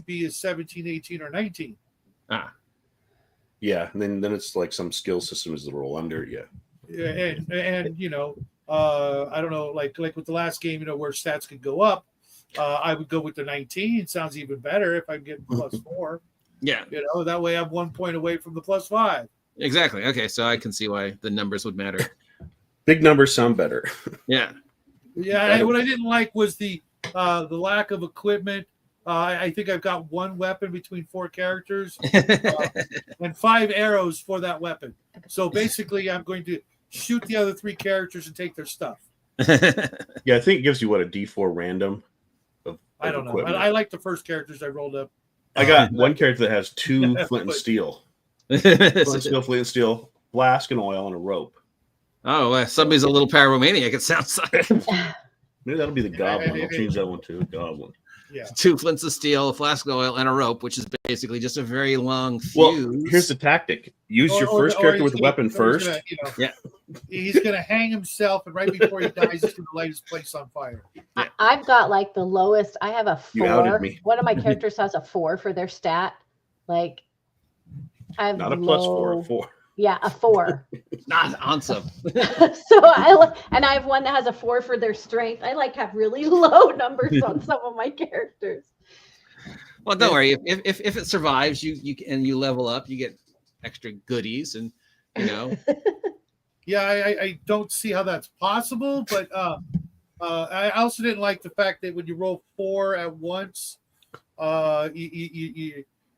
be a 17, 18, or 19. Ah. Yeah, and then it's like some skill system is the roll under. Yeah. And I don't know, like with the last game, where stats could go up. I would go with the 19. Sounds even better if I'm getting +4. Yeah. That way I'm 1 point away from the +5. Exactly. Okay, so I can see why the numbers would matter. Big numbers sound better. Yeah. Yeah. What I didn't like was the lack of equipment. I think I've got one weapon between 4 characters and 5 arrows for that weapon. So basically, I'm going to shoot the other 3 characters and take their stuff. Yeah, I think it gives you a D4 random. I don't know. I like the first characters I rolled up. I got one character that has 2 flint and steel. Flint and steel, flask and oil, and a rope. Oh, well, somebody's a little pyromaniac, it sounds like. Maybe that'll be the goblin. I'll change that one to a goblin. Yeah. 2 flints of steel, a flask of oil, and a rope, which is basically just a very long fuse. Well, here's the tactic. Use your first character with a weapon first. He's going to hang himself, and right before he dies, he's going to light his place on fire. Yeah. I've got like the lowest. I have a 4. You outed me. One of my characters has a 4 for their stat. Like, I have not a +4, a 4. Yeah, a 4. Not awesome. So I have one that has a 4 for their strength. I have really low numbers on some of my characters. Well, don't worry. If it survives, you level up, you get extra goodies, and Yeah, I don't see how that's possible, but I also didn't like the fact that when you roll 4 at once,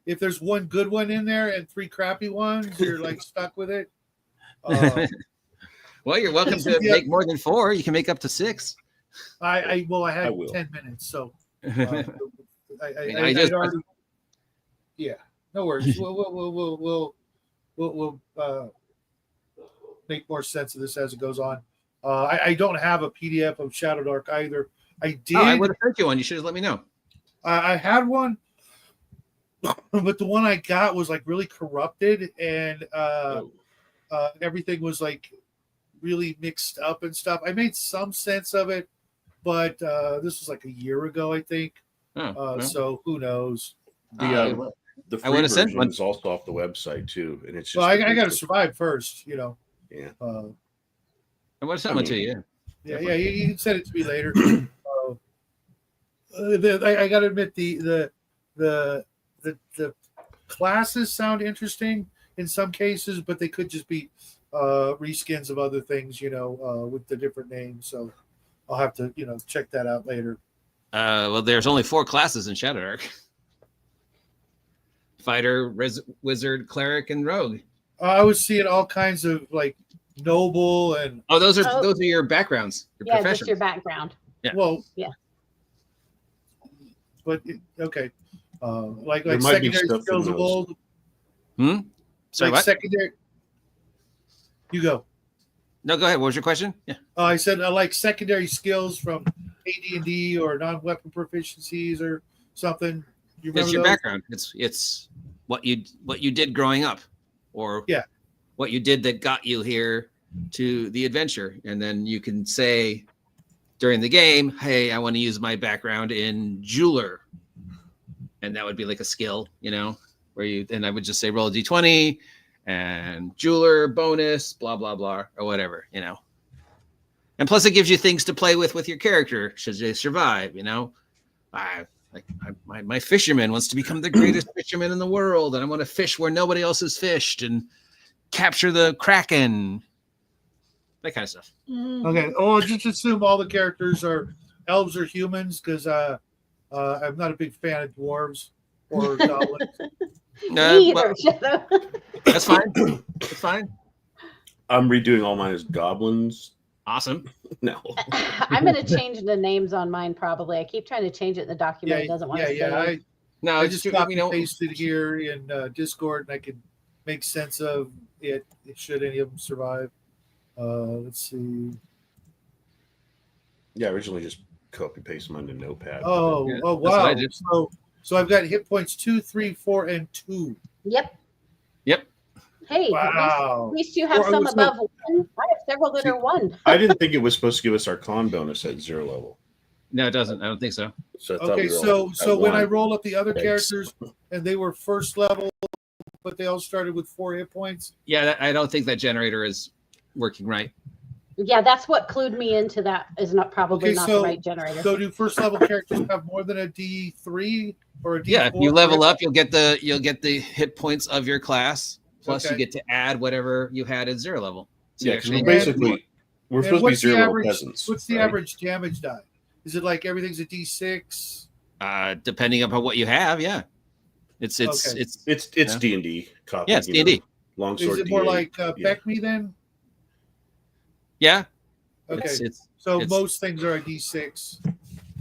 if there's one good one in there and 3 crappy ones, you're stuck with it. Well, you're welcome to make more than 4. You can make up to 6. I had 10 minutes, so I already. Yeah, no worries. We'll make more sense of this as it goes on. I don't have a PDF of Shadowdark either. I did. Oh, I would have sent you one. You should have let me know. I had one, but the one I got was really corrupted, and everything was really mixed up and stuff. I made some sense of it, but this was a year ago, I think. So who knows? The free version is also off the website too, and it's just. Well, I got to survive first, Yeah. I want to send one to you. Yeah. You can send it to me later. I got to admit the classes sound interesting in some cases, but they could just be reskins of other things, with the different names. So I'll have to, check that out later. Well, there's only 4 classes in Shadowdark: fighter, wizard, cleric, and rogue. I was seeing all kinds of noble and those are your backgrounds. Your just your background. Yeah. Well, yeah. But okay, like secondary skills of old. Sorry, what? Secondary. You go. No, go ahead. What was your question? Yeah. I said like secondary skills from AD&D or non-weapon proficiencies or something. You it's your those? Background. It's what you did growing up, or what you did that got you here to the adventure, and then you can say during the game, "Hey, I want to use my background in jeweler," and that would be like a skill, where and I would just say roll a d20 and jeweler bonus, blah blah blah, or whatever, And plus, it gives you things to play with your character should they survive. My fisherman wants to become the greatest fisherman in the world, and I want to fish where nobody else has fished and capture the kraken. That kind of stuff. Okay. Oh, just assume all the characters are elves or humans, because I'm not a big fan of dwarves or goblins. That's fine. That's fine. I'm redoing all mine as goblins. Awesome. No. I'm going to change the names on mine probably. I keep trying to change it in the document. It doesn't want to say. I just copy pasted here in Discord, and I can make sense of it should any of them survive. Let's see. Yeah, originally just copy paste them onto Notepad. Oh wow! So I've got hit points 2, 3, 4, and 2. Yep. Hey, wow. At least you have some above 1. I have several that are 1. I didn't think it was supposed to give us Arcana bonus at 0 level. No, it doesn't. I don't think so. Okay, so when I roll up the other characters and they were first level, but they all started with 4 hit points. Yeah, I don't think that generator is working right. Yeah, that's what clued me into that. Is not probably not the right generator. So do first level characters have more than a D3 or a D4? Yeah, if you level up, you'll get the hit points of your class. Plus, you get to add whatever you had at 0 level. So yeah, because we're supposed to be 0 level peasants. What's the average damage die? Is it like everything's a D6? Depending upon what you have, yeah. It's D&D copy. Yeah, it's D&D. Longsword. Is it more like Beck Me then? Yeah. Okay. So most things are a D6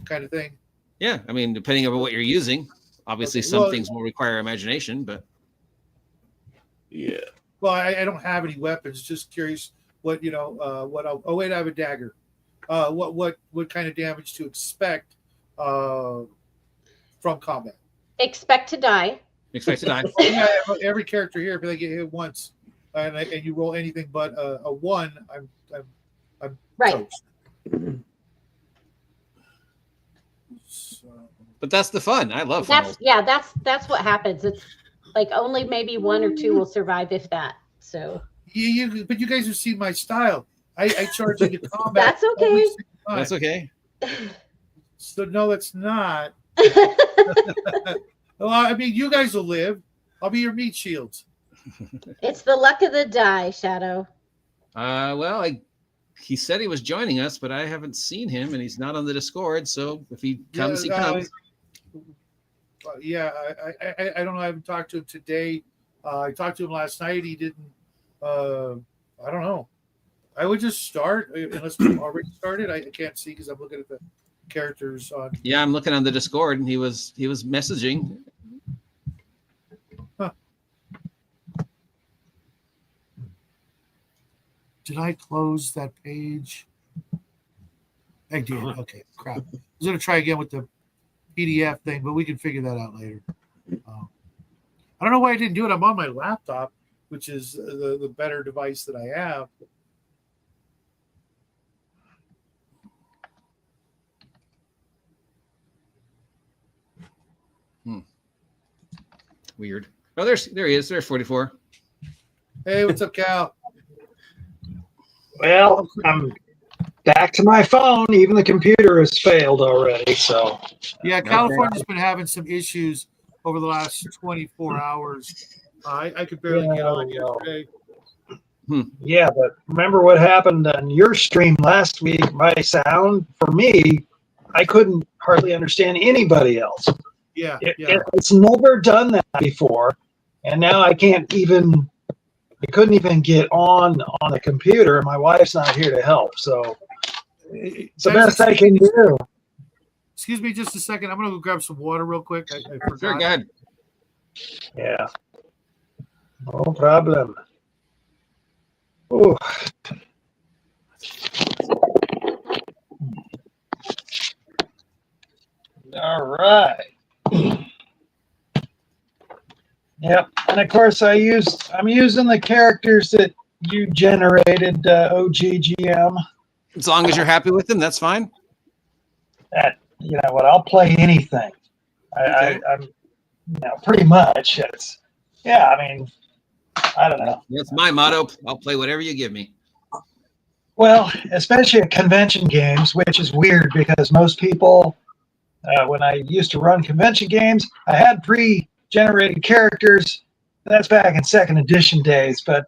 kind of thing. Yeah, I mean, depending on what you're using, obviously some things will require imagination, but yeah. Well, I don't have any weapons. Just curious what I have a dagger. What kind of damage to expect from combat? Expect to die. Expect to die. Yeah, every character here, if they get hit once, and you roll anything but a 1, I'm right. toast. But that's the fun. I love funnels. That's what happens. It's like only maybe 1 or 2 will survive, if that. So but you guys have seen my style. I charge into combat. That's okay. That's okay. So no, it's not. Well, I mean, you guys will live. I'll be your meat shields. It's the luck of the die, Shadow. Well, he said he was joining us, but I haven't seen him, and he's not on the Discord. So if he comes, he comes. Yeah, I don't know. I haven't talked to him today. I talked to him last night. He didn't. I don't know. I would just start unless we've already started. I can't see because I'm looking at the characters on. Yeah, I'm looking on the Discord, and he was messaging. Huh. Did I close that page? I did. Okay, crap. I was going to try again with the PDF thing, but we can figure that out later. I don't know why I didn't do it. I'm on my laptop, which is the better device that I have. Weird. Oh, there he is. There's 44. Hey, what's up, Cal? Well, I'm back to my phone. Even the computer has failed already. So yeah, California's been having some issues over the last 24 hours. I could barely get on yesterday. Yeah, but remember what happened on your stream last week? My sound, for me, I couldn't hardly understand anybody else. Yeah, it's never done that before, and now I couldn't even get on the computer. My wife's not here to help, so it's the best I can do. Excuse me just a second. I'm going to go grab some water real quick. I forgot. Sure, go ahead. Yeah. No problem. Oh. All right. Yep. And of course I'm using the characters that you generated, OGGM. As long as you're happy with them, that's fine. You know what? I'll play anything. Okay. I'm pretty much. I mean, I don't know. That's my motto. I'll play whatever you give me. Well, especially at convention games, which is weird because most people, when I used to run convention games, I had pre-generated characters. That's back in 2nd edition days, but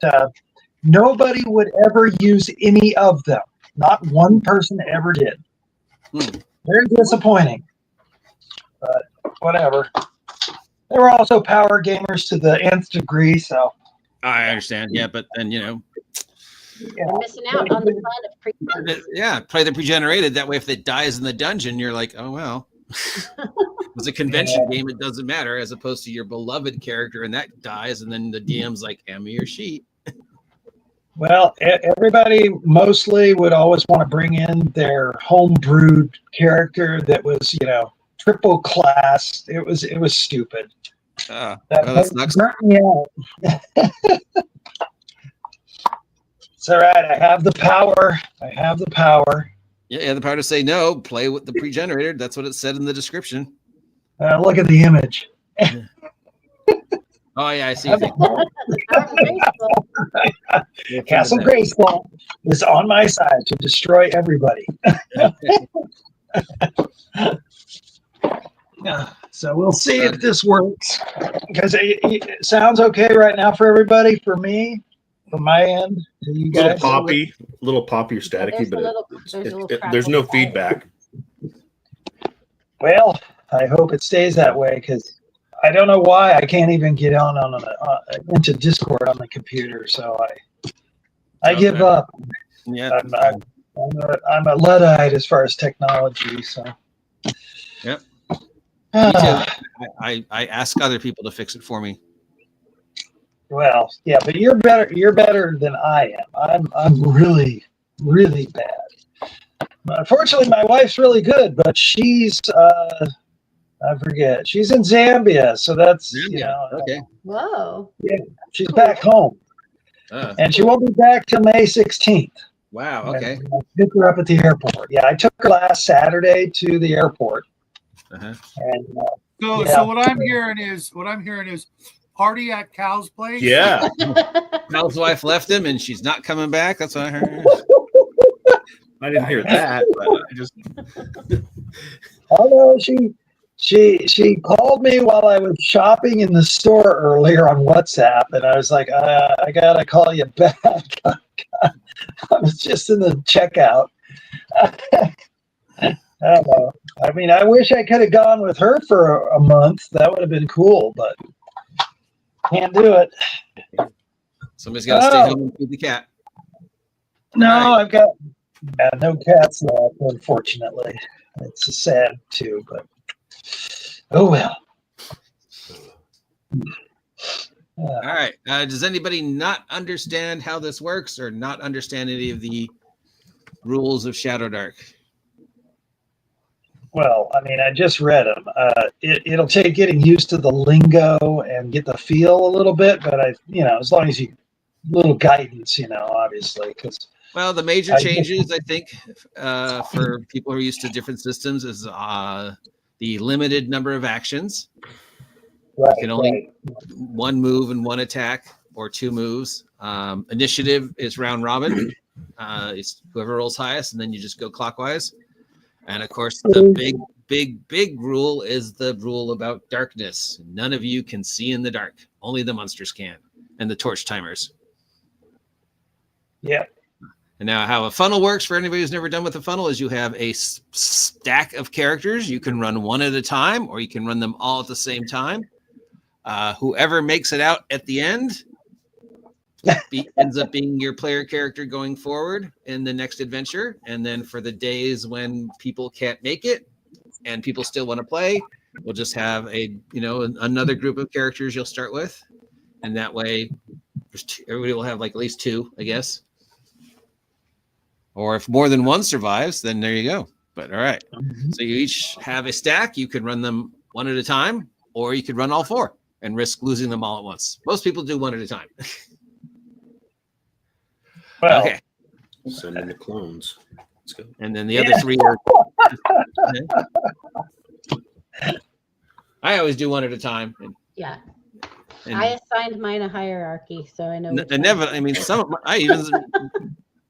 nobody would ever use any of them. Not one person ever did. Very disappointing, but whatever. They were also power gamers to the nth degree, so. I understand, yeah, but then, You're missing out on the fun of pre. Yeah, play the pre-generated. That way, if it dies in the dungeon, you're like, oh, well. It's a convention game. It doesn't matter, as opposed to your beloved character, and that dies, and then the DM's like, hand me your sheet. Well, everybody mostly would always want to bring in their home-brewed character that was, triple class. It was stupid. That sucks. Me out. It's all right. I have the power. Yeah, the power to say no. Play with the pre-generated. That's what it said in the description. Look at the image. Oh yeah, I see. Castle Grayskull is on my side to destroy everybody. So we'll see if this works, because it sounds okay right now for everybody. For me, from my end, to you guys. Little poppy or staticky, but there's no feedback. Well, I hope it stays that way, because I don't know why I can't even get into Discord on the computer. So I give up. Yeah, I'm a Luddite as far as technology. So. Yep. Me too. I ask other people to fix it for me. Well, yeah, but you're better. You're better than I am. I'm really, really bad. Unfortunately, my wife's really good, but she's I forget. She's in Zambia, so that's okay. Whoa. Yeah, she's back home, and she won't be back till May 16th. Wow. Okay. I picked her up at the airport. Yeah, I took her last Saturday to the airport. Uh-huh. And so what I'm hearing is party at Cal's place. Yeah. Cal's wife left him, and she's not coming back. That's what I heard. I didn't hear that, but I just. Oh no, she called me while I was shopping in the store earlier on WhatsApp, and I was like, I gotta call you back. I was just in the checkout. I don't know. I mean, I wish I could have gone with her for a month. That would have been cool, but can't do it. Somebody's got to stay home and feed the cat. No, right. I've got no cats left, unfortunately. It's sad too, but oh well. All right. Does anybody not understand how this works, or not understand any of the rules of Shadowdark? Well, I mean, I just read them. It'll take getting used to the lingo and get the feel a little bit, but as long as you little guidance, obviously, because. Well, the major changes, I think, for people who are used to different systems is the limited number of actions. Right, you can only one move and one attack, or two moves. Initiative is round robin. It's whoever rolls highest, and then you just go clockwise. And of course, the big rule is the rule about darkness. None of you can see in the dark. Only the monsters can, and the torch timers. Yeah. And now how a funnel works, for anybody who's never done with a funnel, is you have a stack of characters. You can run one at a time, or you can run them all at the same time. Whoever makes it out at the end ends up being your player character going forward in the next adventure. And then for the days when people can't make it and people still want to play, we'll just have another group of characters you'll start with. And that way everybody will have like at least two, I guess. Or if more than one survives, then there you go. But all right. So you each have a stack. You can run them one at a time, or you could run all four and risk losing them all at once. Most people do one at a time. Well, okay. Send in the clones. Let's go. And then the other three are. I always do one at a time. Yeah. I assigned mine a hierarchy, so I know.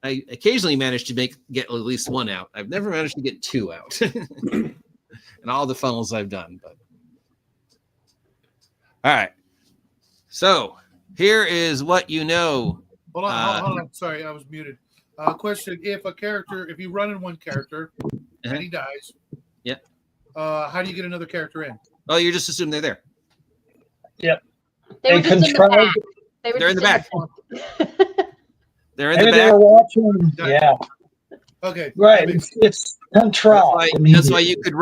I occasionally manage to get at least one out. I've never managed to get two out in all the funnels I've done. But all right. So here is what you know. Hold on. Sorry, I was muted. Question: if you run in one character and he dies, how do you get another character in? Oh, you just assume they're there. Yep. They were just in the back. They're in the back. They're in Maybe the back. they were watching. Yeah. Okay. Right. It's control. That's why you could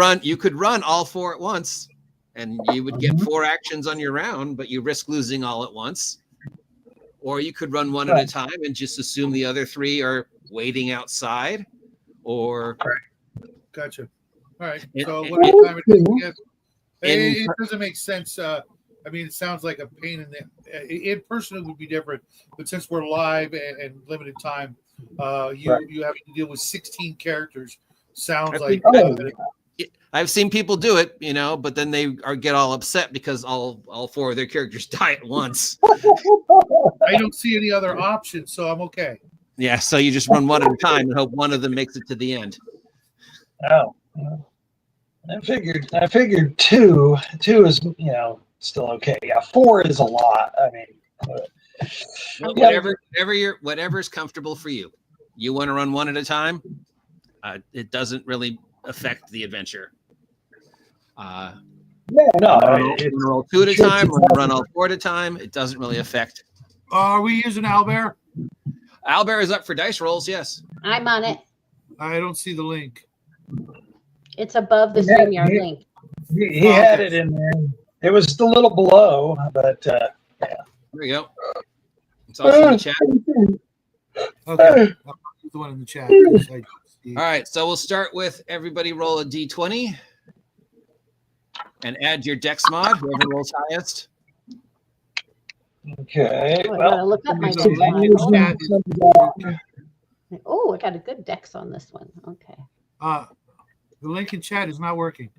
run all four at once, and you would get four actions on your round, but you risk losing all at once. Or you could run one at a time and just assume the other three are waiting outside. Or gotcha. All right. So what time it doesn't make sense. It sounds like a pain in the. In person, it would be different, but since we're live and limited time, you having to deal with 16 characters. sounds like. I've seen people do it, you know, but then they get all upset because all four of their characters die at once. I don't see any other options, so I'm okay. Yeah, so you just run one at a time and hope one of them makes it to the end. Oh, I figured two is, you know, still okay. Yeah, 4 is a lot. I mean, whatever's comfortable for you. You want to run one at a time? It doesn't really affect the adventure. Roll 2 at a time, or run all 4 at a time. It doesn't really affect. Are we using Owlbear? Owlbear is up for dice rolls. Yes, I'm on it. I don't see the link. It's above the StreamYard link. He had it in there. It was a little below, but yeah. There we go. It's also in the chat. Okay, I'll put the one in the chat. All right, so we'll start with everybody roll a d20 and add your dex mod, whoever rolls highest. Okay. Oh, I gotta look up my dex mod. Oh, I got a good dex on this one. Okay. The link in chat is not working.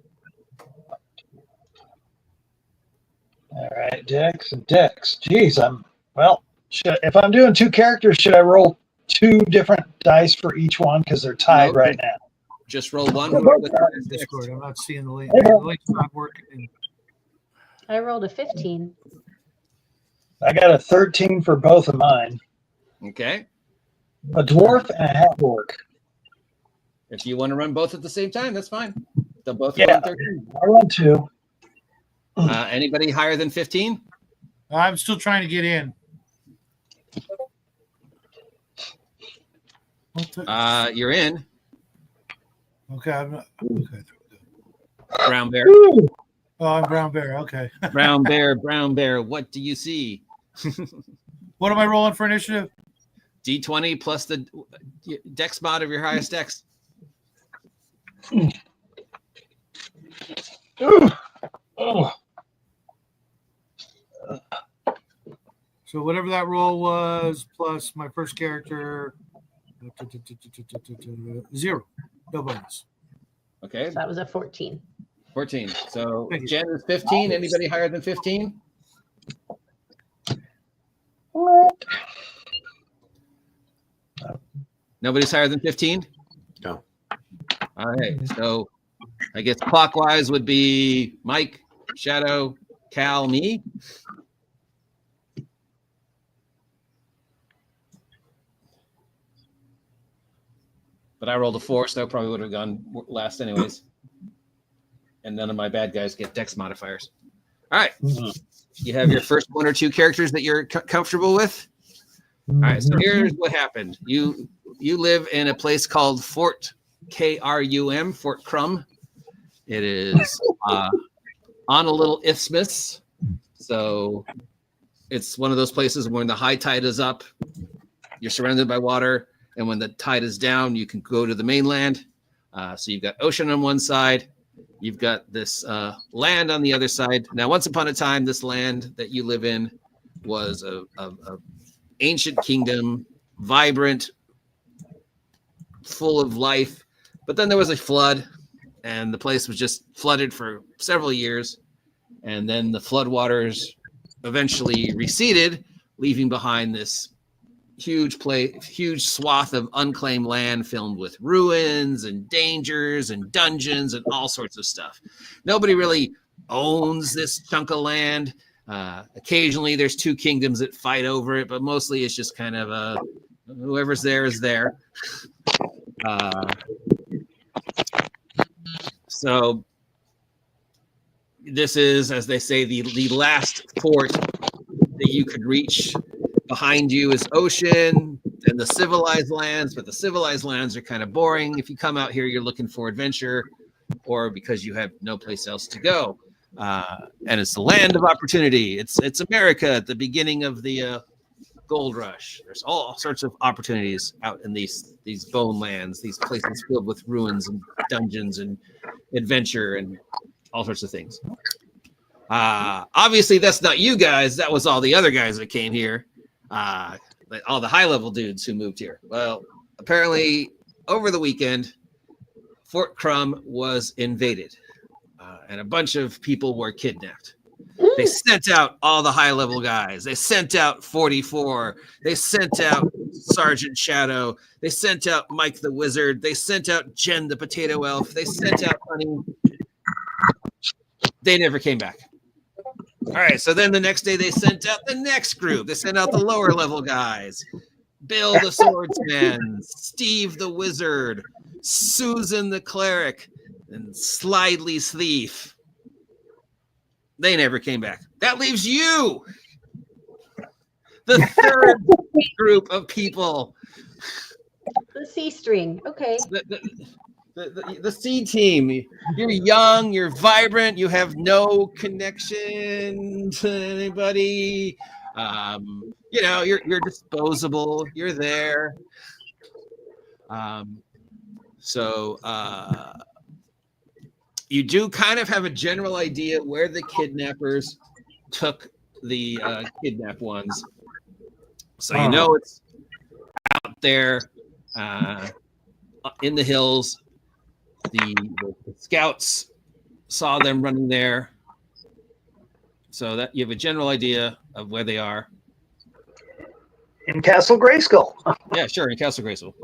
All right, dex and dex. Geez, if I'm doing 2 characters, should I roll 2 different dice for each one because they're tied right now? Just roll one. Discord. I'm not seeing the link. The link's not working. I rolled a 15. I got a 13 for both of mine. Okay. A dwarf and a half-orc. If you want to run both at the same time, that's fine. They'll both run 13. I run 2. Anybody higher than 15? I'm still trying to get in. You're in. Okay, I'm not. Okay. Brown bear. Oh, I'm brown bear. Okay. Brown bear. What do you see? What am I rolling for initiative? D20 plus the dex mod of your highest dex. So whatever that roll was, plus my first character, 0. No bonus. Okay. So that was a 14. 14. So Jen is 15. Anybody higher than 15? Nobody's higher than 15? No. All right. So I guess clockwise would be Mike, Shadow, Cal, me. But I rolled a 4, so I probably would have gone last anyways. And none of my bad guys get dex modifiers. All right. You have your first 1 or 2 characters that you're comfortable with. All right. So here's what happened. You live in a place called Fort Krum, Fort Krum. It is on a little isthmus. So it's one of those places when the high tide is up, you're surrounded by water. And when the tide is down, you can go to the mainland. So you've got ocean on one side. You've got this land on the other side. Now, once upon a time, this land that you live in was a ancient kingdom, vibrant, full of life. But then there was a flood, and the place was just flooded for several years. And then the floodwaters eventually receded, leaving behind this huge swath of unclaimed land filled with ruins and dangers and dungeons and all sorts of stuff. Nobody really owns this chunk of land. Occasionally there's 2 kingdoms that fight over it, but mostly it's just kind of whoever's there is there. So this is, as they say, the last port that you could reach. Behind you is ocean and the civilized lands, but the civilized lands are kind of boring. If you come out here, you're looking for adventure or because you have no place else to go. And it's the land of opportunity. It's America at the beginning of the gold rush. There's all sorts of opportunities out in these bone lands, these places filled with ruins and dungeons and adventure and all sorts of things. Obviously, that's not you guys. That was all the other guys that came here. All the high-level dudes who moved here. Well, apparently, over the weekend, Fort Crumb was invaded, and a bunch of people were kidnapped. They sent out all the high-level guys. They sent out 44. They sent out Sergeant Shadow. They sent out Mike the Wizard. They sent out Jen the Potato Elf. They sent out Honey. They never came back. All right, so then the next day they sent out the next group. They sent out the lower-level guys. Bill the Swordsman, Steve the Wizard, Susan the Cleric, and Slidely's Thief. They never came back. That leaves you, the third group of people. The C string. Okay. The C team. You're young, you're vibrant, you have no connection to anybody. You're disposable. You're there. You do kind of have a general idea where the kidnappers took the kidnapped ones. So you know it's out there in the hills. The scouts saw them running there. So that you have a general idea of where they are. In Castle Grayskull. Yeah, sure, in Castle Grayskull.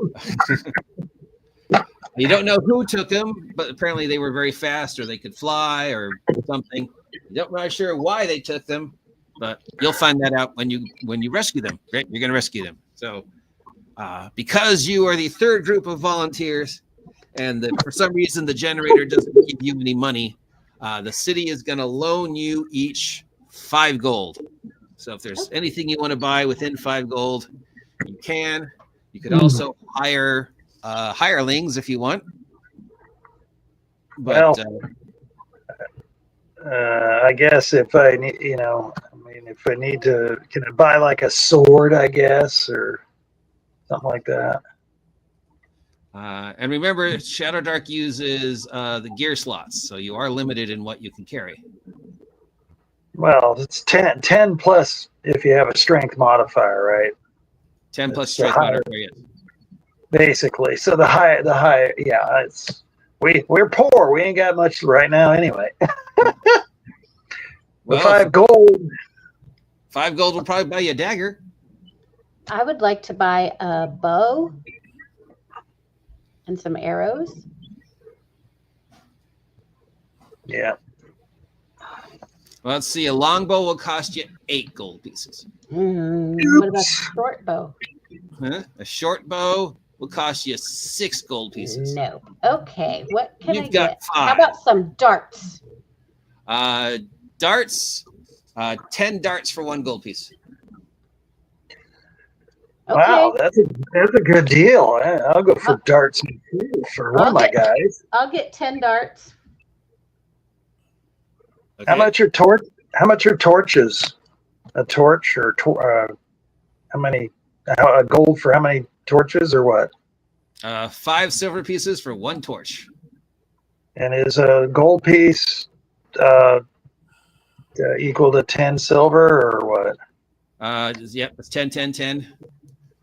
You don't know who took them, but apparently they were very fast, or they could fly, or something. You're not really sure why they took them, but you'll find that out when you rescue them. Right? You're going to rescue them. So, because you are the third group of volunteers, and for some reason the generator doesn't give you any money, the city is going to loan you each 5 gold. So if there's anything you want to buy within 5 gold, you can. You could also hire hirelings if you want. But I guess if I need, if I need to, can I buy like a sword, I guess, or something like that? And remember, Shadowdark uses the gear slots, so you are limited in what you can carry. Well, it's 10 plus if you have a strength modifier, right? 10 plus strength modifier, yes. Basically. So the high, yeah, we're poor. We ain't got much right now anyway. Well, 5 gold. 5 gold will probably buy you a dagger. I would like to buy a bow and some arrows. Yeah. Well, let's see. A longbow will cost you 8 gold pieces. What about a short bow? Huh? A short bow will cost you 6 gold pieces. No. Okay. What can You've I got get? 5. How about some darts? Darts. 10 darts for 1 gold piece. Okay. Wow, that's a good deal. I'll go for darts for one of my guys. I'll get 10 darts. Okay. How much are torches? A torch or how many? Gold for how many torches or what? 5 silver pieces for 1 torch. And is a gold piece equal to 10 silver or what? Yep, it's 10, 10, 10.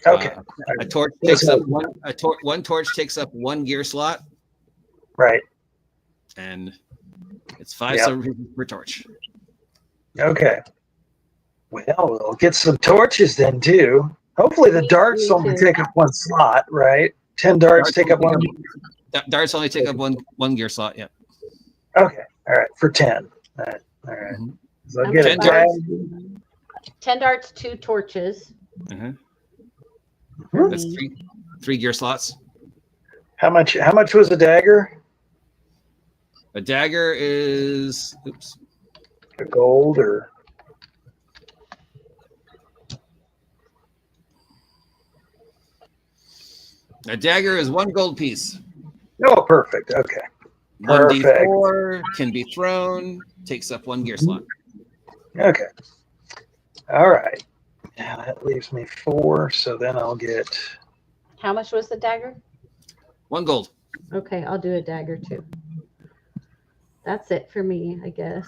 Okay. A torch takes up one torch takes up 1 gear slot. Right. And it's 5 silver pieces per torch. Okay. Well, we'll get some torches then too. Hopefully the darts only take up 1 slot, right? 10 darts take up 1. Darts only take up one gear slot. Yeah. Okay. All right. For 10. All right. Mm-hmm. So I'll get 10 darts. 10 darts, 2 torches. Uh-huh. That's 3 gear slots. How much was a dagger? A dagger is A gold or a dagger is 1 gold piece. oh, perfect. Okay. 1d4 can be thrown, takes up 1 gear slot. Okay. All right. Now that leaves me 4, so then I'll get. How much was the dagger? 1 gold. Okay, I'll do a dagger too. That's it for me, I guess.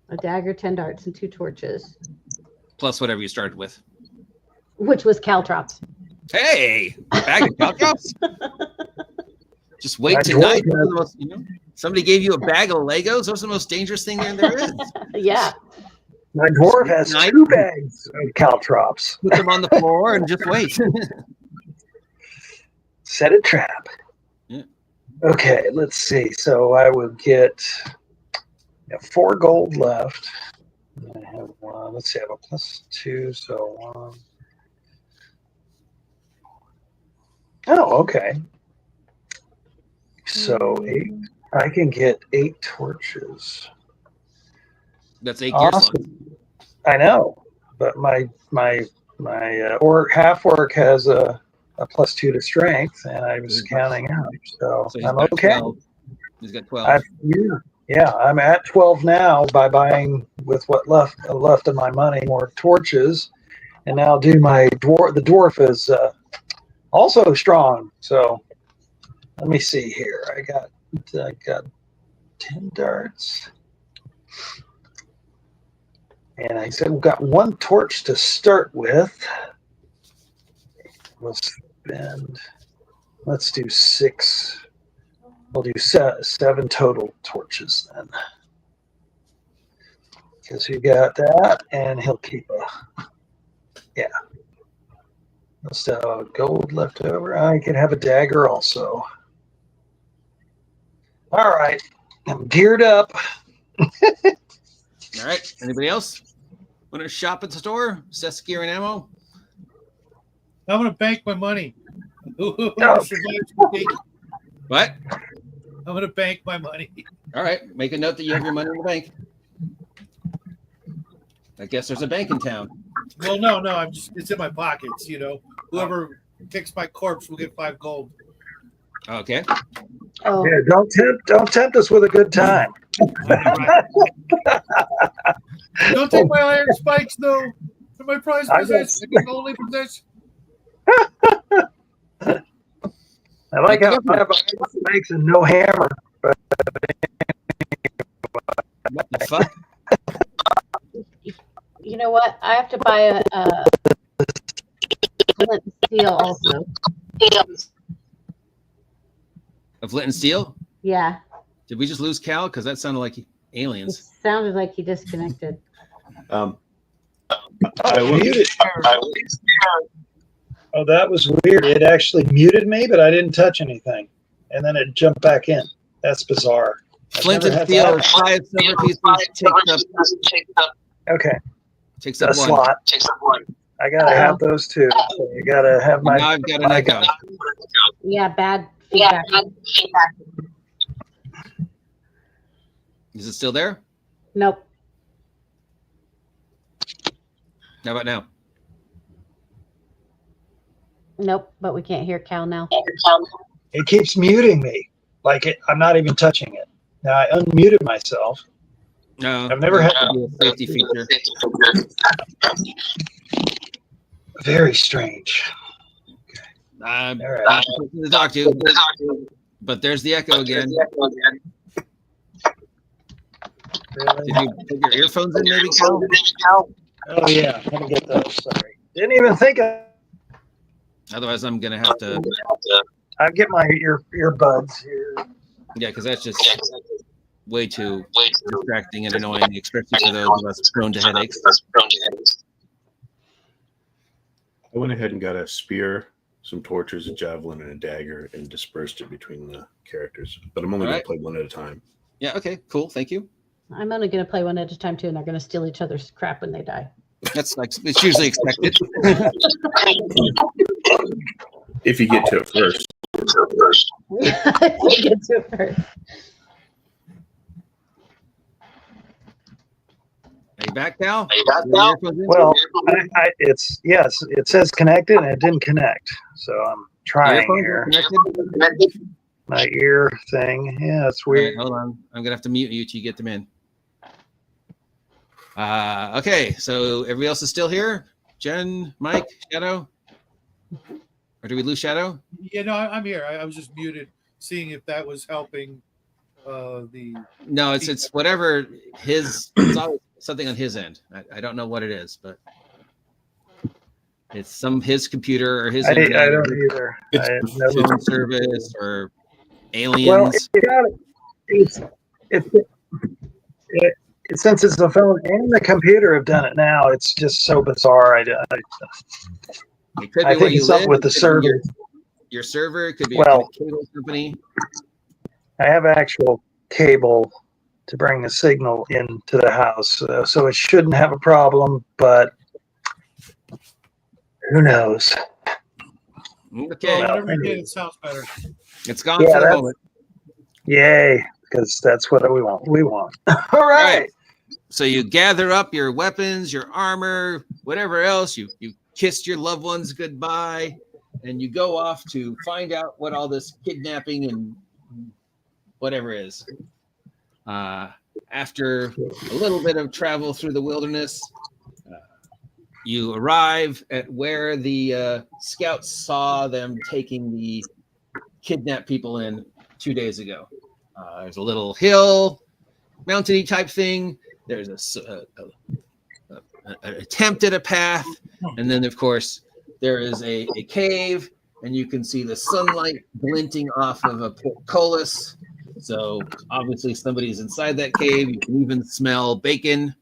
A dagger, 10 darts, and 2 torches. Plus whatever you started with. Which was caltrops. Hey, bag of caltrops. Did Just wait My tonight. dwarf has- The most, somebody gave you a bag of Legos. Those are the most dangerous thing there is. Yeah. My dwarf has Night. 2 bags of caltrops. Put them on the floor and just wait. Set a trap. Yeah. Okay, let's see. So I would get 4 gold left. I have 1. Let's see, I have a +2, so 1. Oh, okay. So 8. I can get 8 torches. That's 8 gear slots. Awesome. I know, but my or half orc has a +2 to strength, and I was counting out, so So he's I'm got okay. 12. He's got 12. Yeah, I'm at 12 now by buying with what left of my money more torches, and now do my dwarf. The dwarf is also strong. So let me see here. I got 10 darts. And I said we've got 1 torch to start with. Let's do 6. We'll do 7 total torches then. Because you got that, and he'll keep yeah. So gold left over. I can have a dagger also. All right. I'm geared up. All right. Anybody else want to shop at the store? Assess gear and ammo? I'm going to bank my money. What? I'm going to bank my money. All right. Make a note that you have your money in the bank. I guess there's a bank in town. Well, no. It's in my pockets, Whoever kicks my corpse will get 5 gold. Okay. Oh, Yeah, don't tempt us with a good time. Don't take my iron spikes, though. They're my prized possession. The only possession. I like how I have iron spikes and no hammer. But What the fuck? you know what? I have to buy a flint and steel also. A flint and steel? Yeah. Did we just lose Cal? Because that sounded like It aliens. sounded like he disconnected. I will. muted. Oh, that was weird. It actually muted me, but I didn't touch anything, and then it jumped back in. That's bizarre. Flint and steel, 5 silver pieces, takes up a 1. slot. I gotta have those too. So you gotta have my. Now I've got an echo. Yeah, bad feedback. Is it still there? Nope. How about now? Nope, but we can't hear Cal now. It keeps muting me. I'm not even touching it. Now I unmuted myself. No. I've never had a safety feature. Very strange. I'm All right. to talk to you. But there's the echo again. Really? Did you put your earphones in, maybe, Cal? Oh yeah, let me get those. Sorry, didn't even think of. Otherwise, I'm gonna have to. I get my earbuds here. Yeah, because that's just way too distracting and annoying, especially for those of us prone to headaches. I went ahead and got a spear, some torches, a javelin, and a dagger, and dispersed it between the characters. But I'm only going to play one at a time. Yeah. Okay. Cool. Thank you. I'm only going to play one at a time too, and they're going to steal each other's crap when they die. It's usually expected. If you get to it first. You get to it first. Are you back, Cal? Well, it says connected, and it didn't connect. So I'm trying here. My ear thing. Yeah, it's weird. Right, hold on. I'm gonna have to mute you till you get them in. Okay, so everybody else is still here? Jen, Mike, Shadow? Or do we lose Shadow? Yeah, no, I'm here. I was just muted, seeing if that was helping No, it's whatever it's always something on his end. I don't know what it is, but it's his computer or his I internet don't either. phone service or aliens. Since it's the phone and the computer have done it now, it's just so bizarre. It could be I where think you it's something live. with the It could be server. your server. It could be Well, a cable company. I have actual cable to bring the signal into the house, so it shouldn't have a problem, but who knows? Okay. Well, whatever you did, it sounds better. It's gone for the moment. Yay, because that's what we want. All right. So you gather up your weapons, your armor, whatever else. You kissed your loved ones goodbye, and you go off to find out what all this kidnapping and whatever is. After a little bit of travel through the wilderness, you arrive at where the scouts saw them taking the kidnapped people in 2 days ago. There's a little hill, mountainy type thing. There's an attempt at a path, and then of course there is a cave, and you can see the sunlight glinting off of a portcullis. So obviously somebody's inside that cave. You can even smell bacon.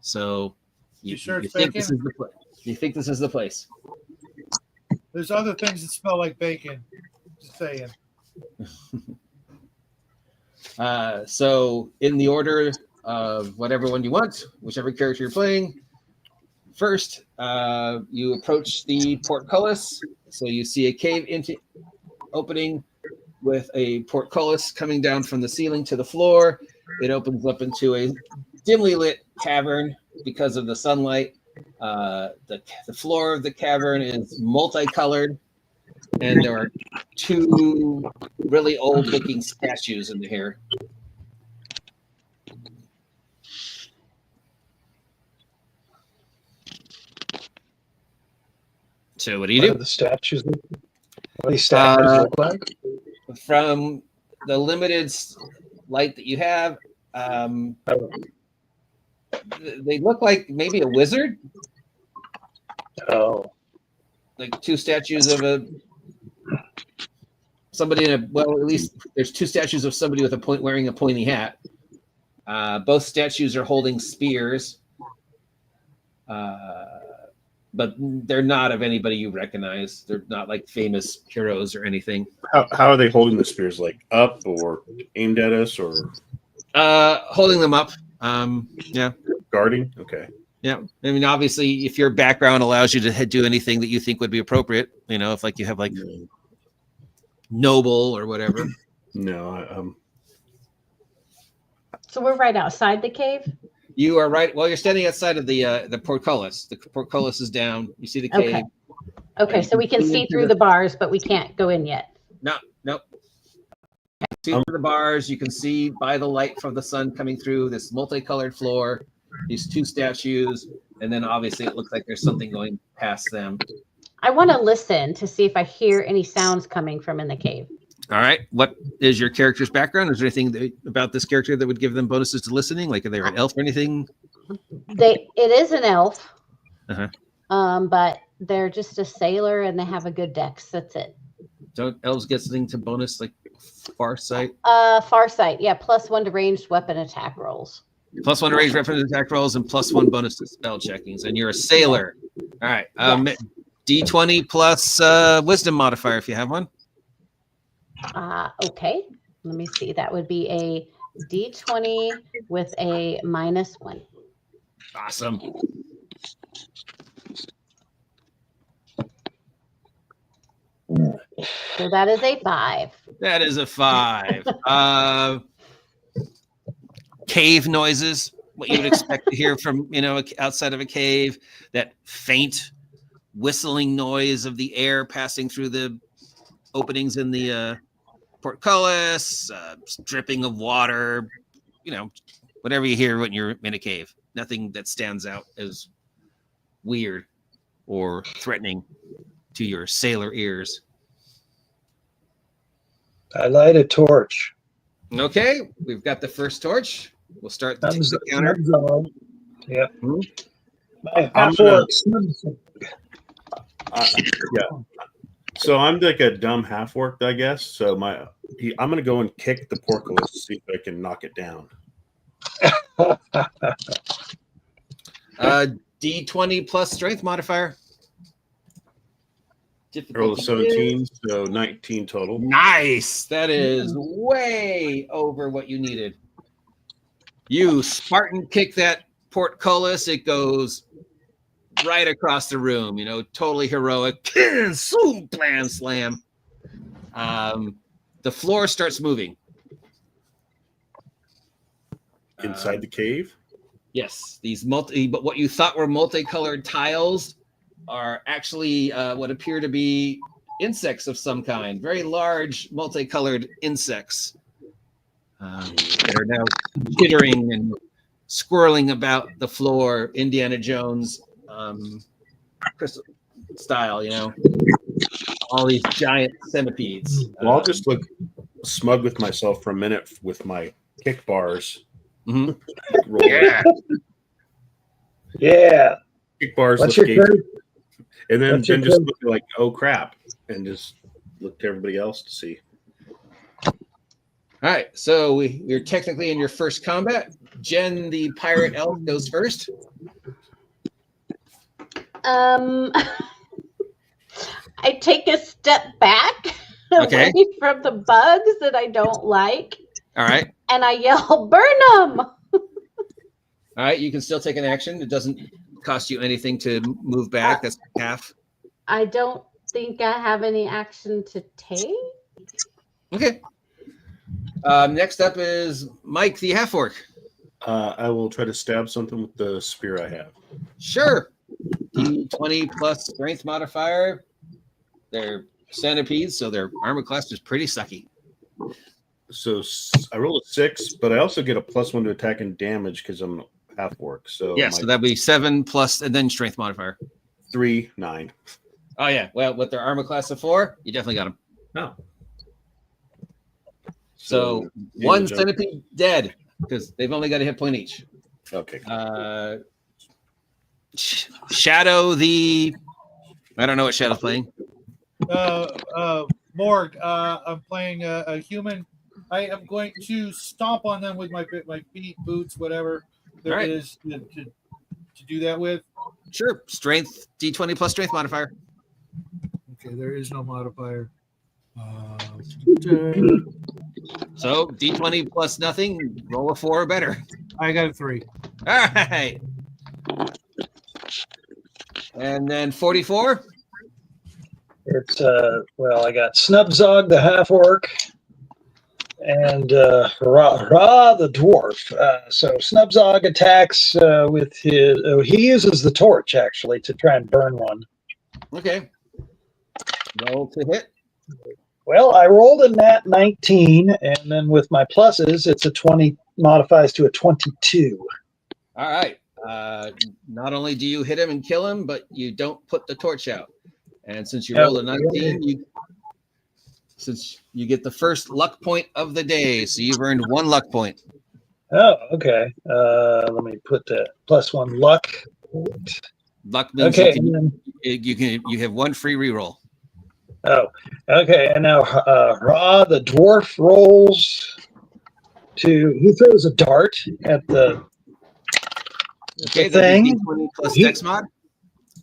So you think this is the place. You think this is the place. There's other things that smell like bacon. Just saying. So in the order of whatever one you want, whichever character you're playing, first you approach the portcullis. So you see a cave opening with a portcullis coming down from the ceiling to the floor. It opens up into a dimly lit cavern because of the sunlight. The floor of the cavern is multicolored, and there are two really old-looking statues in here. So what do you do? What do these statues look like? From the limited light that you have, they look like maybe a wizard. Oh, like two statues of somebody in at least there's two statues of somebody with wearing a pointy hat. Both statues are holding spears, but they're not of anybody you recognize. They're not like famous heroes or anything. How are they holding the spears? Like up or aimed at us, or holding them up? Yeah. Guarding? Okay. Yeah. I mean, obviously, if your background allows you to do anything that you think would be appropriate, if like you have like noble or whatever. No. So we're right outside the cave? You are right. Well, you're standing outside of the portcullis. The portcullis is down. You see the cave. Okay, so we can see through the bars, but we can't go in yet. Nope. See through the bars. You can see by the light from the sun coming through this multicolored floor, these two statues, and then obviously it looks like there's something going past them. I want to listen to see if I hear any sounds coming from in the cave. All right. What is your character's background? Is there anything about this character that would give them bonuses to listening? Like, are they an elf or anything? It is an elf. Uh-huh. But they're just a sailor and they have a good dex. That's it. Don't elves get something to bonus like farsight? Farsight, yeah, +1 to ranged weapon attack rolls. +1 to ranged weapon attack rolls and +1 bonus to spell checkings. And you're a sailor. All right. Yes. D20 plus wisdom modifier if you have one. Okay. Let me see. That would be a D20 with a -1. Awesome. So that is a 5. That is a 5. Cave noises, what you would expect to hear from, outside of a cave, that faint whistling noise of the air passing through the openings in the portcullis, dripping of water, whatever you hear when you're in a cave. Nothing that stands out as weird or threatening to your sailor ears. I light a torch. Okay, we've got the first torch. We'll start the counter. Yep. Yeah. So I'm like a dumb half-orc, I guess. So I'm going to go and kick the portcullis to see if I can knock it down. D20 plus strength modifier. Roll 17, so 19 total. Nice. That is way over what you needed. You Spartan kick that portcullis. It goes right across the room. Totally heroic. Zoom, blam, slam. The floor starts moving. Inside the cave? Yes. But what you thought were multicolored tiles are actually what appear to be insects of some kind. Very large, multicolored insects that are now chittering and squirreling about the floor, Indiana Jones crystal style, all these giant centipedes. Well, I'll just look smug with myself for a minute with my kick bars. Mm-hmm. Yeah. Yeah. Kick bars. What's your turn? And then just look like, oh crap, and just look to everybody else to see. All right, so we're technically in your first combat. Jen, the pirate elf, goes first. I take a step back away from the bugs that I don't like. All right. And I yell, burn them! All right, you can still take an action. It doesn't cost you anything to move back. That's half. I don't think I have any action to take. Okay. Next up is Mike, the half-orc. I will try to stab something with the spear I have. Sure. D20 plus strength modifier. They're centipedes, so their armor class is pretty sucky. So I roll a 6, but I also get a +1 to attack and damage because I'm half-orc. So so that'd be 7 plus, and then strength modifier. 3, 9. Oh, yeah. Well, with their armor class of 4, you definitely got them. Oh. So one centipede dead because they've only got a hit point each. Okay. Shadow the... I don't know what Shadow's playing. Morg, I'm playing a human. I am going to stomp on them with my feet, boots, whatever there is to do that with. Sure. Strength, D20 plus strength modifier. Okay, there is no modifier. So D20 plus nothing, roll a 4 or better. I got a 3. All right. And then 44. It's I got Snubzog the half orc and Ra the dwarf. So Snubzog attacks with his. He uses the torch actually to try and burn one. Okay. Roll to hit. Well, I rolled a nat 19, and then with my pluses, it's a 20, modifies to a 22. All right. Not only do you hit him and kill him, but you don't put the torch out. And since you rolled a 19, since you get the first luck point of the day, so you've earned 1 luck point. Oh, okay. Let me put that +1 luck. Luck means you have 1 free reroll. Oh, okay. And now Ra the dwarf rolls to. He throws a dart at the thing. D20 plus dex mod.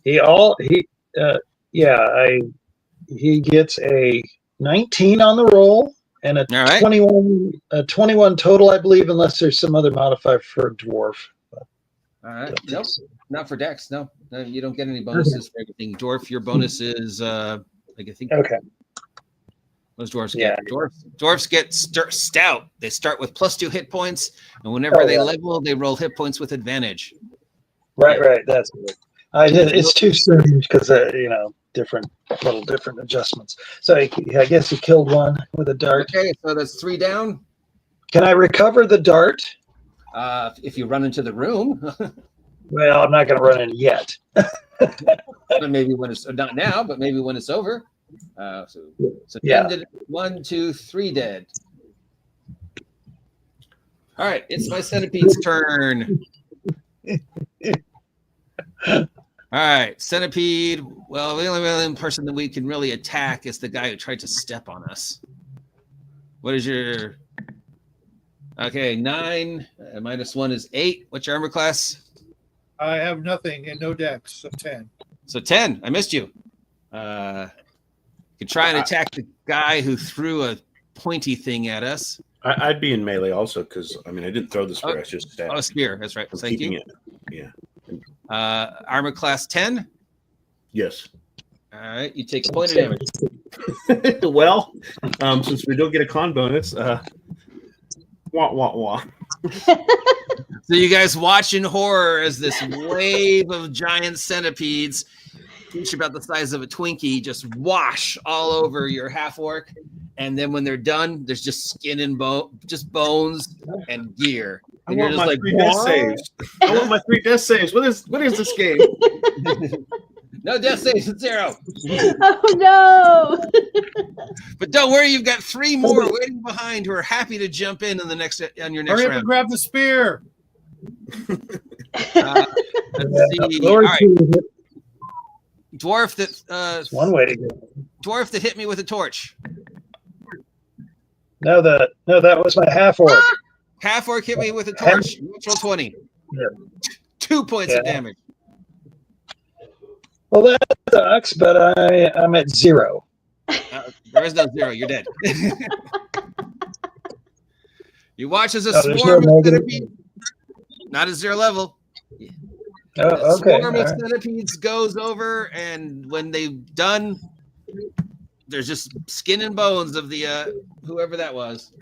He gets a 19 on the roll and a 21 total, I believe, unless there's some other modifier for a dwarf. All right. Nope. Not for dex. No, you don't get any bonuses for everything. Dwarf, your bonus is I think. Okay. Those dwarves get dwarves get stout. They start with +2 hit points, and whenever they level, they roll hit points with advantage. Right. That's good. It's too soon because different adjustments. So I guess he killed one with a dart. Okay, so that's 3 down. Can I recover the dart? If you run into the room. Well, I'm not going to run in yet. Maybe when it's not now, but maybe when it's over. So 1, 2, 3 dead. All right, it's my centipede's turn. All right, centipede. Well, the only person that we can really attack is the guy who tried to step on us. What is your... Okay, 9 minus 1 is 8. What's your armor class? I have nothing and no dex, so 10. So 10. I missed you. You could try and attack the guy who threw a pointy thing at us. I'd be in melee also because I didn't throw the spear. I just stabbed. Oh, spear. That's right. Thank you. Yeah. Armor class 10. Yes. All right. You take a point of damage. Well, since we don't get a con bonus, wah wah wah. So you guys watch in horror as this wave of giant centipedes, each about the size of a Twinkie, just wash all over your half orc. And then when they're done, there's just skin and just bones and gear. And you're just like, 3 death saves. I want my 3 death saves. What is this game? No death saves, it's 0. Oh no! But don't worry, you've got 3 more waiting behind who are happy to jump in your next Hurry up round. and grab the spear. Let's see. All right. Dwarf that That's one way to go. Dwarf that hit me with a torch. No, that was my half orc. Half orc hit me with a torch. Natural 20. Yeah. 2 points of damage. Well, that sucks, but I'm at 0. There is no 0. You're dead. You watch as a there's swarm no of negative. centipedes, not at 0 level. Oh, okay. Swarm of All right. centipedes goes over, and when they've done, there's just skin and bones of the whoever that was.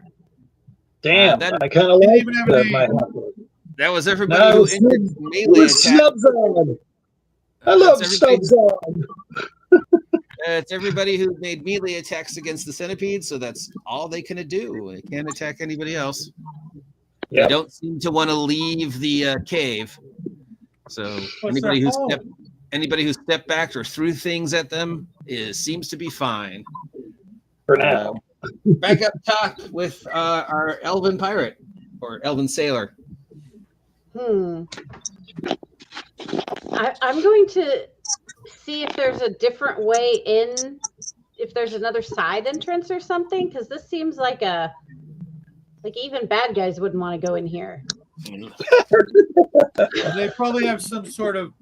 Damn, that- I kind of like even have a my name. half orc. That was everybody No, who it's entered it melee was attack. Sub-Zone. I love That's everybody- Sub-Zone. It's everybody who made melee attacks against the centipedes, so that's all they can do. They can't attack anybody else. They Yep. don't seem to want to leave the cave. So What's anybody their who stepped back or threw things at them seems to be fine. For now. Back up top with our elven pirate or elven sailor. I'm going to see if there's a different way in, if there's another side entrance or something, because this seems like even bad guys wouldn't want to go in here. They probably have some sort of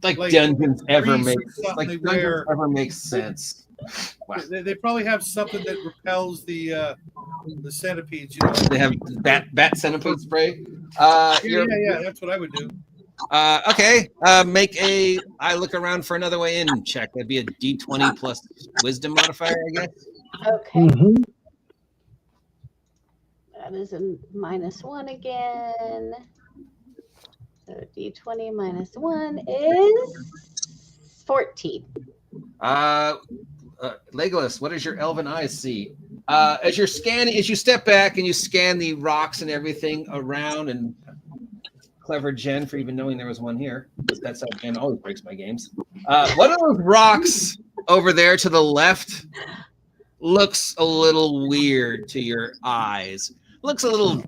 Like dungeons ever grease or make something they wear. sense. Wow. They probably have something that repels the centipedes. You know? They have bat centipede spray. Yeah, that's what I would do. Okay. Make a I look around for another way in check. That'd be a D20 plus wisdom modifier, I guess. Okay. Mhm. That is a -1 again. So D20 -1 is 14. Legolas, what does your elven eyes see? As you step back and you scan the rocks and everything around, and clever Jen for even knowing there was one here. That's how Jen always breaks my games. One of those rocks over there to the left looks a little weird to your eyes. Looks a little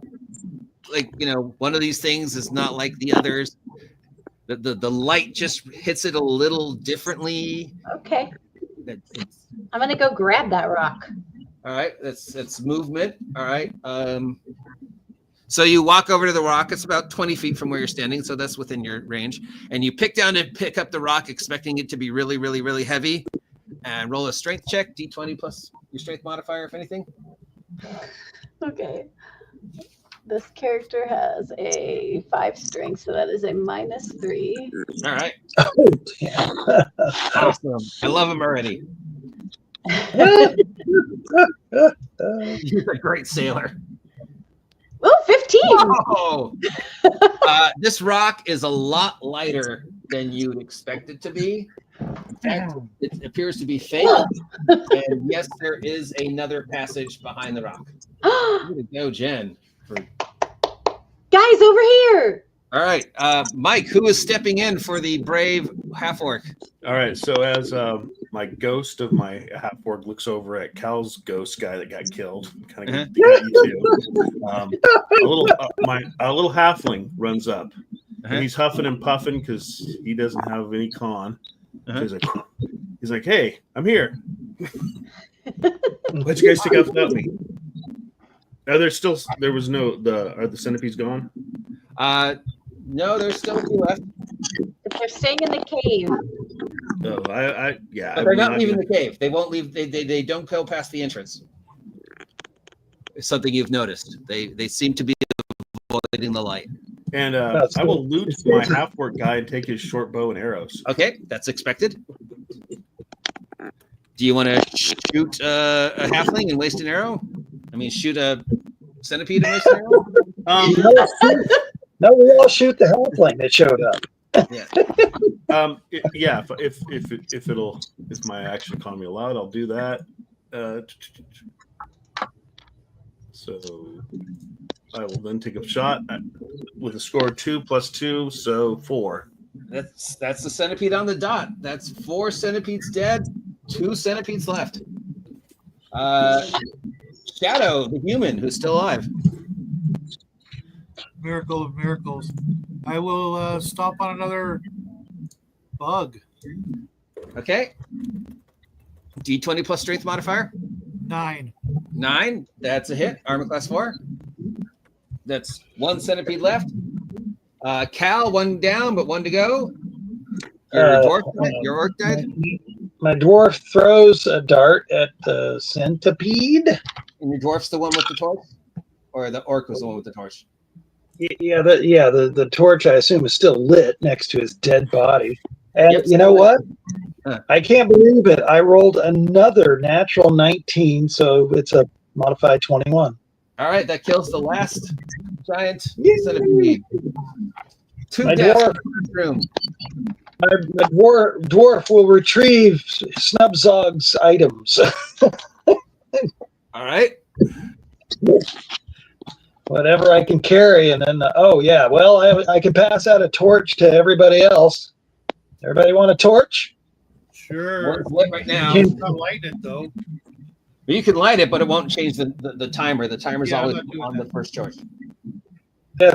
like, one of these things is not like the others. The light just hits it a little differently. Okay. I'm going to go grab that rock. All right, that's movement. All right. So you walk over to the rock. It's about 20 feet from where you're standing, so that's within your range. And you pick up the rock, expecting it to be really, really, really heavy. And roll a strength check, D20 plus your strength modifier, if anything. Okay. This character has a 5 strength, so that is a -3. All right. Oh, damn. Awesome. I love him already. He's a great sailor. Oh, 15. Whoa! This rock is a lot lighter than you'd expect it to be. In fact, it appears to be fake. And yes, there is another passage behind the rock. Way to go, Jen. Guys, over here. All right. Mike, who is stepping in for the brave half-orc? All right, so as my ghost of my half orc looks over at Cal's ghost guy that got killed, kind of you too. A little halfling runs up. And he's huffing and puffing because he doesn't have any con. He's like, "Hey, I'm here. Why'd you guys take off without me?" Are there still? There was no. Are the centipedes gone? No, there's still a few left. If they're staying in the cave. Oh, yeah. But they're not leaving the cave. They won't leave. They don't go past the entrance. It's something you've noticed. They seem to be avoiding the light. And I will loot my half-orc guy and take his short bow and arrows. Okay, that's expected. Do you want to shoot a halfling and waste an arrow? I mean, shoot a centipede and waste an arrow? No, we all shoot the halfling that showed up. Yeah. If my action economy allowed, I'll do that. So I will then take a shot with a score of 2 + 2, so 4. That's the centipede on the dot. That's 4 centipedes dead, 2 centipedes left. Shadow, the human who's still alive. Miracle of miracles. I will stomp on another bug. Okay. D20 plus strength modifier. 9. 9. That's a hit. Armor class 4. That's 1 centipede left. Cal, 1 down, but 1 to go. Your dwarf died? Your orc died? My dwarf throws a dart at the centipede. And your dwarf's the one with the torch? Or the orc was the one with the torch? Yeah, the torch, I assume, is still lit next to his dead body. And Yep, you know what? Huh. I can't believe it. I rolled another natural 19, so it's a modified 21. All right, that kills the last giant Yay! centipede. 2 My deaths dwarf- in the first room. My dwarf will retrieve Snubzog's items. All right. Whatever I can carry, and then I can pass out a torch to everybody else. Everybody want a torch? Sure. One's lit right now. I'm not lighting it though. You can light it, but it won't change the timer. The timer's Yeah, I'm always not doing on that. the first charge. I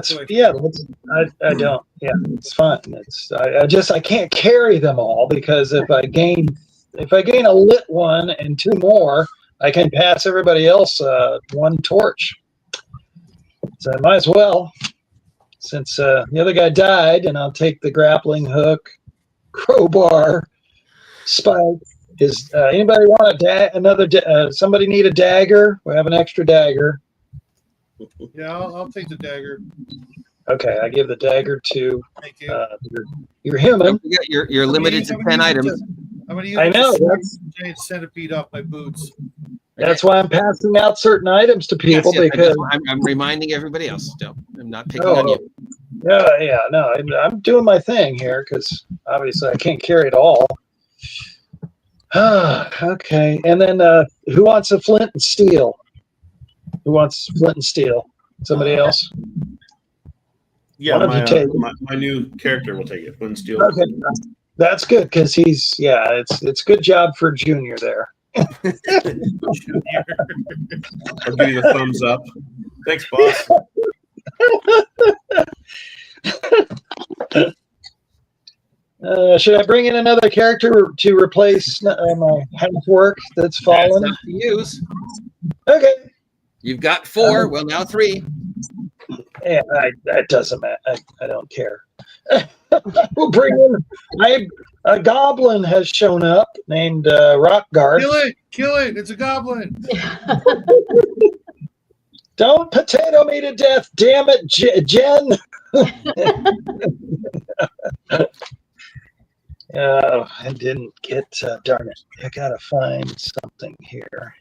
don't. Yeah, it's fun. I can't carry them all because if I gain a lit one and 2 more, I can pass everybody else 1 torch. So I might as well, since the other guy died, and I'll take the grappling hook, crowbar, spike. Is anybody want somebody need a dagger? We have an extra dagger. Yeah, I'll take the dagger. Okay, I give the dagger to Thank you. your human. Don't forget, you're limited to 10 items. I'm gonna use I know, it to that's- giant centipede off my boots. That's why I'm passing out certain items to people because I'm reminding everybody else. I'm not picking on you. I'm doing my thing here because obviously I can't carry it all. Okay, and then who wants a flint and steel? Who wants flint and steel? Somebody else? Yeah, One of you take it. my new character will take it. Flint and steel. Okay, that's good because it's good job for Junior there. I'll give you the thumbs up. Thanks, boss. Should I bring in another character to replace my half work that's fallen? That's up to use. Okay. You've got 4. Well, now 3. Yeah, that doesn't matter. I don't care. We'll bring in a goblin has shown up named Rockguard. Kill it! It's a goblin. Don't potato me to death, damn it, Jen. I didn't get. Darn it! I gotta find something here.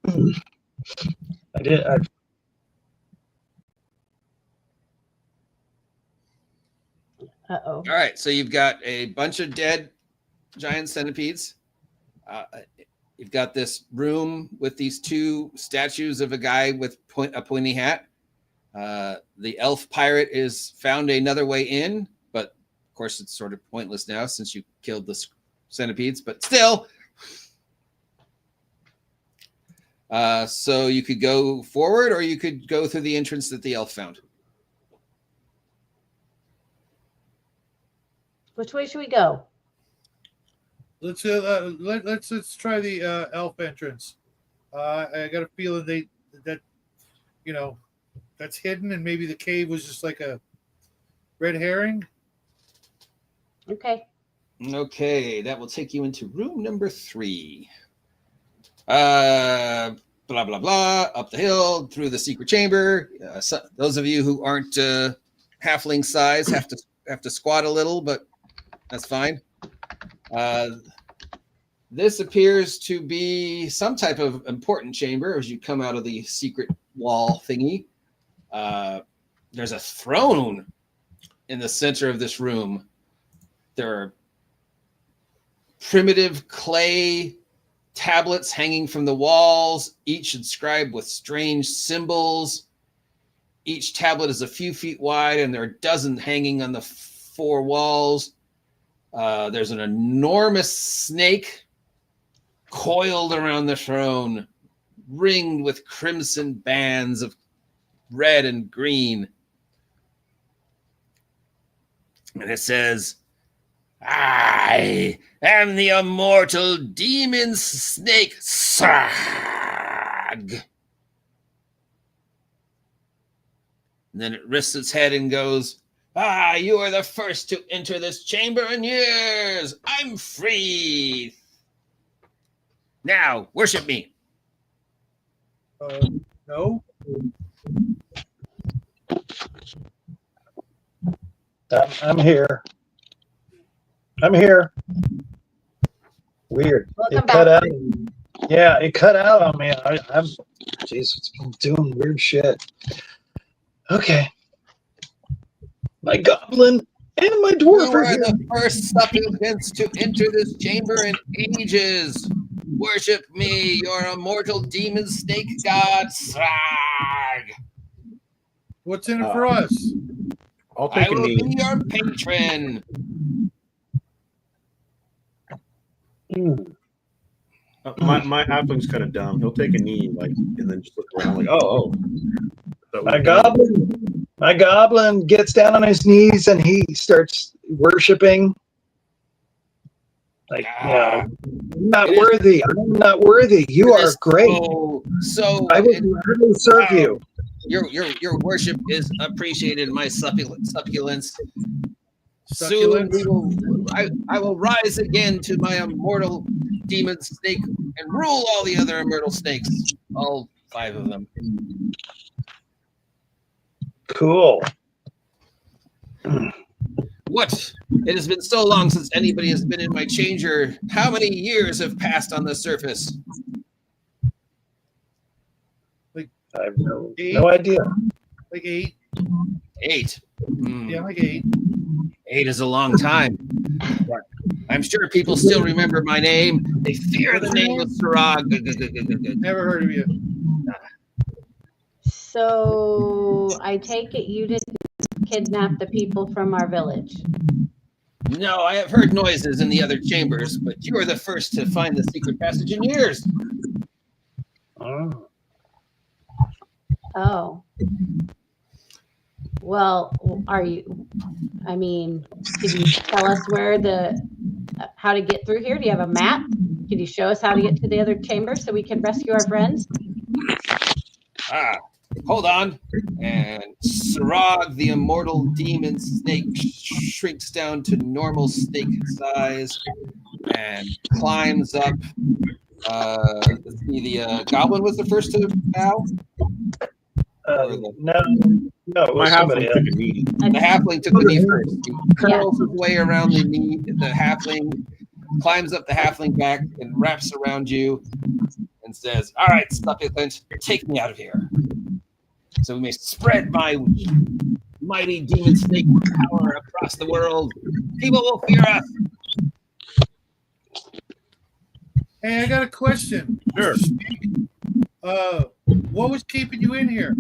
I did. Uh-oh. All right, so you've got a bunch of dead giant centipedes. You've got this room with these 2 statues of a guy with a pointy hat. The elf pirate is found another way in, but of course it's sort of pointless now since you killed the centipedes, but still. So you could go forward or you could go through the entrance that the elf found. Which way should we go? Let's try the elf entrance. I got a feeling that that's hidden, and maybe the cave was just like a red herring. Okay. Okay, that will take you into room number 3. Blah blah blah. Up the hill, through the secret chamber. So those of you who aren't halfling size have to squat a little, but that's fine. This appears to be some type of important chamber as you come out of the secret wall thingy. There's a throne in the center of this room. There are primitive clay tablets hanging from the walls, each inscribed with strange symbols. Each tablet is a few feet wide, and there are a dozen hanging on the 4 walls. There's an enormous snake coiled around the throne, ringed with crimson bands of red and green. And it says, "I am the immortal demon snake Srag." And then it rests its head and goes, "You are the first to enter this chamber in years. I'm free. Now, worship me." No. I'm here. I'm here. Weird. Welcome It cut back. out. Yeah, it cut out on me. I'm. Jeez, it's been doing weird shit. Okay. My goblin and my dwarf You are are here. the first supplicants to enter this chamber in ages. Worship me, your immortal demon snake god, Srag. What's in it for us? I'll I take a will knee. be your patron. My halfling's kind of dumb. He'll take a knee, and then just look around, oh. My goblin gets down on his knees and he starts worshiping. I'm not worthy. I'm not worthy. You are great. So I would gladly serve you. Your worship is appreciated, my succulence. Succulent? Soon I will rise again to my immortal demon snake and rule all the other immortal snakes, all 5 of them. Cool. What? It has been so long since anybody has been in my changer. How many years have passed on the surface? I have no idea. Like 8. 8. Yeah, like 8. 8 is a long time. I'm sure people still remember my name. They fear the name of Srag. Never heard of you. So I take it you didn't kidnap the people from our village. No, I have heard noises in the other chambers, but you are the first to find the secret passage in years. Oh. Well, can you tell us how to get through here? Do you have a map? Can you show us how to get to the other chamber so we can rescue our friends? Hold on. And Srag, the immortal demon snake, shrinks down to normal snake size and climbs up. Let's see, the goblin was the first to bow? No, My halfling took a knee. The halfling took the knee first. He curls his way around the knee. The halfling climbs up the halfling back and wraps around you and says, "All right, Supplicant, take me out of here, so we may spread my mighty demon snake power across the world. People will fear us." Hey, I got a question. Sure. What was keeping you in here?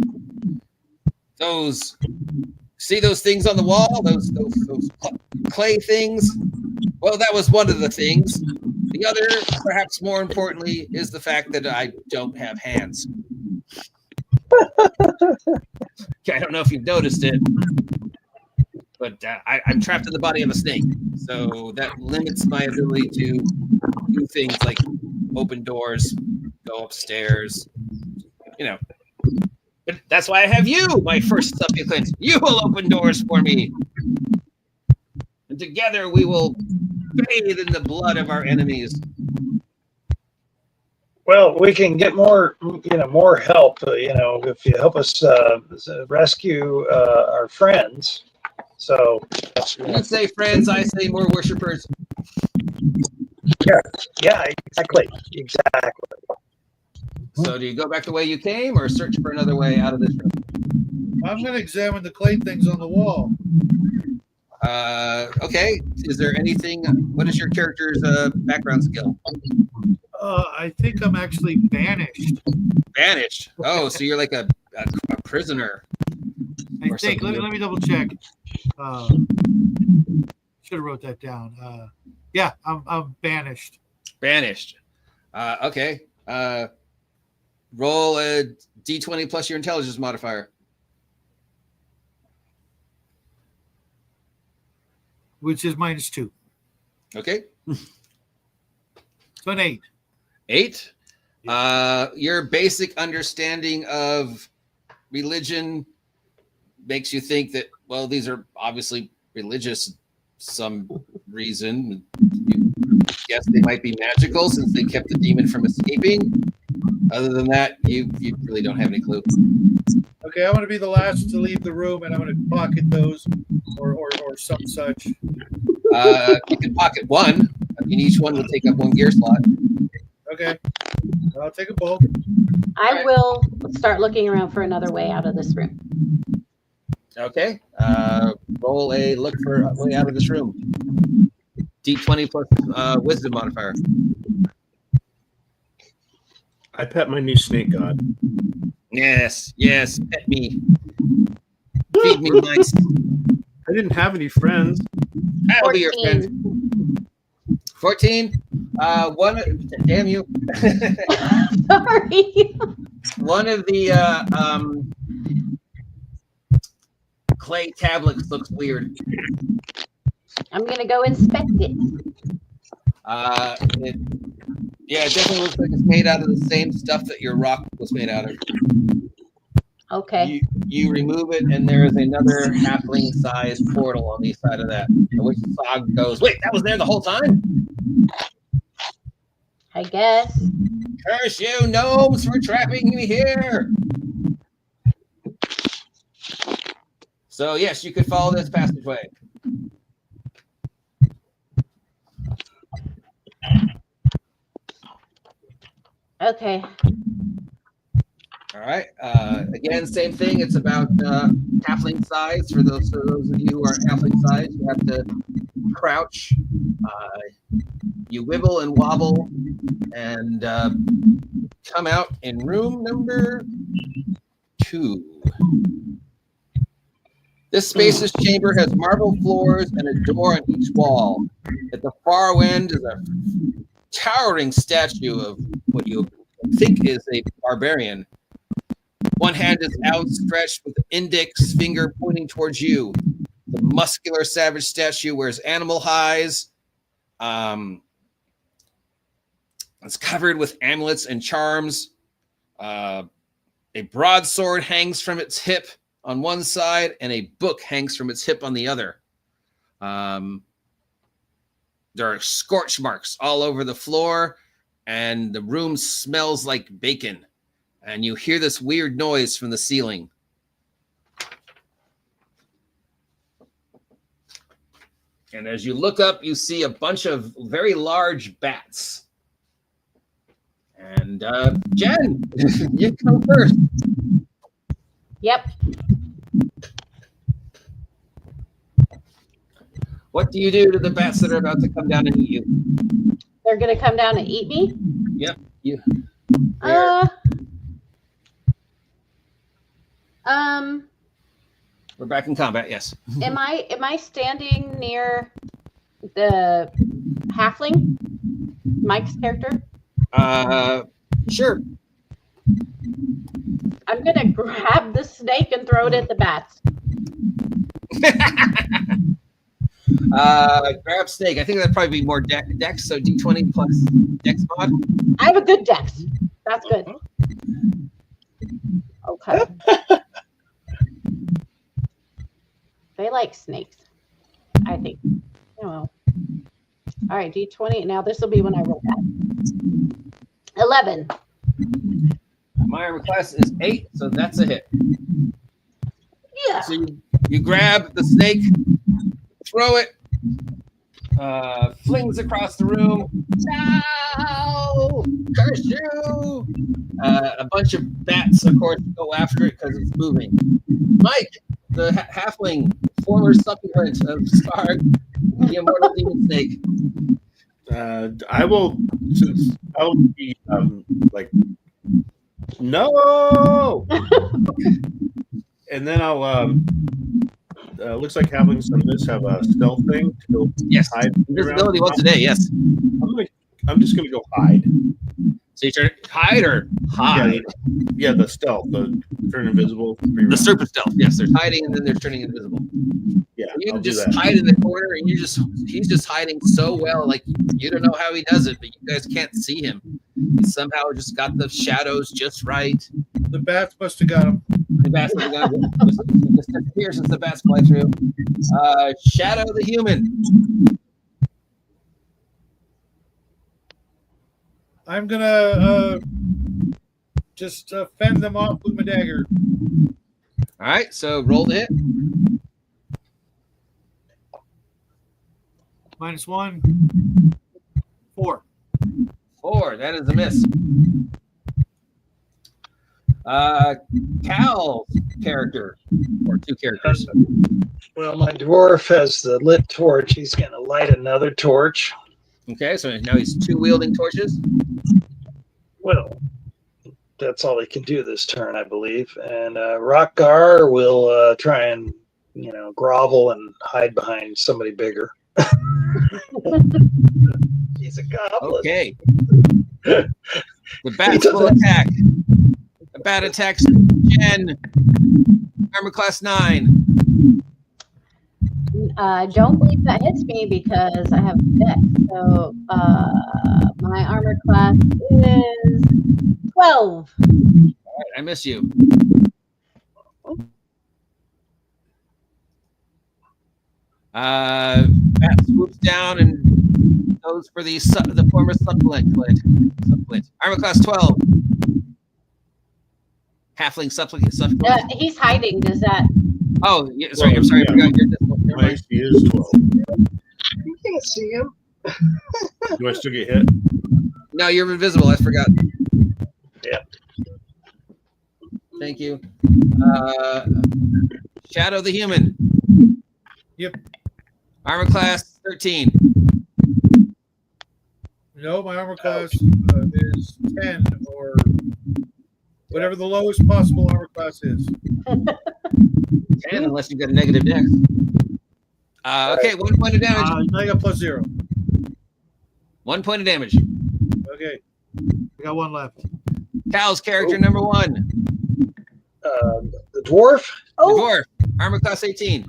See those things on the wall? Those clay things? Well, that was one of the things. The other, perhaps more importantly, is the fact that I don't have hands. I don't know if you've noticed it, but I'm trapped in the body of a snake. So that limits my ability to do things like open doors go upstairs. You know, but that's why I have you, my first supplicant. You will open doors for me. And together we will bathe in the blood of our enemies. Well, we can get more help, if you help us rescue our friends. So, You say friends, I say more worshipers. yeah, exactly. So do you go back the way you came or search for another way out of this room? I'm going to examine the clay things on the wall. Okay. Is there anything? What is your character's background skill? I think I'm actually banished. Banished. Oh, so you're like a prisoner. I think. Let me double check. Should have wrote that down. Yeah, I'm banished. Banished. Okay. Roll a d20 plus your intelligence modifier. Which is -2. Okay. So an 8. 8. Your basic understanding of religion makes you think that, well, these are obviously religious some reason. You guess they might be magical since they kept the demon from escaping. Other than that, you really don't have any clue. Okay, I'm going to be the last to leave the room, and I'm going to pocket those or some such. You can pocket one. I mean, each one will take up one gear slot. Okay, I'll take a bolt. I will start looking around for another way out of this room. Okay. Roll a look for a way out of this room. D20 plus wisdom modifier. I pet my new snake god. Yes, pet me. Feed me nice. I didn't have any friends. I'll be your friend. 14. One. Damn you. Sorry. One of the clay tablets looks weird. I'm gonna go inspect it. It definitely looks like it's made out of the same stuff that your rock was made out of. Okay. You remove it, and there is another halfling-sized portal on the side of that. Which Sog goes, wait, that was there the whole time? I guess. Curse you, gnomes, for trapping me here! So, yes, you could follow this passageway. Okay. All right. Again, same thing. It's about halfling size. For those of you who are halfling size, you have to crouch. You wibble and wobble and come out in room number 2. This spacious chamber has marble floors and a door on each wall. At the far end is a towering statue of what you think is a barbarian. One hand is outstretched with the index finger pointing towards you. The muscular savage statue wears animal hides. It's covered with amulets and charms. A broadsword hangs from its hip on one side, and a book hangs from its hip on the other. There are scorch marks all over the floor, and the room smells like bacon. And you hear this weird noise from the ceiling. And as you look up, you see a bunch of very large bats. And Jen, you come first. Yep. What do you do to the bats that are about to come down and eat you? They're gonna come down and eat me? Yep. We're back in combat, yes. Am I standing near the halfling? Mike's character? Sure. I'm gonna grab the snake and throw it at the bats. Grab snake. I think that'd probably be more dex, so D20 plus dex mod. I have a good dex. That's good. Okay. They like snakes, I think. Oh, well. All right, D20. Now this will be when I roll that. 11. My armor class is 8, so that's a hit. Yeah. So you grab the snake, throw it, flings across the room. No! Curse you! A bunch of bats, of course, go after it because it's moving. Mike, the halfling, former supplement of Scarg, the immortal demon snake. I will, since I'll be like, no, and then I'll. Looks like halflings on this have a stealth thing to Yes, hide. invisibility once a day. Yes. I'm just gonna go hide. So you turn hide or hide? Yeah, the stealth, the turn invisible. The serpent stealth. Yes, there's hiding and then there's turning invisible. Yeah, You I'll can do just that. hide in the corner and he's just hiding so well, like you don't know how he does it, but you guys can't see him. He somehow just got the shadows just right. The bats must have got him. The bats must have gone just disappears since the bats fly through. Shadow the human. I'm gonna just fend them off with my dagger. All right, so roll the hit. -1. 4. 4. That is a miss. Cal's character, or 2 characters. Well, my dwarf has the lit torch. He's going to light another torch. Okay, so now he's 2 wielding torches. Well, that's all he can do this turn, I believe. And Rockgar will try and, grovel and hide behind somebody bigger. He's a goblin. Okay. The bats will attack. The bat attacks Jen. Armor class 9. Don't believe that hits me because I have dex. So my armor class is 12. All right, I miss you. Bat swoops down and goes for the former supplement. Armor class 12. Halfling supplement. He's hiding. Does that? Oh, yeah, sorry. I'm sorry. I forgot your My HP is 12. You can't see him. Do I still get hit? No, you're invisible. I forgot. Yeah. Thank you. Shadow the human. Yep. Armor class 13. No, my armor class is 10 or whatever the lowest possible armor class is. 10 unless you've got a negative dex. Okay, 1 point of damage. I got +0. 1 point of damage. Okay. I got 1 left. Cal's character number 1. The dwarf? The dwarf. Armor class 18.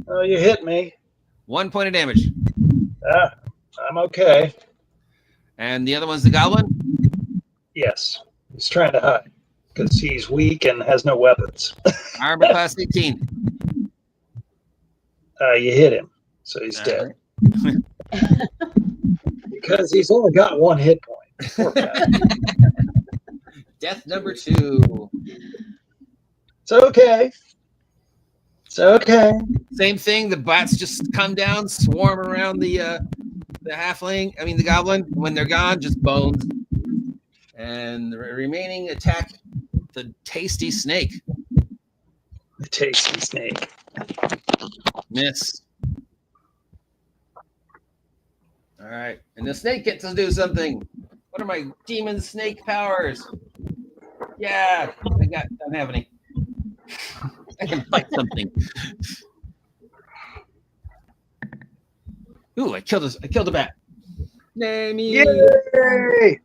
Oh, you hit me. 1 point of damage. I'm okay. And the other one's the goblin? Yes. He's trying to hide because he's weak and has no weapons. Armor class 18. You hit him, so he's dead. Right. Because he's only got 1 hit point. Poor guy. Death number 2. It's okay. It's okay. Same thing. The bats just come down, swarm around the halfling. I mean, the goblin. When they're gone, just bones. And the remaining attack the tasty snake. The tasty snake. Miss. All right. And the snake gets to do something. What are my demon snake powers? Yeah. Don't have any. I can fight something. Ooh, I killed a bat. Name you. Yay!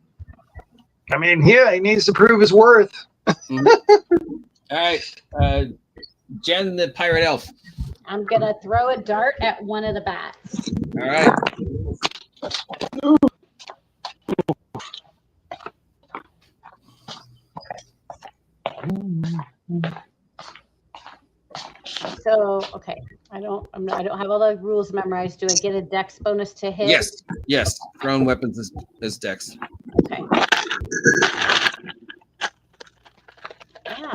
I mean, yeah, he needs to prove his worth. Mm-hmm. All right. Jen, the pirate elf. I'm gonna throw a dart at one of the bats. All right. So okay, I don't have all the rules memorized. Do I get a dex bonus to hit? Yes. Thrown weapons is dex. Okay. Yeah.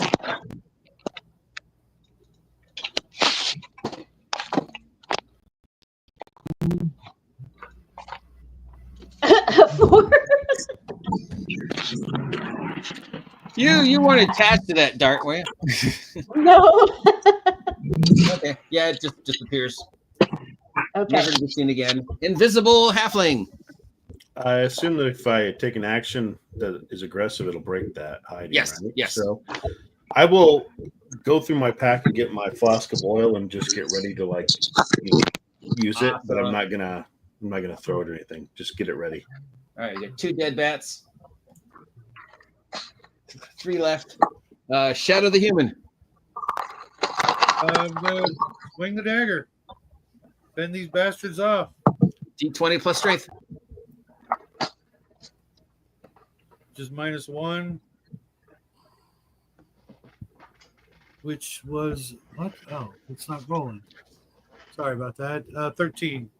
4. You weren't attached to that dart, were you? No. Okay. Yeah, it just disappears. Okay. Never to be seen again. Invisible halfling. I assume that if I take an action that is aggressive, it'll break that hiding. Yes, right? yes. So I will go through my pack and get my flask of oil and just get ready to use it. But I'm not gonna throw it or anything. Just get it ready. All right, you got 2 dead bats. 3 left. Shadow the human. I'm gonna swing the dagger. Fend these bastards off. D20 plus strength. Just -1. Which was what? Oh, it's not rolling. Sorry about that. 13.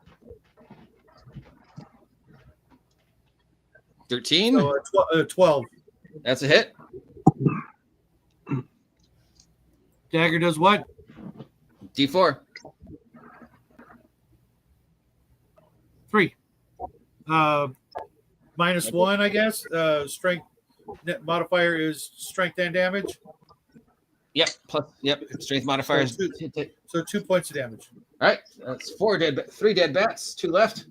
13. So 12. That's a hit. Dagger does what? D4. 3. -1, I guess. Strength net modifier is strength and damage. Yep. Strength modifier. So 2 points of damage. All right. That's 3 dead bats. 2 left.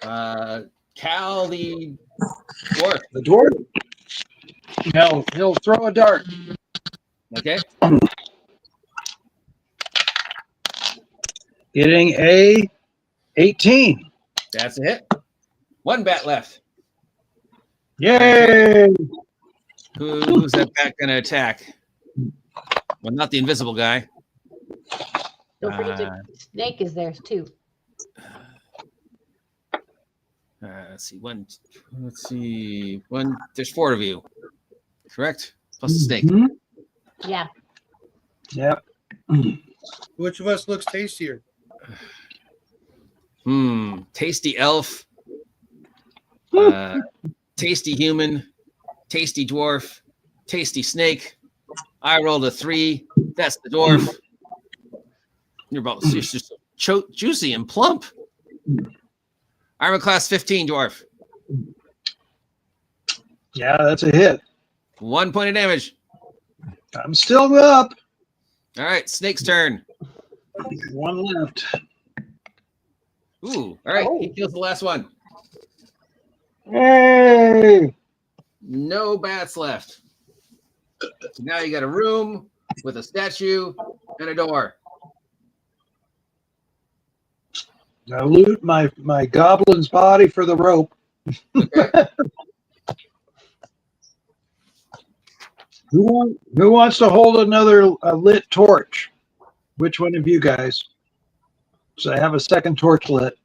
Cal the dwarf. The dwarf. He'll throw a dart. Okay. Getting a 18. That's a hit. 1 bat left. Yay! Who's that bat going to attack? Well, not the invisible guy. Don't forget Snake is there too. Let's see. One. There's 4 of you. Correct? Plus the snake. Mhm. Yeah. Yep. Which of us looks tastier? Tasty elf. Tasty human. Tasty dwarf. Tasty snake. I rolled a 3. That's the dwarf. You're just so juicy and plump. Armor class 15 dwarf. Yeah, that's a hit. 1 point of damage. I'm still up. All right, snake's turn. 1 left. Ooh, all right, he kills the last one. Hey! No bats left. So now you got a room with a statue and a door. I loot my goblin's body for the rope. Okay. Who wants to hold another lit torch? Which one of you guys? So I have a second torch lit.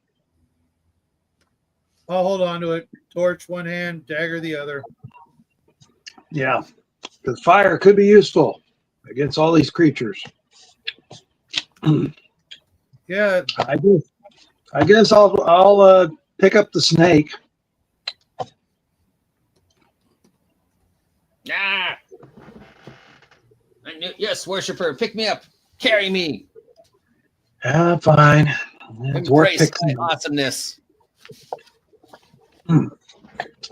I'll hold on to it. Torch one hand, dagger the other. Yeah, because fire could be useful against all these creatures. Yeah. I guess I'll pick up the snake. Ah! Yes, worshiper, pick me up. Carry me. Fine. It's worth Embrace my fixing. awesomeness.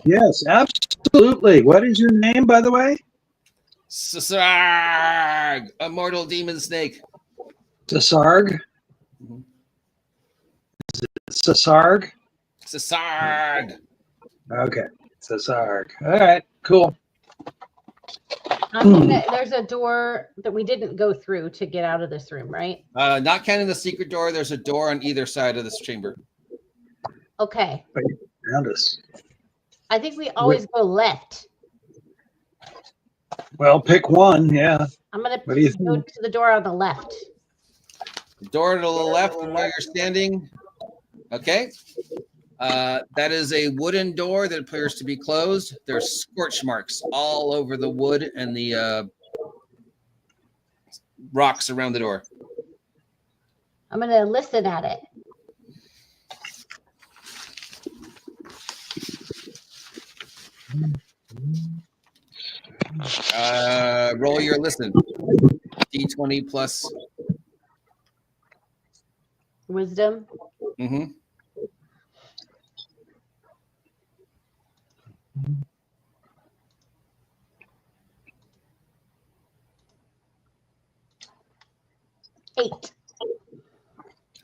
Yes, absolutely. What is your name, by the way? Sasarg, a mortal demon snake. Sasarg. Mhm. Sasarg. Sasarg. Okay, Sasarg. All right, cool. There's a door that we didn't go through to get out of this room, right? Not counting the secret door, there's a door on either side of this chamber. Okay. Around us. I think we always go left. Well, pick one. Yeah. I'm going What do you to go think? to the door on the left. The door to the left from where you're standing. Okay. That is a wooden door that appears to be closed. There's scorch marks all over the wood and the rocks around the door. I'm going to listen at it. Roll your listen. D20 plus Wisdom. Mm-hmm.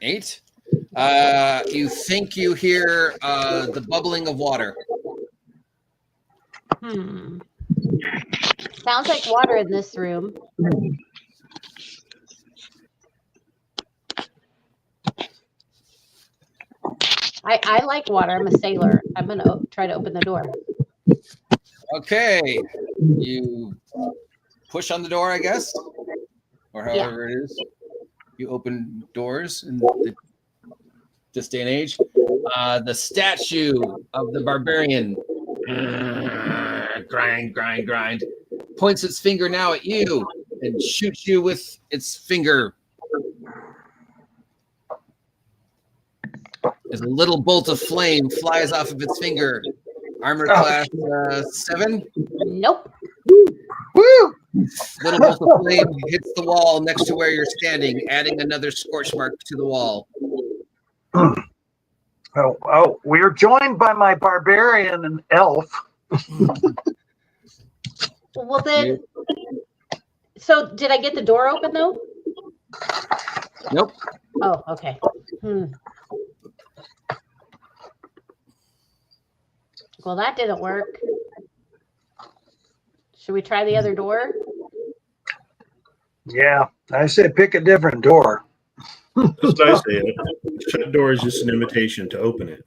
Eight. You think you hear the bubbling of water. Sounds like water in this room. I like water. I'm a sailor. I'm going to try to open the door. Okay. You push on the door, I guess, or however it is. You open doors in this day and age. The statue of the barbarian grind points its finger now at you and shoots you with its finger. As a little bolt of flame flies off of its finger. Armor class 7. Nope. Woo! Little bolt of flame hits the wall next to where you're standing, adding another scorch mark to the wall. Oh, we're joined by my barbarian and elf. Well, then, so did I get the door open though? Nope. Oh, okay. Well, that didn't work. Should we try the other door? Yeah, I said pick a different door. That's what I say. Shut door is just an invitation to open it.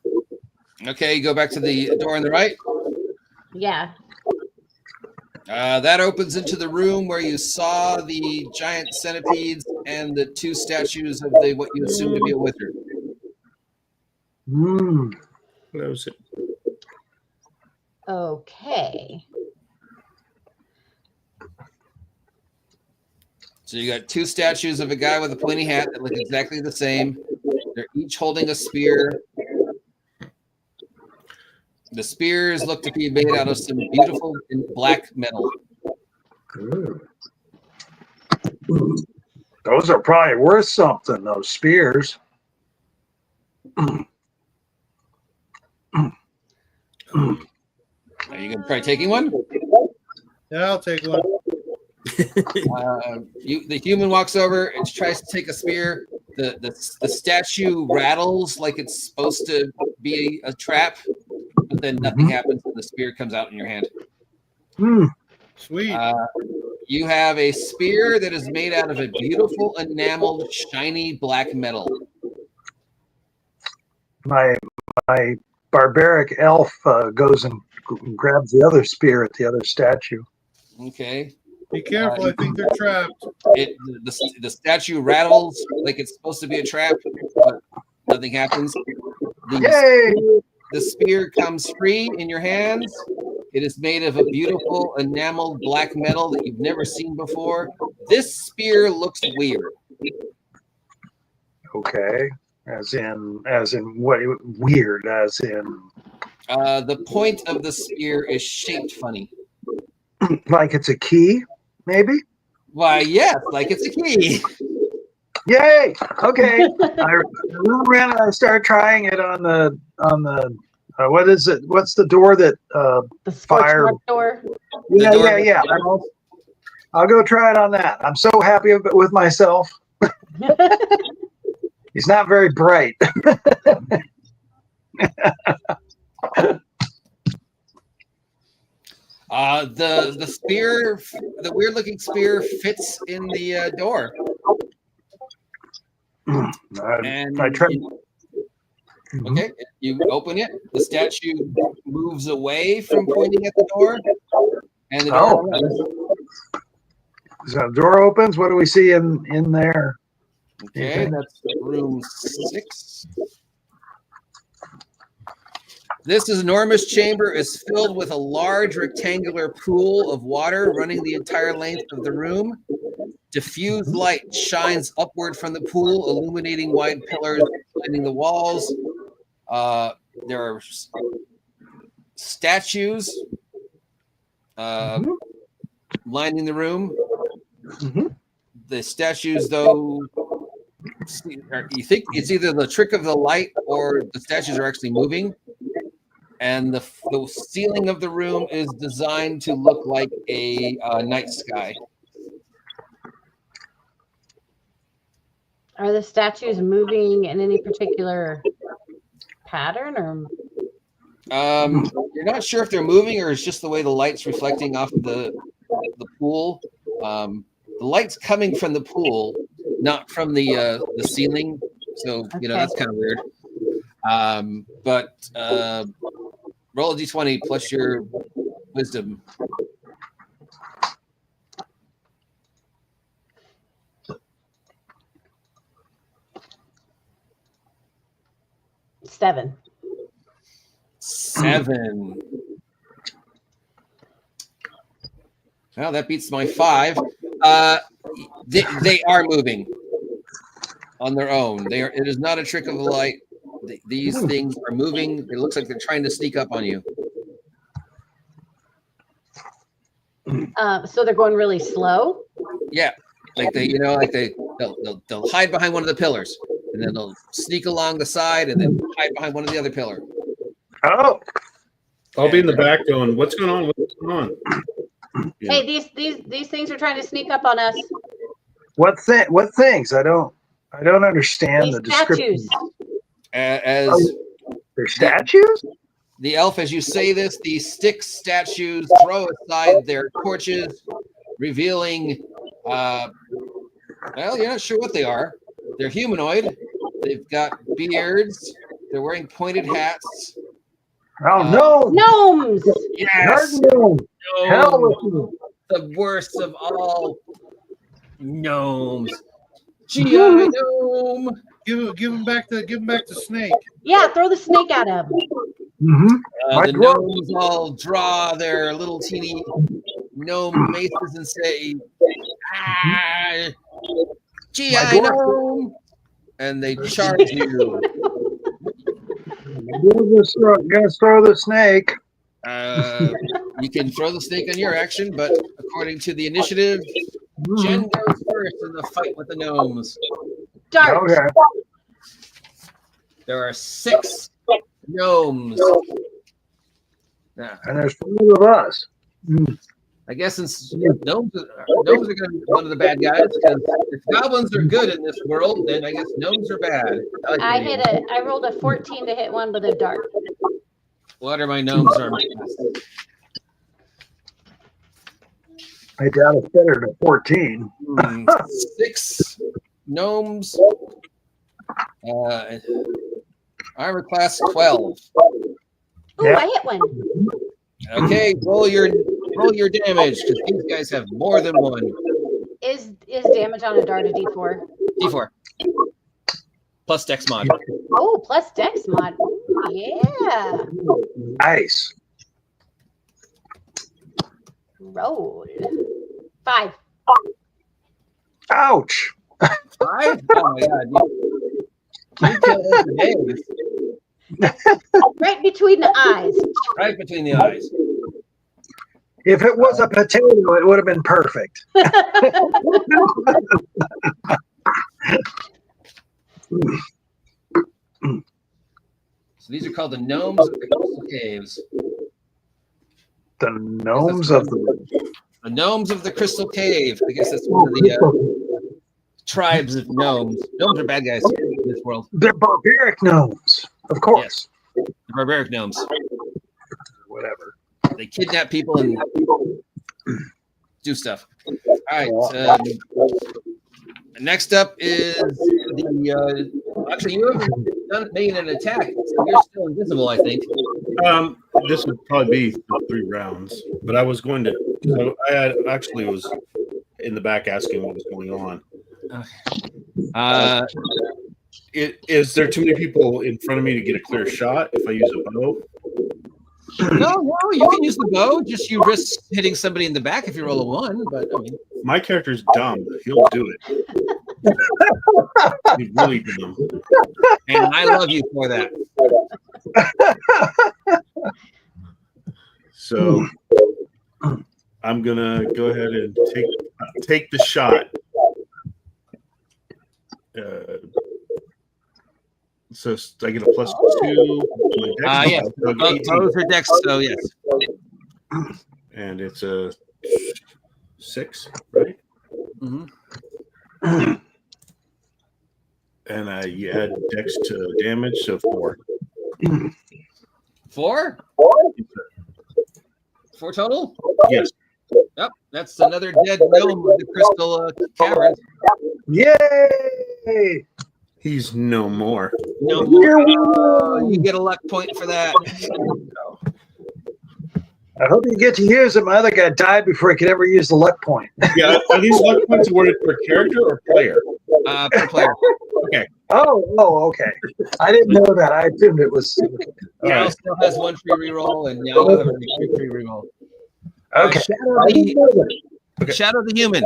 Okay, you go back to the door on the right. Yeah. That opens into the room where you saw the giant centipedes and the 2 statues of what you assume to be a wizard. Close it. Okay. So you got 2 statues of a guy with a pointy hat that look exactly the same. They're each holding a spear. The spears look to be made out of some beautiful black metal. Those are probably worth something, those spears. Are you going to try taking one? Yeah, I'll take one. The human walks over and tries to take a spear. The statue rattles like it's supposed to be a trap, but then nothing happens and the spear comes out in your hand. Sweet. You have a spear that is made out of a beautiful enameled, shiny black metal. My barbaric elf goes and grabs the other spear at the other statue. Okay. Be careful. I think they're trapped. The statue rattles like it's supposed to be a trap, but nothing happens. The spear comes free in your hands. It is made of a beautiful enameled black metal that you've never seen before. This spear looks weird. Okay. As in what? Weird, as in... the point of the spear is shaped funny. Like it's a key, maybe? Why, yes, like it's a key. Yay! Okay. I move around and I start trying it on the what is it? What's the door that The fire door. Yeah. I'll go try it on that. I'm so happy with myself. He's not very bright. The spear, the weird looking spear, fits in the door. And I try. Okay, you open it. The statue moves away from pointing at the door, and the door opens. So the door opens. What do we see in there? Okay, that's room 6. This enormous chamber is filled with a large rectangular pool of water running the entire length of the room. Diffused light shines upward from the pool, illuminating wide pillars lining the walls. There are statues lining the room. The statues, though, you think it's either the trick of the light or the statues are actually moving. And the ceiling of the room is designed to look like a night sky. Are the statues moving in any particular pattern, or? You're not sure if they're moving or it's just the way the light's reflecting off of the pool. The light's coming from the pool, not from the ceiling. So that's kind of weird. But roll a d20 plus your wisdom. Seven. Well, that beats my 5. They are moving on their own. It is not a trick of the light. These things are moving. It looks like they're trying to sneak up on you. So they're going really slow. Yeah, they'll hide behind one of the pillars, and then they'll sneak along the side, and then hide behind one of the other pillar. Oh, I'll be in the back going, "What's going on? What's going on?" Yeah. Hey, these things are trying to sneak up on us. What things? I don't understand These the description. statues. They're statues? The elf, as you say this, the stick statues throw aside their torches, revealing, well, you're not sure what they are. They're humanoid. They've got beards. They're wearing pointed hats. Oh, no. Gnomes. Yes. Hell, the worst of all gnomes. G.I. gnome. Give him back the snake. Yeah, throw the snake at him. The gnomes all draw their little teeny gnome maces and say, G.I. gnome. And they charge you. Gonna throw the snake. You can throw the snake on your action, but according to the initiative, Jen goes first in the fight with the gnomes. Dart. Okay. There are 6 gnomes. Yeah. And there's 4 of us. I guess since gnomes are going to be one of the bad guys, because if goblins are good in this world, then I guess gnomes are bad. I rolled a 14 to hit one with a dart. What are my gnomes are? I doubt it's better than 14. 6 gnomes. Armor class 12. Ooh, Yeah. I hit one. Okay, roll your damage, because these guys have more than one. Is damage on a dart a D4? D4. Plus Dex mod. Oh, plus Dex mod. Ooh, yeah. Nice. Roll. 5. Ouch. 5? Oh my god. You kill every day. Right between the eyes. Right between the eyes. If it was a potato, it would have been perfect. So these are called the gnomes of the Crystal Caves. The gnomes of The gnomes of the Crystal Cave. I guess that's one of the tribes of gnomes. Gnomes are bad guys in this world. They're barbaric gnomes, of course. Yes. The barbaric gnomes. Whatever. They kidnap people and do stuff. All right. Next up is the. Actually, you haven't made an attack, so you're still invisible, I think. This would probably be 3 rounds, but I was going to. So I actually was in the back asking what was going on. Okay. Is there too many people in front of me to get a clear shot if I use a bow? No, you can use the bow. Just you risk hitting somebody in the back if you roll a 1. But I mean, My character's dumb. He'll do it. He's really dumb. And I love you for that. So I'm gonna go ahead and take the shot. So I get a +2. Yes. Those are decks, so yes. And it's a 6, right? Mm-hmm. And I add dex to damage, so 4. 4? 4 total? Yes. Yep, that's another dead gnome of the crystal cavern. Yay! He's no more. No more. You get a luck point for that. I hope you get to use it. My other guy died before he could ever use the luck point. Yeah, are these luck points awarded per character or player? Per player. Okay. Oh, okay. I didn't know that. I assumed it was. Cal still has 1 free reroll, and now you have a free reroll. Okay. Shadow the Human.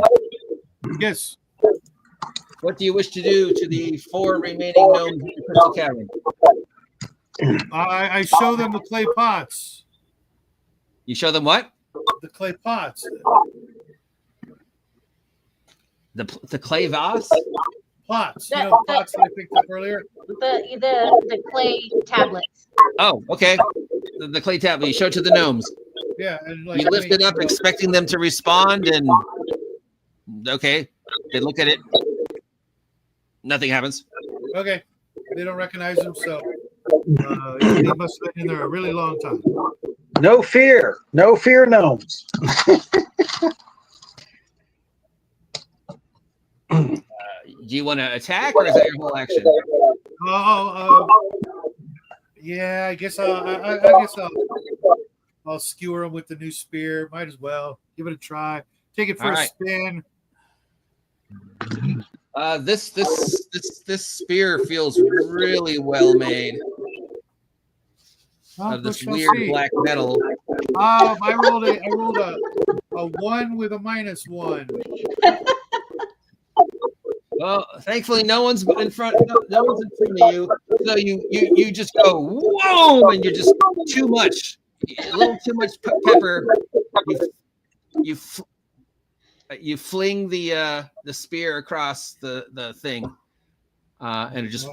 Yes. What do you wish to do to the 4 remaining gnomes in the crystal cavern? I show them the clay pots. You show them what? The clay pots. The clay vase? Pots. You know the pots that I picked up earlier? The clay tablets. Oh, okay. The clay tablet. You show it to the gnomes. Yeah. And like, You lift it up, expecting them to respond, and okay, they look at it. Nothing happens. Okay. They don't recognize them, so they must have been in there a really long time. No fear. No fear, gnomes. Do you want to attack, or is that your whole action? Yeah. I guess I'll skewer them with the new spear. Might as well give it a try. Take it for a spin. This spear feels really well made. This weird black metal. I rolled a 1 with a -1. Well, thankfully, no one's in front. No one's in front of you. So you just go whoa, and you're just too much. A little too much pepper. You fling the spear across the thing, and it just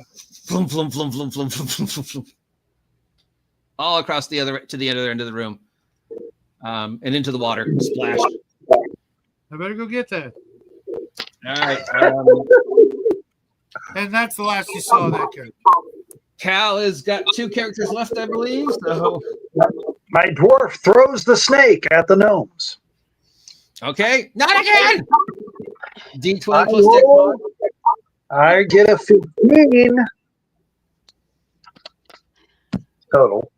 flum flum flum flum flum flum flum flum flum all across the other end of the room, and into the water. Splash. I better go get that. All right. And that's the last you saw of that character. Cal has got 2 characters left, I believe. So my dwarf throws the snake at the gnomes. Okay, not again. D20 plus dex mod. I get a 15 total.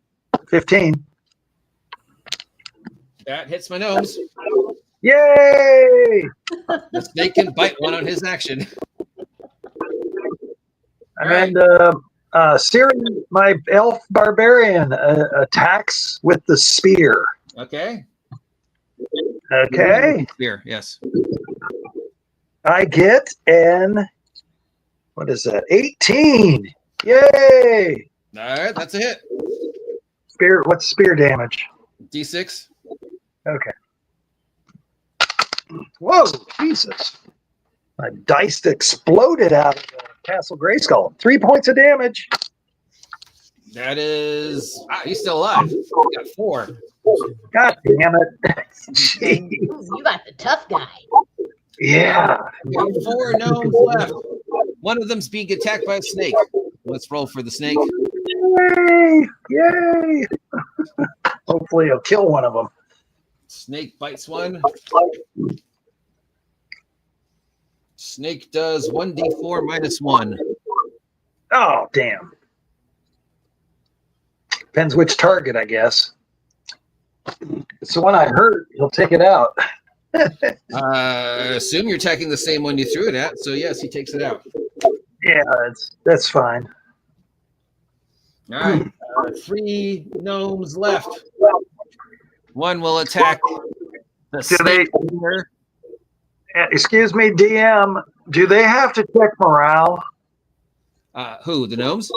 15. That hits my nose. Yay! The snake can bite one on his action. And Siri, my elf barbarian, attacks with the spear. Okay. Okay. Spear, yes. I get what is that? 18. Yay! All right, that's a hit. Spear. What's spear damage? D6. Okay. Whoa, Jesus. My dice exploded out of the Castle Grayskull. 3 points of damage. That is... he's still alive. He got 4. God damn it. Jeez. You got the tough guy. Yeah. We have 4 gnomes left. One of them's being attacked by a snake. Let's roll for the snake. Yay! Yay! Hopefully he'll kill one of them. Snake bites one. Snake does 1d4 minus 1. Oh, damn. Depends which target, I guess. So when I hurt, he'll take it out. Assume you're attacking the same one you threw it at, so yes, he takes it out. Yeah, that's fine. All right, 3 gnomes left. One will attack the snake leader. Excuse me, DM. Do they have to check morale? Who? The gnomes?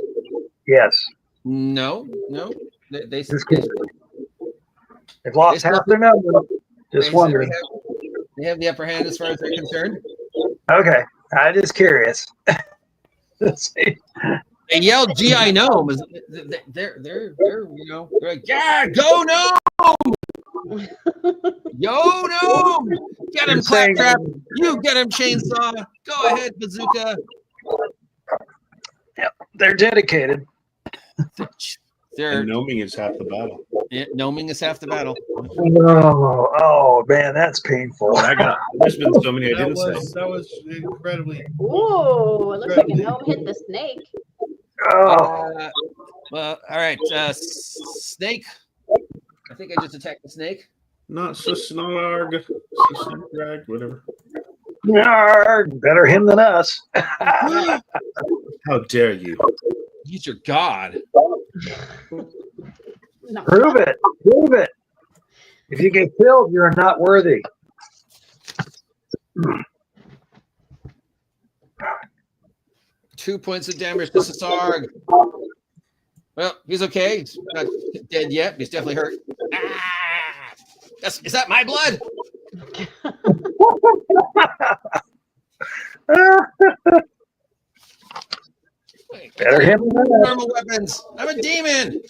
Yes. No. They They've lost half their number. Just wondering. They have the upper hand as far as they're concerned. Okay. I'm just curious. Let's see. They yelled GI gnome. They're like, yeah, go gnome! Yo gnome! Get him, Claptrap! You get him, Chainsaw! Go ahead, Bazooka! Yep, they're dedicated. And gnoming is half the battle. Yeah, gnoming is half the battle. Oh man, that's painful. There's been so many I didn't say. That was incredibly. Ooh, it looks like a gnome hit the snake. Oh. Well, all right. Snake. I think I just attacked the snake. Not so snarg. Drag, whatever. Yarg, better him than us. How dare you? He's your god. No. Prove it. Prove it. If you get killed, you're not worthy. 2 points of damage to Sarg. Well, he's okay. He's not dead yet, but he's definitely hurt. Ah! Is that my blood? Better him than us. Normal weapons. I'm a demon.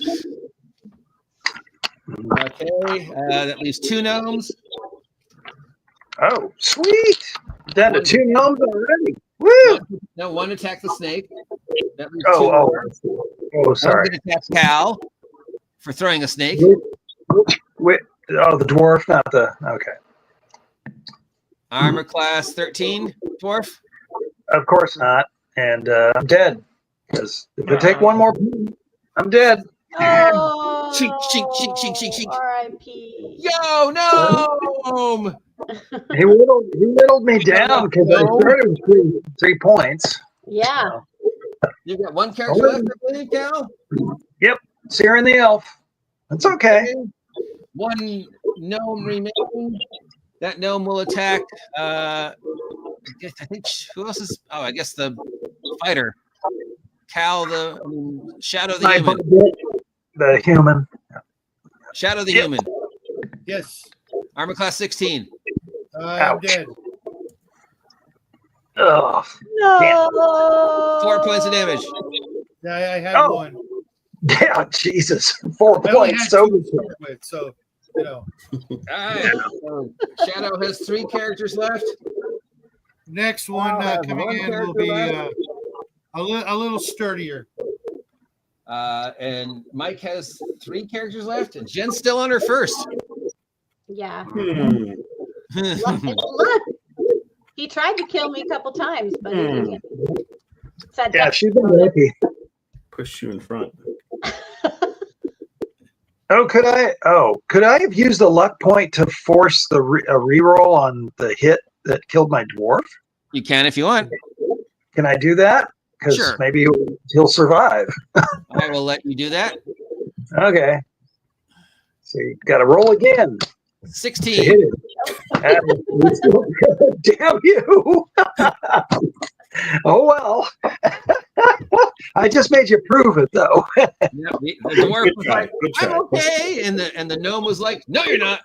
Okay, that leaves 2 gnomes. Oh, sweet. Down to 2 gnomes already. Woo! No, 1 attacked the snake. That leaves 2 Oh, sorry. 1 attacked Cal for throwing a snake. Wait, the dwarf, not the. Okay. Armor class 13, dwarf. Of course not. And I'm dead. Because if I take one more, I'm dead. Oh, Chink, chink, chink, chink, chink, chink. R.I.P. Yo, gnome! He whittled me down because I started with 3 points. Yeah. You got 1 character left, I believe, Cal? Yep. Siren the elf. That's okay. 1 gnome remaining. That gnome will attack. I think who else is? Oh, I guess the fighter. Cal, Shadow the human. The human. Shadow the human. Yes. Armor class 16. I'm dead. Oh, No. 4 points of damage. Yeah, I had 1. yeah, Jesus. 4 I only points. had So 2 to start with, so you know. All right. So Shadow has 3 characters left. Next one coming in will be a little sturdier. And Mike has 3 characters left, and Jen's still on her first. Yeah. Hmm. Look. He tried to kill me a couple times, but he didn't. yeah, she's been lucky. Push you in front. Could I have used the luck point to force a reroll on the hit that killed my dwarf? You can if you want. Can I do that? Because Sure. maybe he'll survive. I will let you do that. Okay. So you got to roll again. 16. Damn you. Oh, well. I just made you prove it, though. Yeah, the dwarf Good was try. like, Good I'm try. okay. And the gnome was like, no, you're not.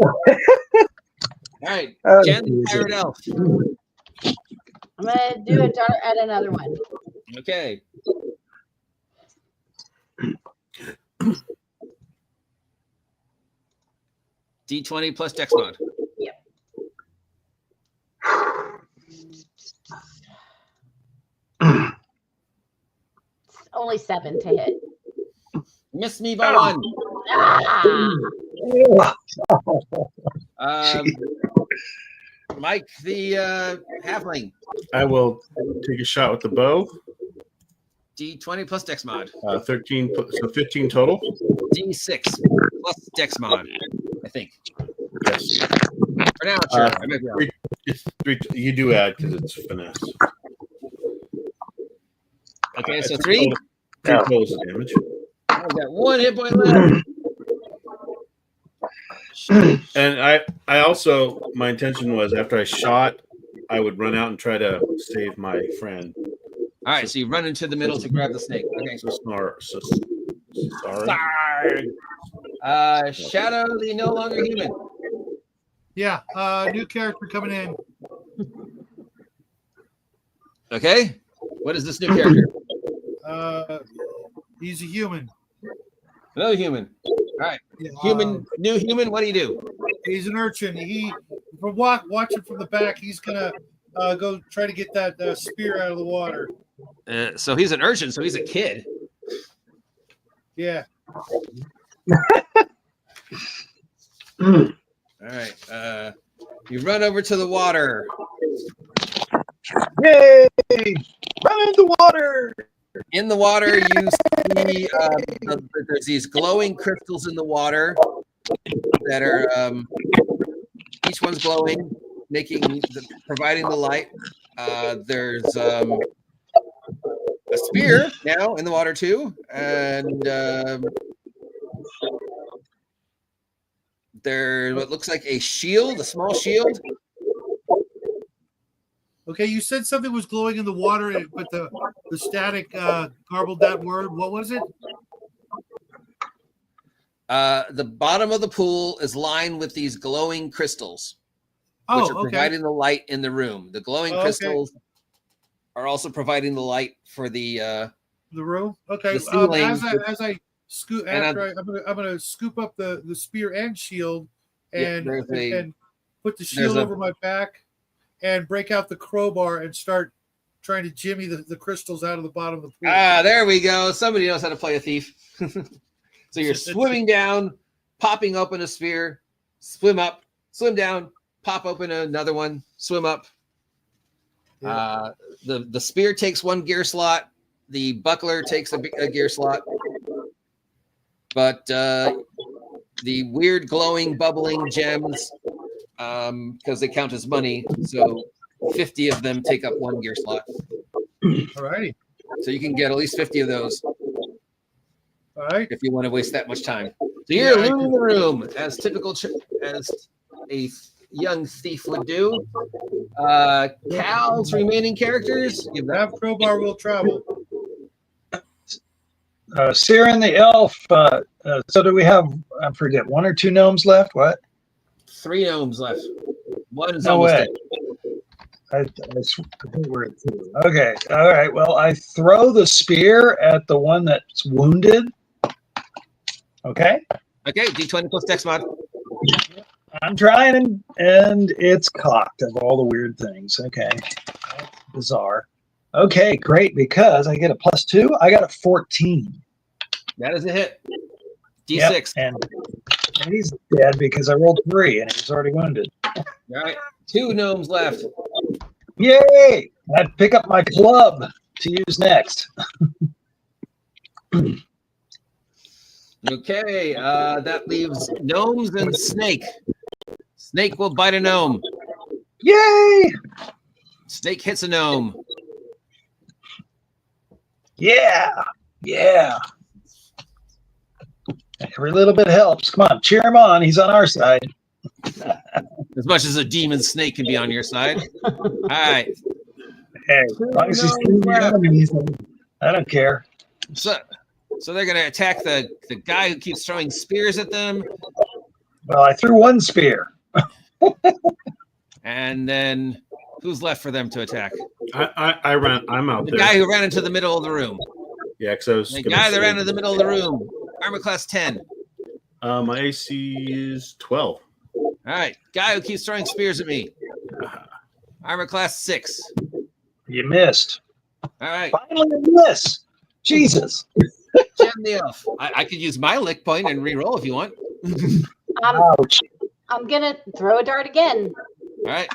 All right. Oh, Jen, the Jesus. pirate elf. I'm going to do a dart at another one. Okay. D20 plus Dex mod. Yep. It's only 7 to hit. Miss me by 1. Ah! Mike, the halfling. I will take a shot with the bow. D20 plus Dex mod. 13, so 15 total. D6 plus Dex mod, I think. Yes. For now, sure. I might be wrong. It's 3. You do add because it's finesse. Okay, so 3. 3 total damage. I've got 1 hit point left. And I also, my intention was after I shot, I would run out and try to save my friend. All right, so you run into the middle to grab the snake. Okay. Sorry. Shadow, the no longer human. Yeah, new character coming in. Okay. What is this new character? He's a human. Another human. All right. Yeah, New human. What do you do? He's an urchin. From watching from the back, he's gonna go try to get that spear out of the water. So he's an urchin. So he's a kid. Yeah. All right. You run over to the water. Yay! Run in the water! In the water, you see there's these glowing crystals in the water that are each one's glowing, providing the light. There's a spear now in the water too, and there's what looks like a shield, a small shield. Okay, you said something was glowing in the water, but the static garbled that word. What was it? The bottom of the pool is lined with these glowing crystals, which are providing the light in the room. The glowing crystals are also providing the light for the room. Okay. The ceiling. As I scoop, I'm gonna scoop up the spear and shield and put the shield over my back and break out the crowbar and start trying to jimmy the crystals out of the bottom of the pool. There we go. Somebody knows how to play a thief. So you're swimming down, popping open a spear, swim up, swim down, pop open another one, swim up. Yeah. The spear takes one gear slot. The buckler takes a gear slot. But the weird glowing, bubbling gems, because they count as money, so 50 of them take up one gear slot. All righty. So you can get at least 50 of those. All right. If you want to waste that much time. So you're looting the room as typical as a young thief would do. Cal's remaining characters. You have crowbar will travel. Siren the elf. So do we have? I forget, 1 or 2 gnomes left? What? 3 gnomes left. One is no almost way. dead. I think we're at 2. Okay. All right. Well, I throw the spear at the one that's wounded. Okay. Okay. D20 plus Dex mod. I'm trying, and it's cocked of all the weird things. Okay. Bizarre. Okay, great, because I get a +2. I got a 14. That is a hit. D6. Yep, and he's dead because I rolled 3 and he was already wounded. All right. 2 gnomes left. Yay! I'd pick up my club to use next. Okay. That leaves gnomes and snake. Snake will bite a gnome. Yay! Snake hits a gnome. Yeah. Every little bit helps. Come on, cheer him on. He's on our side. As much as a demon snake can be on your side. All right. Hey, as long as he's killing your enemies, I don't care. So they're going to attack the guy who keeps throwing spears at them. Well, I threw 1 spear. And then who's left for them to attack? I ran. I'm out the there. The guy who ran into the middle of the room. Yeah, because I was the guy that ran into the middle of the room. Armor class 10. My AC is 12. All right. Guy who keeps throwing spears at me. Armor class 6. You missed. All right. Finally a miss. Jesus. Gem the elf. I could use my lick point and re-roll if you want. Ouch. I'm going to throw a dart again. All right.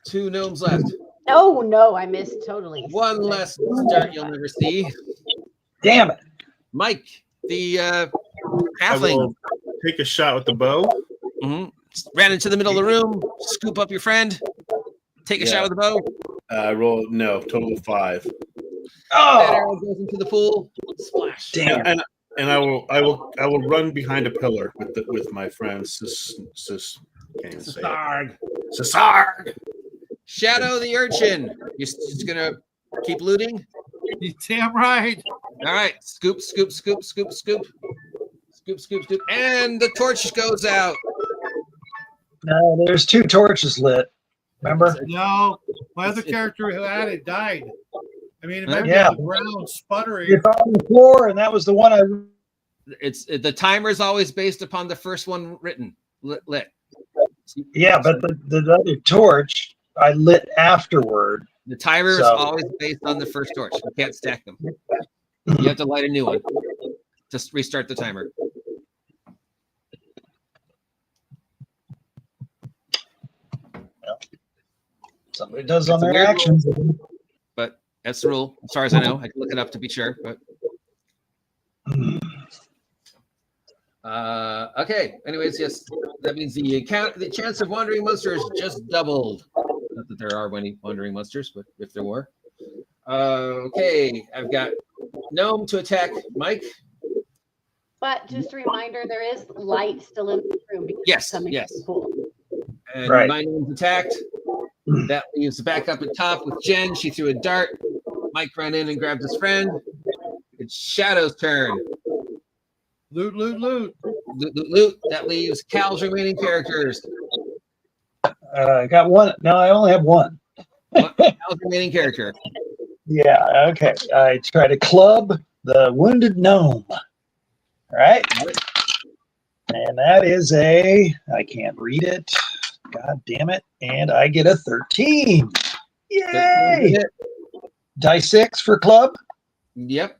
2 gnomes left. Oh, no, I missed totally. 1 less dart you'll never see. Damn it. Mike, the I halfling. will take a shot with the bow. Mm-hmm. Ran into the middle of the room, scoop up your friend, take a shot with the bow. Total of 5. Oh, That arrow goes into the pool. Splash. damn. And And I will run behind a pillar with my friend can't even say it. Cesar. Shadow the urchin. You're just gonna keep looting? You damn right. All right. Scoop, scoop, scoop, scoop, scoop. Scoop, scoop, scoop. And the torch goes out. No, there's 2 torches lit. Remember? No, my other character who had it died. I mean, it might be Yeah. on the ground sputtering. It's on the floor, and that was the one I. The timer is always based upon the first one lit. Yeah, but the other torch I lit afterward. The timer is always based on the first torch. You can't stack them. You have to light a new one to restart the timer. Somebody does on their actions. But that's the rule, as far as I know. I can look it up to be sure. But okay. Anyways, yes, that means the chance of wandering monsters just doubled. Not that there are any wandering monsters, but if there were. Okay, I've got Gnome to attack Mike. But just a reminder, there is light still in the room. Because Yes, it's coming yes. from the pool. And Right. my name's attacked. That leaves back up at top with Jen. She threw a dart. Mike ran in and grabbed his friend. It's Shadow's turn. Loot, loot, loot. Loot, loot, loot. That leaves Cal's remaining characters. I got one. No, I only have one. Cal's remaining character. Yeah, okay. I try to club the wounded gnome. Right? And that is I can't read it. God damn it. And I get a 13. Yay! Die 6 for club? Yep.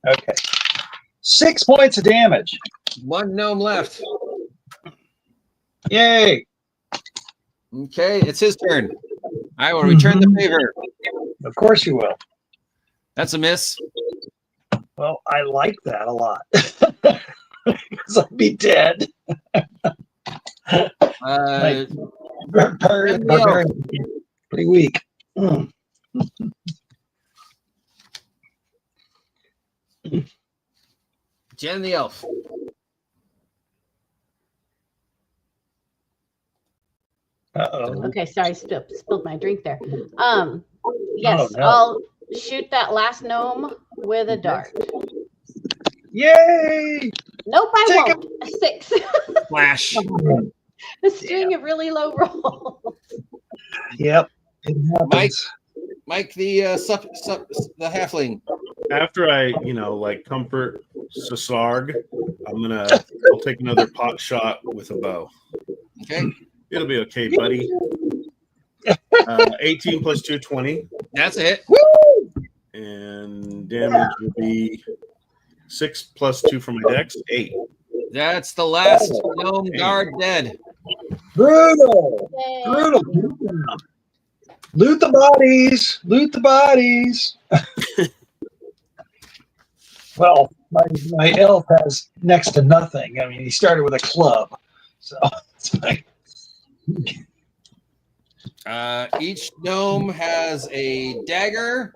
Okay. 6 points of damage. One gnome left. Yay! Okay, it's his turn. I will return the favor. Of course you will. That's a miss. Well, I like that a lot. Because I'd be dead. Barbarian, pretty weak. Jen the elf. Uh-oh. Okay, sorry, spilled my drink there. Yes, Oh, no. I'll shoot that last gnome with a dart. Yay! Nope, I Take won't. A 6. Flash. A string of really low rolls. Yep. It happens. Mike the the halfling. After I, comfort Cesarg, I'll take another pot shot with a bow. Okay. It'll be okay, buddy. 18 plus 2, 20. That's a hit. And damage will be 6 plus 2 from my dex, 8. That's the last gnome guard dead. Brutal. Yay. Brutal. Loot the bodies. Loot the bodies. Well, my elf has next to nothing. I mean, he started with a club. So it's like... Each gnome has a dagger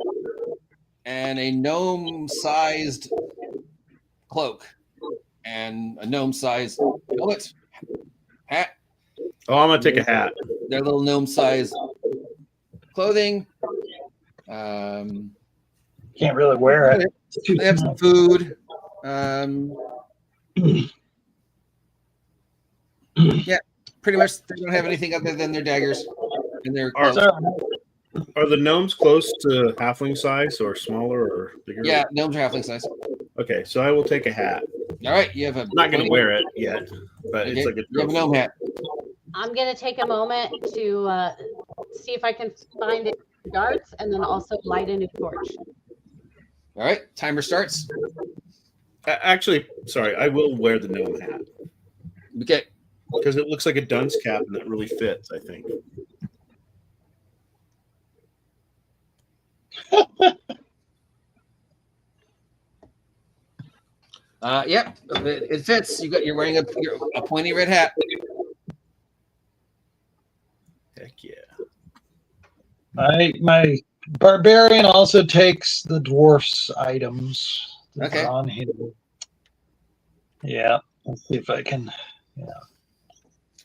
and a gnome-sized cloak and a gnome-sized helmet, hat. Oh, I'm going to take a hat. Their little gnome-sized clothing. Can't really wear it. They have some food. Yeah, pretty much they don't have anything other than their daggers and their cloaks. Are the gnomes close to halfling size or smaller or bigger? Yeah, gnomes are halfling size. Okay, so I will take a hat. All right, you have a. I'm not going to wear it yet, but Okay, it's like you have a gnome hat. I'm going to take a moment to see if I can find it darts and then also light a new torch. All right, timer starts. Actually, sorry, I will wear the gnome hat. Okay. Because it looks like a dunce cap and it really fits, I think. Yep, it fits. You're wearing a pointy red hat. Heck yeah. My barbarian also takes the dwarf's items that Okay. are on him. Yeah. Let's see if I can. Yeah.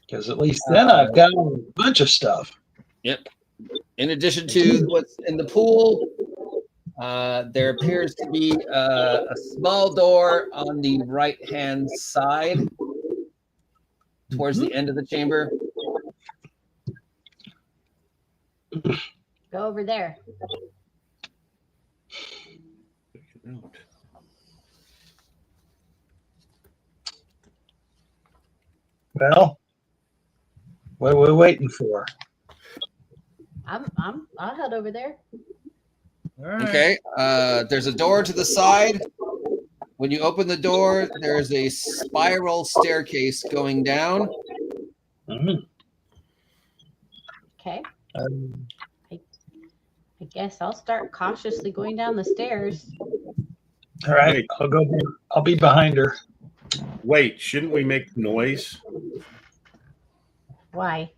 Because at least then I've got a bunch of stuff. Yep. In addition to what's in the pool, there appears to be a small door on the right-hand side towards the end of the chamber. Go over there. Well, what are we waiting for? I'll head over there. All right. Okay. There's a door to the side. When you open the door, there's a spiral staircase going down. Okay. I guess I'll start cautiously going down the stairs. All right, Wait. I'll go. I'll be behind her. Wait, shouldn't we make noise? Why?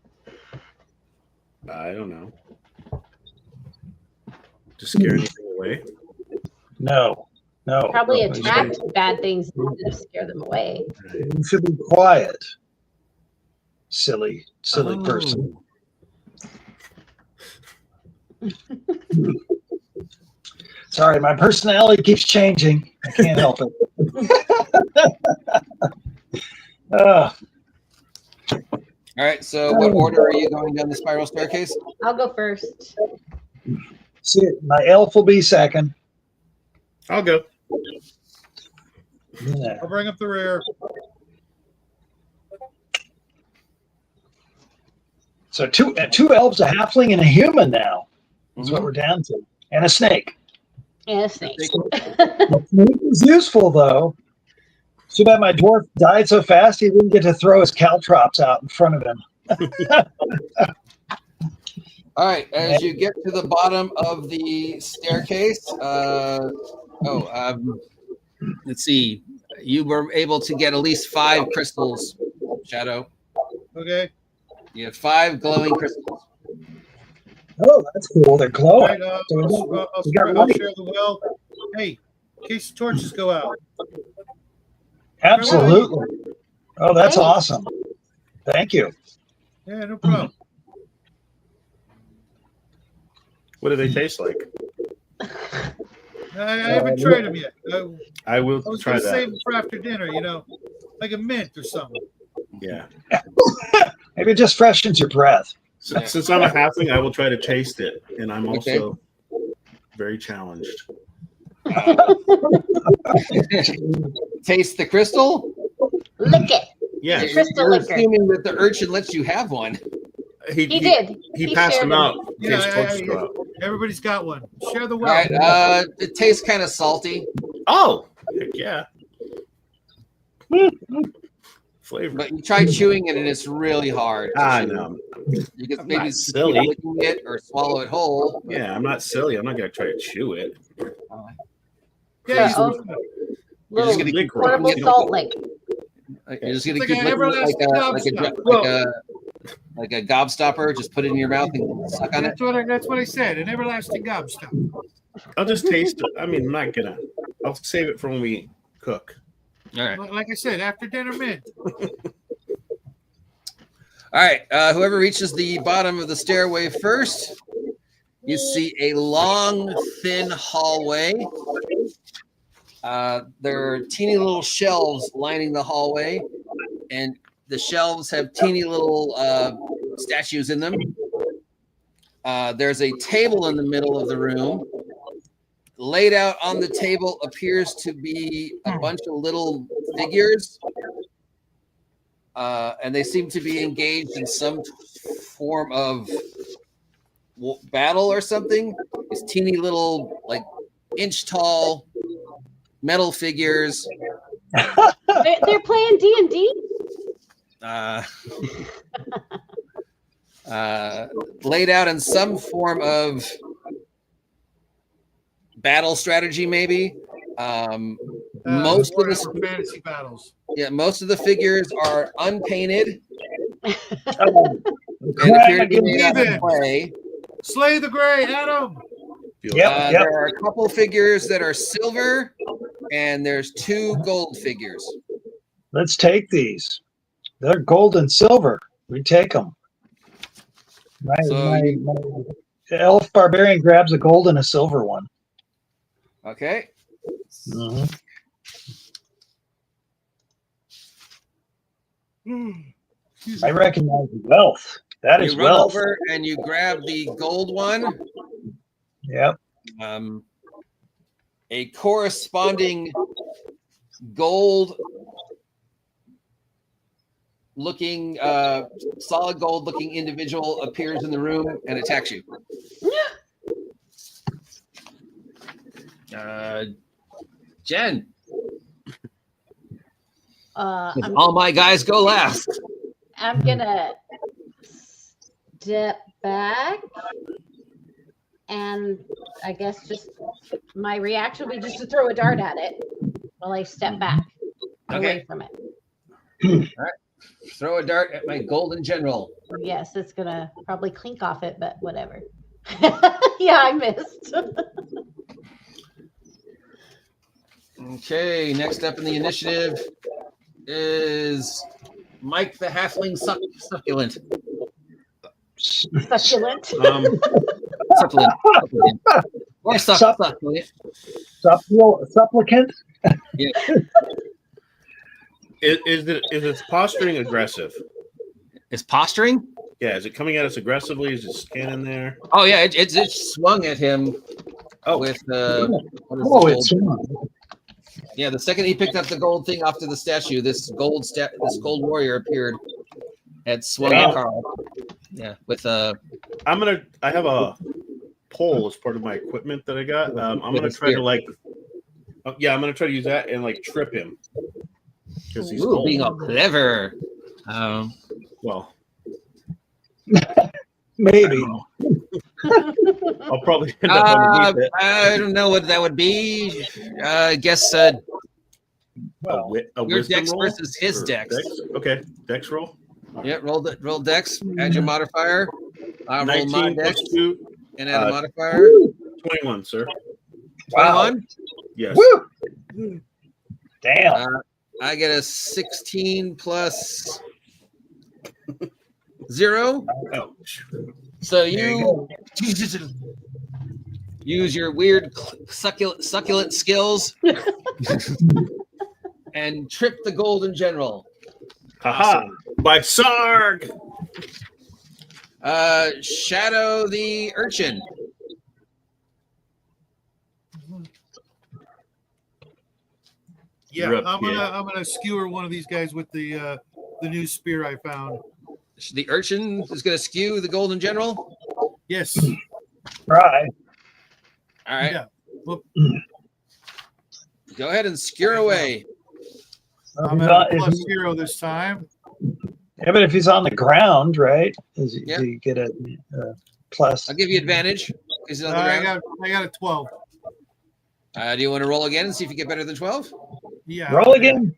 I don't know. To scare anything away? No. Probably no, attract bad things instead of scare them away. You should be quiet. Silly person. Sorry, my personality keeps changing. I can't help it. All right. So, what order are you going down the spiral staircase? I'll go first. See, my elf will be second. I'll go. Yeah. I'll bring up the rear. So two elves, a halfling, and a human now. That's what we're down to. And a snake. And a snake. The snake is useful, though. Too bad my dwarf died so fast he didn't get to throw his caltrops out in front of him. All right. As you get to the bottom of the staircase, let's see. You were able to get at least 5 crystals, Shadow. Okay. You have 5 glowing crystals. Oh, that's cool. They're glowing. All right, I'll share the well. Hey, in case the torches go out. Absolutely. Oh, that's awesome. Thank you. Yeah, no problem. What do they taste like? I haven't tried them yet. I will I was try going to that. save them for after dinner, like a mint or something. Yeah. Maybe it just freshens your breath. Since I'm a halfling, I will try to taste it, and I'm also very challenged. Taste the crystal? Lick it. Yeah, The crystal You're liquor. assuming that the urchin lets you have one. He did. He passed shared them out. in Yeah, case torches go out. everybody's got one. Share the All well. right. It tastes kind of salty, Oh, heck yeah. Flavor. but you try chewing it and it's really hard. to chew. No. You can I'm maybe not keep silly. licking it or swallow it whole. Yeah, I'm not silly. I'm not going to try to chew it. Yeah, Oh, You're just little gonna Lick portable rock. salt lick. You're just gonna Like keep an licking it everlasting like a gobstopper. Just put it in your mouth and suck on it. that's what I said. An everlasting gobstopper. I'll just taste it. I mean, I'm not going to. I'll save it for when we cook. All right. Like I said, after dinner mint. All right. Whoever reaches the bottom of the stairway first, you see a long, thin hallway. There are teeny little shelves lining the hallway, and the shelves have teeny little statues in them. There's a table in the middle of the room. Laid out on the table appears to be a bunch of little figures, and they seem to be engaged in some form of battle or something. These teeny little, like, inch-tall metal figures. They're playing D&D. Laid out in some form of battle strategy, maybe. Most of the fantasy battles. most of the figures are unpainted and Crap, appear to be made out of Even. clay. Slay the Gray, Adam. Yep. There are a couple figures that are silver, and there's 2 gold figures. let's take these. They're gold and silver. We take them. My elf barbarian grabs a gold and a silver one. Okay. Mhm. I recognize wealth. That is You run wealth. over and you grab the gold one. Yep. A corresponding gold looking solid gold looking individual appears in the room and attacks you. Jen, all my guys go last. I'm gonna step back, and I guess just my reaction will be just to throw a dart at it while I step back away from it. All right. Throw a dart at my golden general. Yes, it's gonna probably clink off it, but whatever. Yeah, I missed. Okay, next up in the initiative is Mike the Halfling Succulent. Succulent. Supplement. Or succulent. Supplicant? Yeah. Is its posturing aggressive? Is posturing? Yeah, is it coming at us aggressively? Is it scanning there? Oh yeah, it swung at him with it's yeah. The second he picked up the gold thing off to the statue, this gold warrior appeared and swung at Carl. Yeah, with I have a pole as part of my equipment that I got. I'm gonna try to I'm gonna try to use that and trip him because he's being all clever. Well, maybe. I'll probably end up underneath it. I don't know what that would be. I guess a your wisdom dex roll versus his dex. Okay, dex roll. Yeah, roll dex. Add your modifier. Roll my 19 dex plus 2. and add a modifier. 21, sir. 21. Yes. Woo! Damn. I get a 16 plus 0. Ouch. So you use your weird succulent skills and trip the golden general. Haha! By Sarg! Shadow the urchin. Yeah, I'm gonna skewer one of these guys with the new spear I found. The urchin is gonna skew the golden general. Yes. Right. All right. Yeah. Well, go ahead and skewer away. I'm at a +0 this time. Yeah, but if he's on the ground, right? Do you get a plus? I'll give you advantage. Is it on the ground? I got a 12. Do you want to roll again and see if you get better than 12? Yeah. Roll again.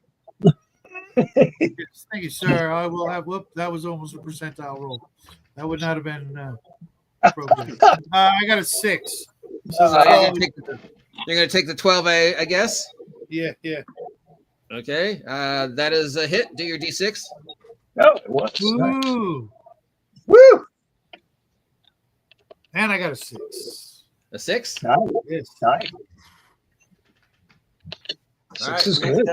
Thank you, sir. I will have. Whoop! That was almost a percentile roll. That would not have been appropriate. I got a 6. So you're going to take the 12, I guess. Yeah. Okay. That is a hit. Do your d6. Oh, it was. Woo! Woo! And I got a 6. A 6. Nice. Yes. Nice. All right, 6 is good.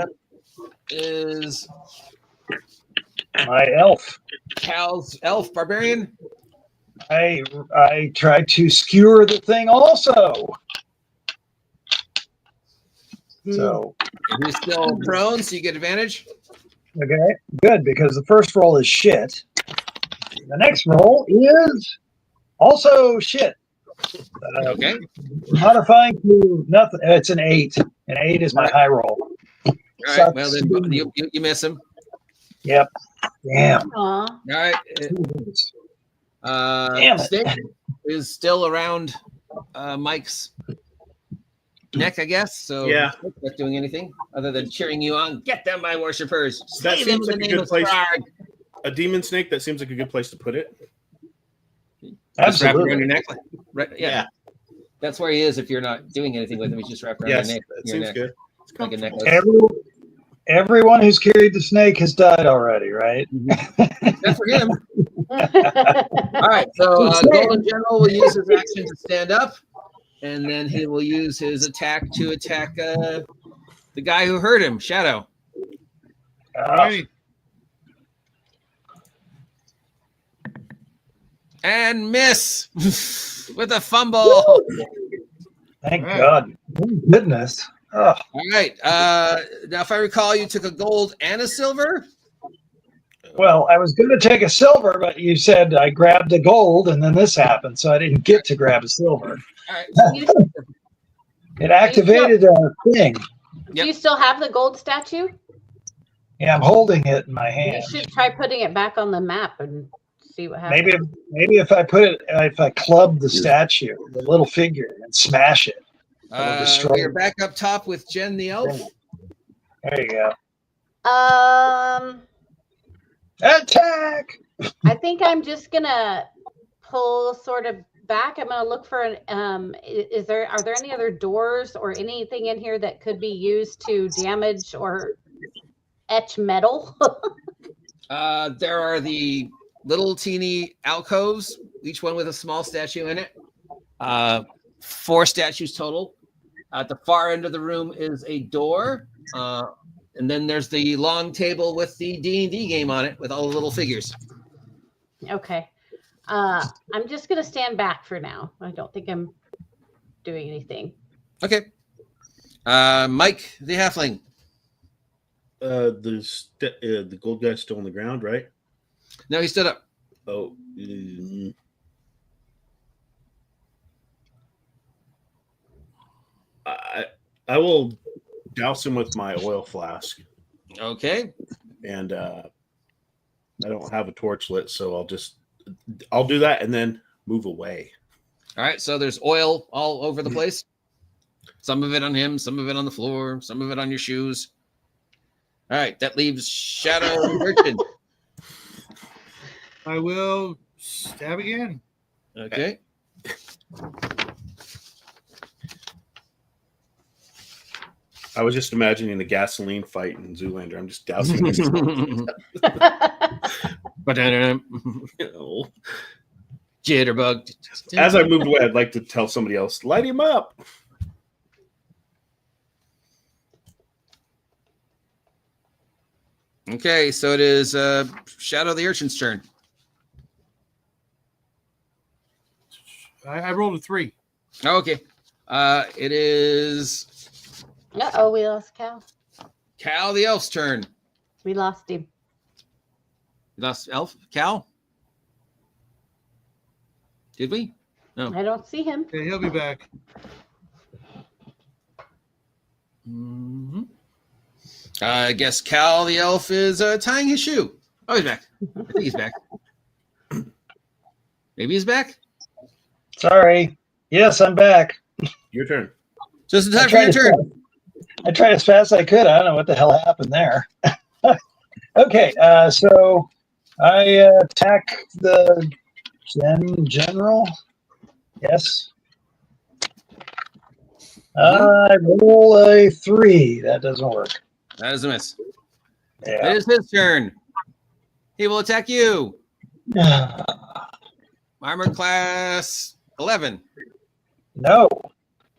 Is My elf. Cal's elf barbarian. I tried to skewer the thing also. So He's still prone, so you get advantage. okay, good, because the first roll is shit. The next roll is also shit. Okay. Modifying to nothing. It's an 8. An 8 is my high roll. All right. Well, then you miss him. Yep. Damn. Aw. All right. Damn it. Stick is still around Mike's neck, I guess. So Yeah. not doing anything other than cheering you on. Get them, my worshippers. That Slay them seems in like the a name good of place. Thrarg. A demon snake, that seems like a good place to put it. Just wrap it around Absolutely. your neck. Right, yeah. That's where he is if you're not doing anything with him. He's just wrapped around Yes, your neck. that seems good. Like a necklace. Everyone who's carried the snake has died already, right? That's for him. All right, so Golden General will use his action to stand up, and then he will use his attack to attack the guy who hurt him, Shadow. All right. And miss with a fumble. Thank God. Oh, goodness. Oh. All right. Now, if I recall, you took a gold and a silver. Well, I was going to take a silver, but you said I grabbed a gold, and then this happened, so I didn't get to grab a silver. All right. It activated a thing. Do you still have the gold statue? Yeah, I'm holding it in my hand. You should try putting it back on the map and see what happens. Maybe if I club the statue, the little figure, and smash it, it'll destroy You're back up top with Jen the elf. There you go. Attack! I think I'm just gonna pull sort of back. I'm gonna look for an. Are there any other doors or anything in here that could be used to damage or etch metal? There are the little teeny alcoves, each one with a small statue in it. 4 statues total. At the far end of the room is a door, and then there's the long table with the D&D game on it with all the little figures. Okay. I'm just gonna stand back for now. I don't think I'm doing anything. Okay. Mike the halfling. The gold guy's still on the ground, right? No, he stood up. Oh. I will douse him with my oil flask. Okay. And I don't have a torch lit, so I'll do that and then move away. All right. So there's oil all over the place. Some of it on him, some of it on the floor, some of it on your shoes. All right. That leaves Shadow and Urchin. I will stab again. Okay. I was just imagining the gasoline fight in Zoolander. I'm just dousing myself. Jitterbug. As I moved away, I'd like to tell somebody else, light him up. Okay, so it is Shadow the Urchin's turn. I rolled a 3. Okay. It is Uh-oh, we lost Cal. Cal the elf's turn. We lost him. Lost elf? Cal? Did we? No. I don't see him. Okay, he'll be back. Mm-hmm. I guess Cal the elf is tying his shoe. Oh, he's back. I think he's back. Maybe he's back? Sorry. Yes, I'm back. Your turn. Just in time for your turn. I tried as fast as I could. I don't know what the hell happened there. Okay, so I attack the general. Yes. I roll a 3. That doesn't work. That is a miss. Yeah. It is his turn. He will attack you. Armor class 11. No,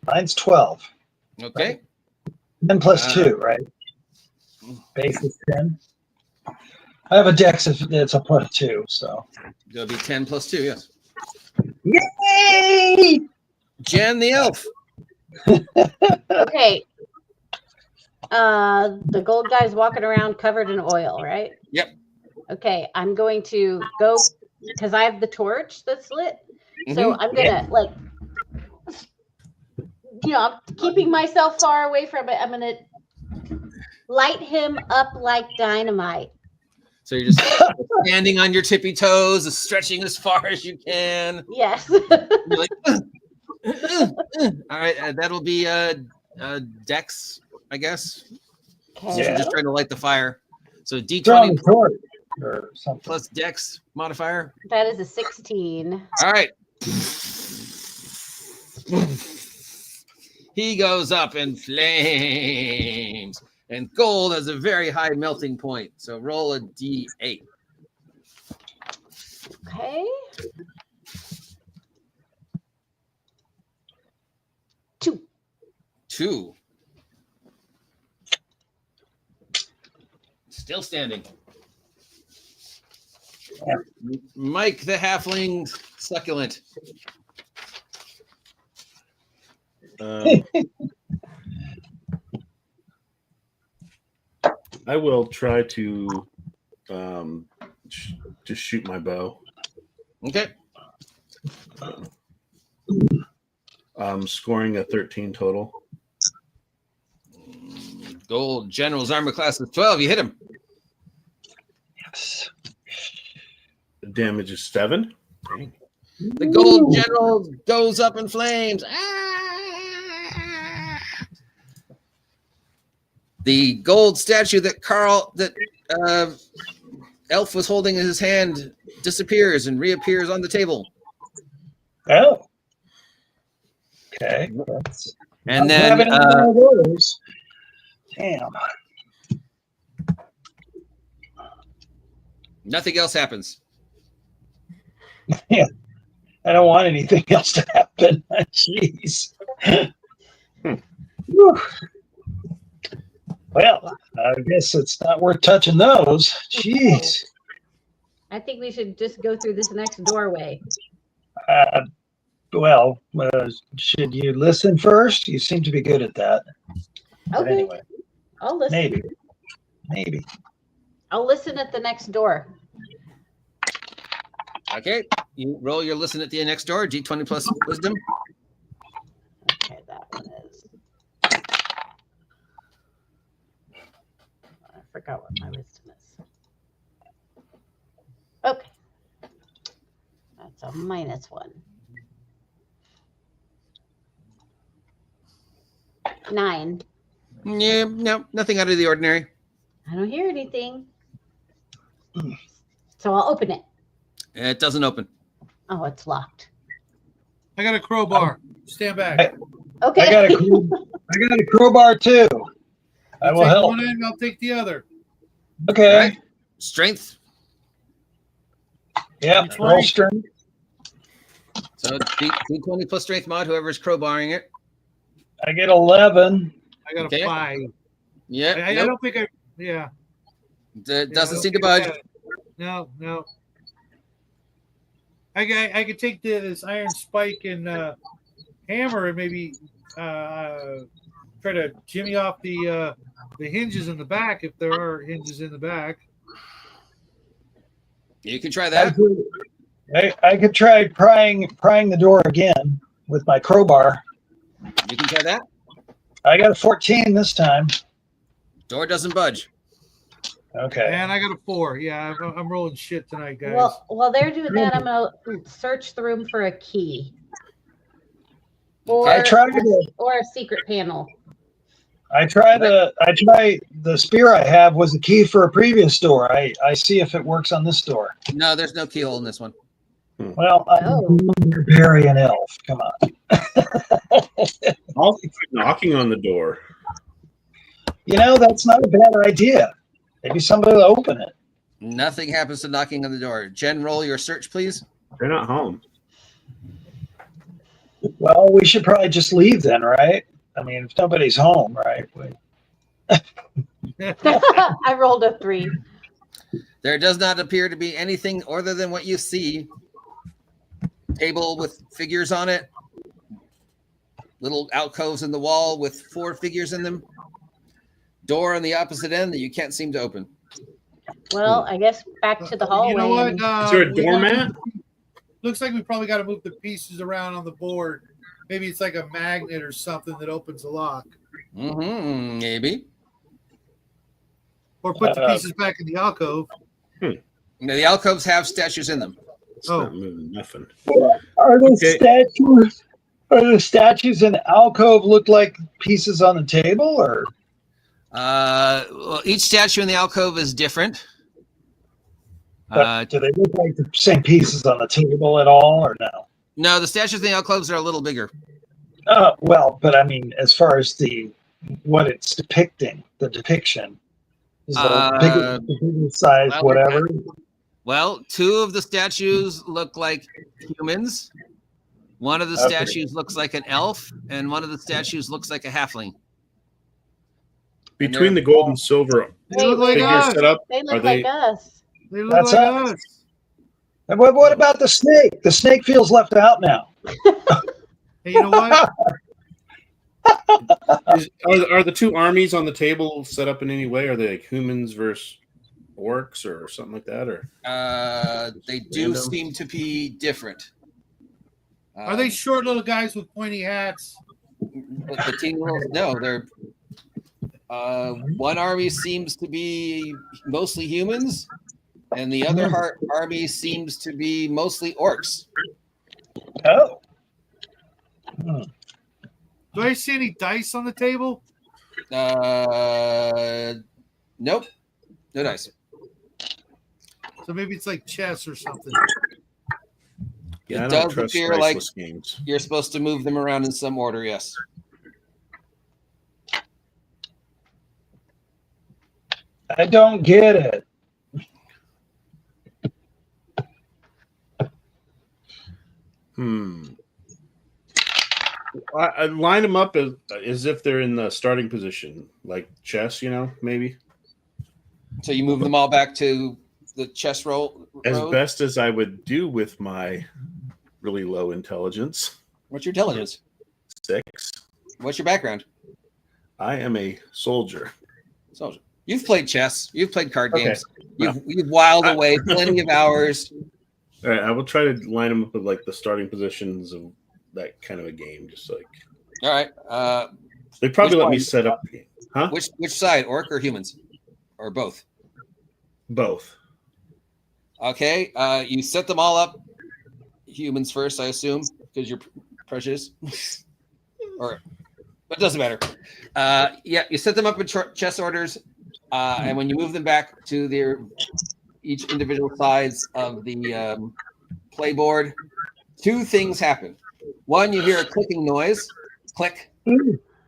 mine's 12. Okay. 10 plus 2, right? Base is 10. I have a dex it's a plus 2, so. It'll be 10 plus 2, yes. Yay! Jen the elf. Okay. The gold guy's walking around covered in oil, right? Yep. Okay, I'm going to go because I have the torch that's lit. So I'm gonna I'm keeping myself far away from it. I'm gonna light him up like dynamite. So you're just standing on your tippy toes, stretching as far as you can. Yes. You're like, all right, that'll be Dex, I guess. Okay. So you're just trying to light the fire. So Throwing D20 torch or something. plus Dex modifier. That is a 16. All right. He goes up in flames. And gold has a very high melting point. So roll a D8. Okay. 2. 2. Still standing. Mike the halfling succulent. I will try to just shoot my bow. Okay. Scoring a 13 total. Gold general's armor class is 12. You hit him. Yes. The damage is 7. Dang. The gold general goes up in flames. Ah! The gold statue that Elf was holding in his hand disappears and reappears on the table. Oh. Okay. And then damn. Nothing else happens. Yeah. I don't want anything else to happen. Jeez. Whew. Well, I guess it's not worth touching those. Jeez. I think we should just go through this next doorway. Should you listen first? You seem to be good at that. But Okay. anyway, I'll listen. maybe. I'll listen at the next door. Okay. You roll your listen at the next door. D20 plus wisdom. Okay, that one is. I forgot what my wisdom is. Okay. That's a -1. 9. Yeah, no, nothing out of the ordinary. I don't hear anything. So I'll open it. It doesn't open. Oh, it's locked. I got a crowbar. Stand back. Okay. I got a crowbar too. I will take help. one end, I'll take the other. Okay. All right. Strength. Yeah. D20. Roll strength. So D20 plus strength mod, whoever's crowbarring it. I get 11. I got Okay. a 5. Yeah. I nope. don't think I. Yeah. It I doesn't don't seem to think I budge. got it. No. I could take this iron spike and hammer and maybe try to jimmy off the hinges in the back if there are hinges in the back. You can try that. I could try prying the door again with my crowbar. You can try that. I got a 14 this time. Door doesn't budge. Okay. And I got a 4. Yeah, I'm rolling shit tonight, guys. Well, while they're doing that, I'm gonna search the room for a key. Or, I tried to. or a secret panel. I try the spear I have was the key for a previous door. I see if it works on this door. No, there's no keyhole in this one. Well, I'm a barbarian elf. Come on. I'll keep knocking on the door. That's not a bad idea. Maybe somebody will open it. Nothing happens to knocking on the door. Jen, roll your search, please. They're not home. Well, we should probably just leave then, right? I mean, if nobody's home, right? I rolled a 3. There does not appear to be anything other than what you see. Table with figures on it. Little alcoves in the wall with 4 figures in them. Door on the opposite end that you can't seem to open. Well, I guess back to the hallway. You know what? and- Is there a doormat? Looks like we probably got to move the pieces around on the board. Maybe it's like a magnet or something that opens the lock. Mm-hmm, maybe. Or put the pieces back in the alcove. Now, the alcoves have statues in them. It's not moving nothing. Are the statues in the alcove look like pieces on the table, or? Well, each statue in the alcove is different. Do they look like the same pieces on the table at all, or no? No, the statues in the alcoves are a little bigger. Well, but I mean, as far as the what it's depicting. The depiction is the bigger size, well, whatever. Well, 2 of the statues look like humans. One of the Okay. statues looks like an elf, and one of the statues looks like a halfling. Between the gold and silver They look like figures us. set up, They are look they? like us. They look That's like us. us. And what about the snake? The snake feels left out now. Hey, you know what? Are the 2 armies on the table set up in any way? Are they like humans versus orcs or something like that? Or They do Random? seem to be different. Are they short little guys with pointy hats? But the teen girls, no, they're one army seems to be mostly humans, and the other army seems to be mostly orcs. Oh. Do I see any dice on the table? Nope, no dice. So maybe it's like chess or something. yeah, I It don't does trust appear like diceless games. you're supposed to move them around in some order. Yes. I don't get it. I line them up as if they're in the starting position, like chess. Maybe So you move them all back to the chess roll. as road? best as I would do with my really low intelligence. What's your intelligence? 6. What's your background? I am a soldier. Soldier. You've played chess. You've played card Okay. games. You've wiled away plenty of hours. All right, I will try to line them up with like the starting positions of that kind of a game. Just like All right. they probably Which let me one? set up the game. Huh? Which side, orc or humans, or both? Both. Okay. You set them all up. Humans first, I assume, because you're prejudiced. But it doesn't matter. Yeah, you set them up in chess orders, and when you move them back to their each individual sides of the playboard, 2 things happen. One, you hear a clicking noise, click, coming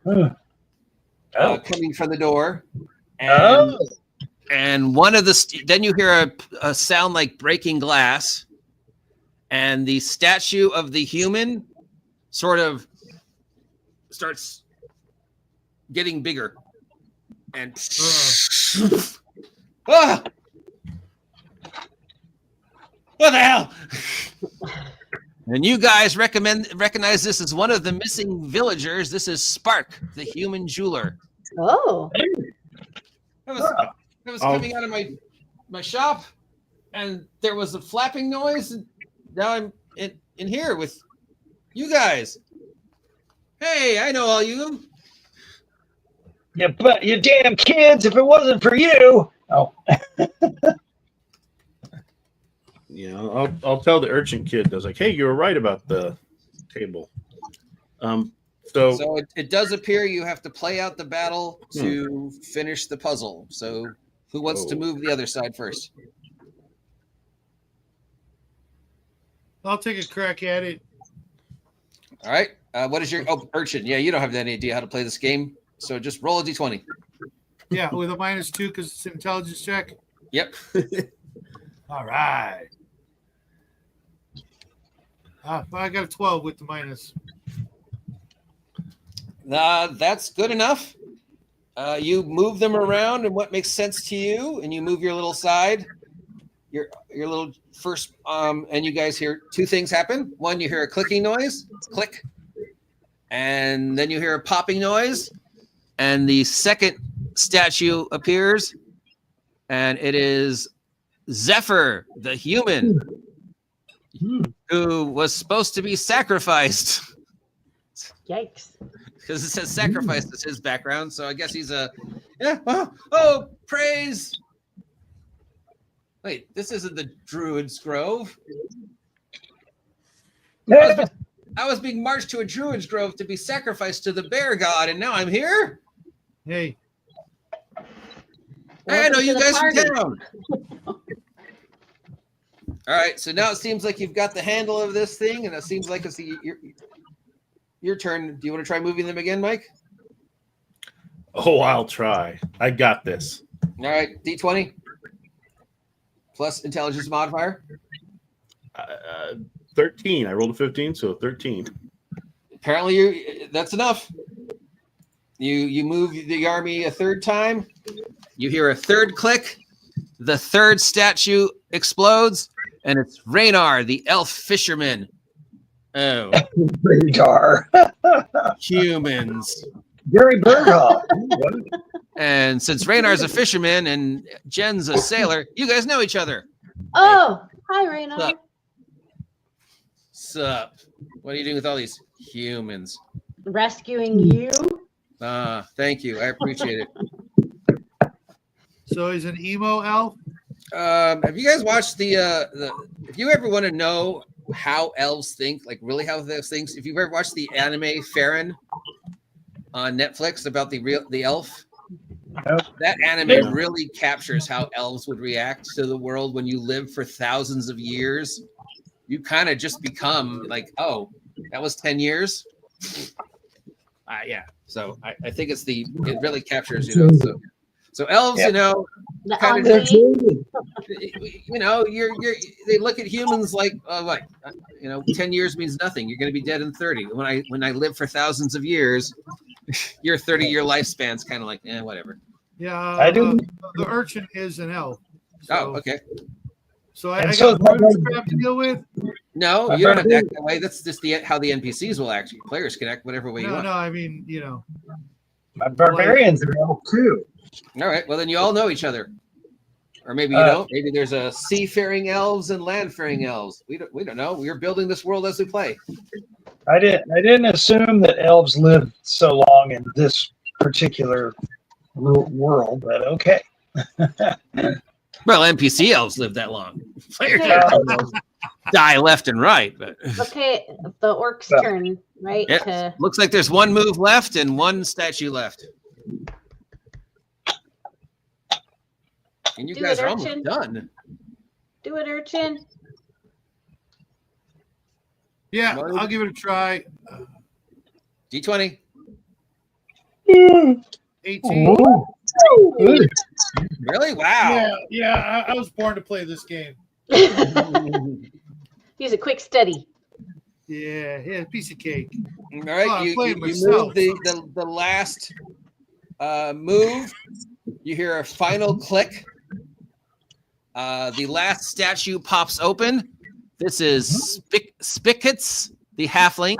from the door, and one of the then you hear a sound like breaking glass, and the statue of the human sort of starts getting bigger, and ah! What the hell? And you guys recognize this as one of the missing villagers. This is Spark, the human jeweler. Oh. That was coming out of my shop, and there was a flapping noise, and now I'm in here with you guys. Hey, I know all you. Yeah, but you damn kids, if it wasn't for you. Oh. I'll tell the urchin kid. I was like, hey, you were right about the table. So it does appear you have to play out the battle to finish the puzzle. So who wants to move the other side first? I'll take a crack at it. All right. What is your urchin? Yeah, you don't have any idea how to play this game, so just roll a d20. Yeah, with a -2 because it's an intelligence check. Yep. All right. Well, I got a 12 with the minus. That's good enough. You move them around and what makes sense to you, and you move your little side, your little first, and you guys hear 2 things happen. One, you hear a clicking noise, click, and then you hear a popping noise, and the second statue appears, and it is Zephyr, the human, who was supposed to be sacrificed. Yikes. Because it says sacrifice is his background, so I guess he's praise. Wait, this isn't the Druid's Grove. I was being marched to a Druid's Grove to be sacrificed to the bear god, and now I'm here? Hey. I know you guys from party. town. All right, so now it seems like you've got the handle of this thing, and it seems like it's your turn. Do you want to try moving them again, Mike? Oh, I'll try. I got this. All right, D20 plus intelligence modifier. 13. I rolled a 15, so 13. Apparently, that's enough. You move the army a third time. You hear a third click. The third statue explodes, and it's Raynar, the elf fisherman. Oh, Radar. humans. Gary Berghoff. And since Raynar's a fisherman and Jen's a sailor, you guys know each other. Oh, hi, Raina. Sup? Sup? What are you doing with all these humans? Rescuing you. Thank you. I appreciate it. So he's an emo elf. Have you guys watched if you ever want to know how elves think, like really how elves think, if you've ever watched the anime Farron on Netflix about the elf, that anime really captures how elves would react to the world when you live for thousands of years. You kind of just become like, oh, that was 10 years. Yeah. So I think it really captures, so elves, kind of, they look at humans like, 10 years means nothing. You're going to be dead in 30. When I live for thousands of years, your 30-year lifespan's kind of like, whatever. Yeah, I do. The urchin is an elf. So, Oh, okay. So I got crap to deal with. No, you don't have to act that way. That's just how the NPCs will act. Players can act whatever way you want. No, I mean, My barbarians are elf too. All right. Well, then you all know each other, or maybe you don't. Maybe there's a seafaring elves and landfaring elves. We don't know. We're building this world as we play. I didn't assume that elves lived so long in this particular world, but okay. Well, NPC elves live that long. Player characters die left and right, but Okay, the orc's turn, right? yeah. Looks like there's one move left and one statue left. And you guys are almost done. Do it, urchin. Yeah, I'll give it a try. D20. 18. Really? Wow. Yeah, I was born to play this game. Use a quick study. Yeah, piece of cake. All right, Oh, you move the last move. You hear a final click. The last statue pops open. This is Spickets, the halfling.